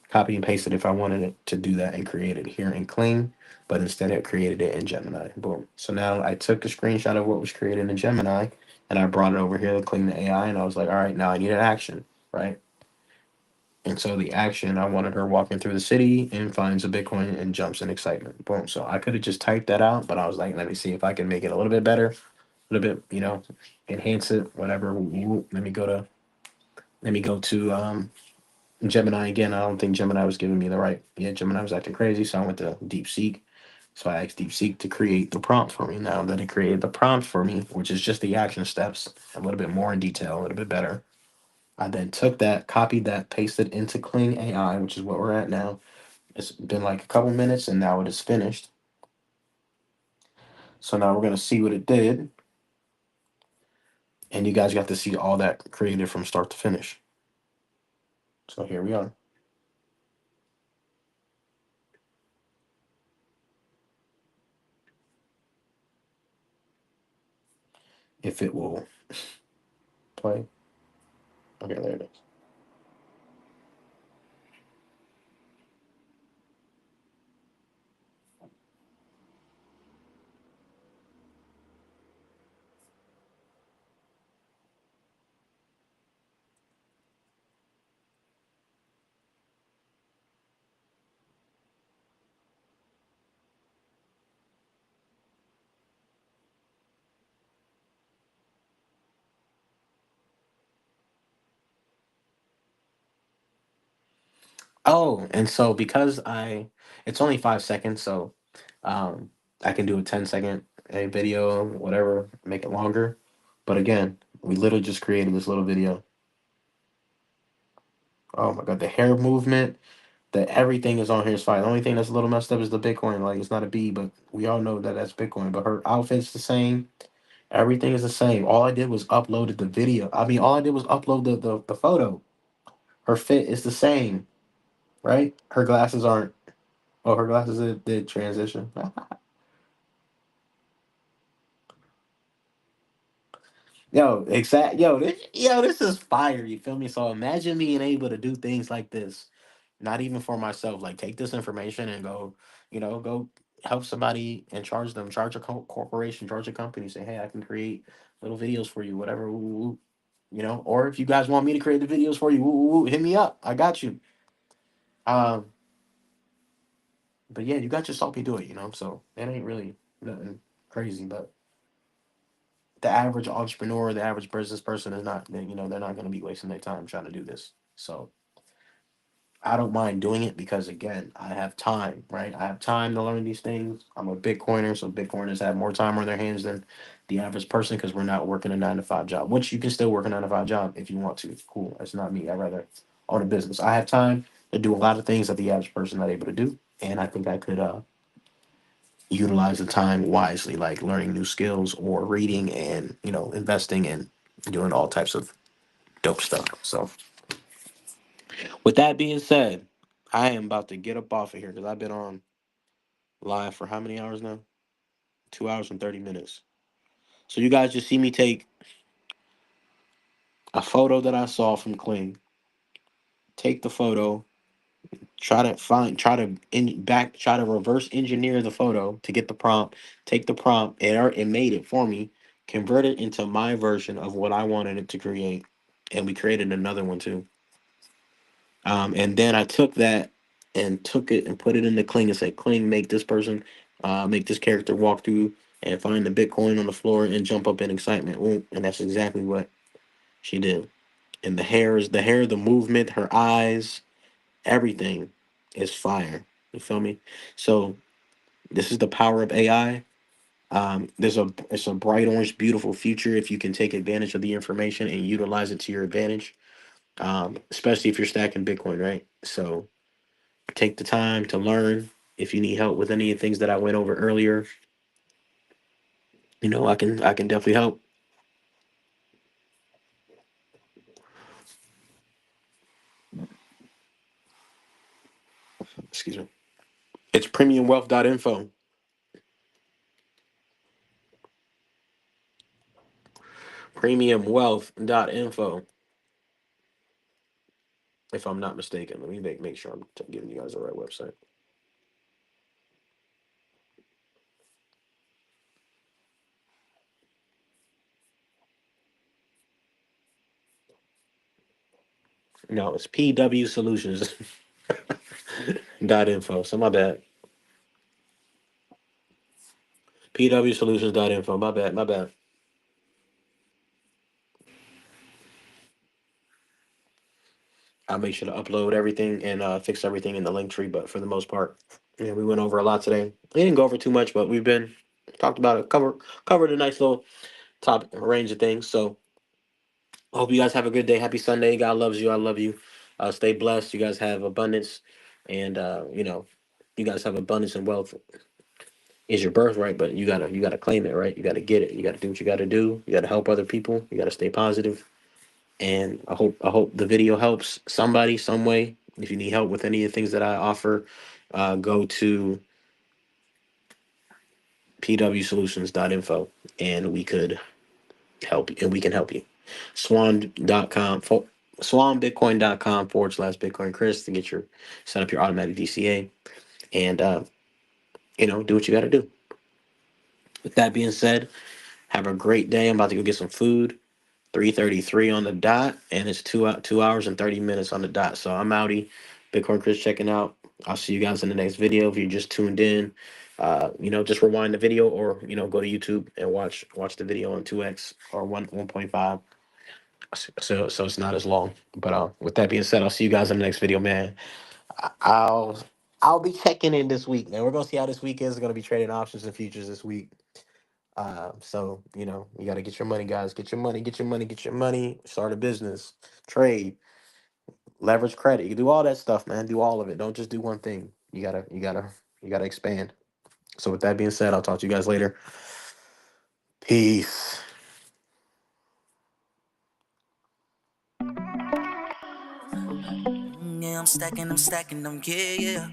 copy and paste it if I wanted it to do that and create it here in Clean, but instead it created it in Gemini. Boom. So now I took a screenshot of what was created in Gemini and I brought it over here to Clean the AI and I was like, all right, now I need an action, right? And so the action, I wanted her walking through the city and finds a Bitcoin and jumps in excitement. Boom. So I could have just typed that out, but I was like, let me see if I can make it a little bit better, a little bit, enhance it, whatever. Let me go to Gemini again. I don't think Gemini was giving me the right. Yeah, Gemini was acting crazy, so I went to DeepSeek. So I asked DeepSeek to create the prompt for me. Now that it created the prompt for me, which is just the action steps, a little bit more in detail, a little bit better. I then took that, copied that, pasted into Kling AI, which is what we're at now. It's been like a couple minutes, and now it is finished. So now we're gonna see what it did, and you guys got to see all that created from start to finish. So here we are. If it will play. Okay, there it is. Oh, and so because it's only 5 seconds, so um, I can do a 10-second a video, whatever, make it longer. But again, we literally just created this little video. Oh my god, the hair movement, the everything is on here is fine. The only thing that's a little messed up is the Bitcoin. Like it's not a B, but we all know that that's Bitcoin. But her outfit's the same. Everything is the same. All I did was uploaded the video. I mean, all I did was upload the photo. Her fit is the same, right? Her glasses aren't. Oh, her glasses did transition. Yo, exact. This is fire. You feel me? So imagine being able to do things like this, not even for myself. Like take this information and go, go help somebody and charge them, charge a corporation, charge a company. Say, hey, I can create little videos for you, whatever. Woo, woo, woo. Or if you guys want me to create the videos for you, woo, woo, woo, hit me up. I got you. Um, but yeah, you got your salty do it. So it ain't really nothing crazy, but the average entrepreneur, the average business person is not, they're not going to be wasting their time trying to do this. So I don't mind doing it because again, I have time, right? I have time to learn these things. I'm a Bitcoiner, so Bitcoiners have more time on their hands than the average person because we're not working a 9 to 5 job, which you can still work a 9 to 5 job if you want to. Cool. That's not me. I'd rather own a business. I have time to do a lot of things that the average person not able to do. And I think I could utilize the time wisely, like learning new skills or reading and, investing and doing all types of dope stuff. So with that being said, I am about to get up off of here because I've been on live for how many hours now? 2 hours and 30 minutes. So you guys just see me take a photo that I saw from Kling, take the photo, try to reverse engineer the photo to get the prompt, take the prompt, and it made it for me, convert it into my version of what I wanted it to create, and we created another one too. And then I took that and took it and put it in the Kling and said, Kling, make this character walk through and find the Bitcoin on the floor and jump up in excitement. Ooh, and that's exactly what she did. And the movement, her eyes, everything is fire. You feel me? So this is the power of AI. It's a bright orange, beautiful future if you can take advantage of the information and utilize it to your advantage. Especially if you're stacking Bitcoin, right? So take the time to learn. If you need help with any of the things that I went over earlier, I can definitely help. Excuse me. It's premiumwealth.info. Premiumwealth.info. If I'm not mistaken, let me make sure I'm giving you guys the right website. No, it's PW Solutions .info. So my bad. PW Solutions .info. My bad. My bad. I'll make sure to upload everything and fix everything in the link tree. But for the most part, yeah, we went over a lot today. We didn't go over too much, but we've been talked about it. Covered a nice little topic range of things. So I hope you guys have a good day. Happy Sunday. God loves you. I love you. Stay blessed. You guys have abundance, and you guys have abundance and wealth is your birthright. But you gotta claim it, right? You gotta get it. You gotta do what you gotta do. You gotta help other people. You gotta stay positive. And I hope the video helps somebody some way. If you need help with any of the things that I offer, go to pwsolutions.info and we can help you. Swan.com swanbitcoin.com/Bitcoin Chris to get your set up your automatic DCA and do what you got to do. With that being said, have a great day. I'm about to go get some food. 3:33 on the dot, and it's 2 hours and 30 minutes on the dot. So I'm outie. Bitcoin Chris checking out. I'll see you guys in the next video. If you just tuned in, just rewind the video or go to YouTube and watch the video on 2x or 1.5. So it's not as long. But with that being said, I'll see you guys in the next video, man. I'll I'll be checking in this week, man. We're gonna see how this week is. We're gonna be trading options and futures this week. So you got to get your money, guys. Get your money. Get your money. Get your money. Start a business, trade, leverage credit. You can do all that stuff, man. Do all of it. Don't just do one thing. You gotta expand. So with that being said, I'll talk to you guys later. Peace. Yeah, I'm stacking them, yeah, yeah.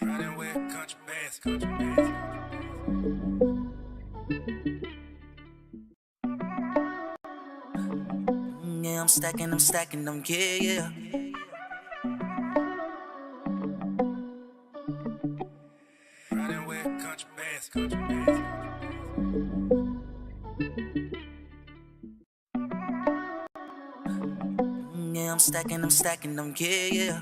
Running with country bands, country bands. Yeah, I'm stacking them, yeah, yeah. Running with country bands, country bands. Yeah, I'm stacking them, yeah, yeah.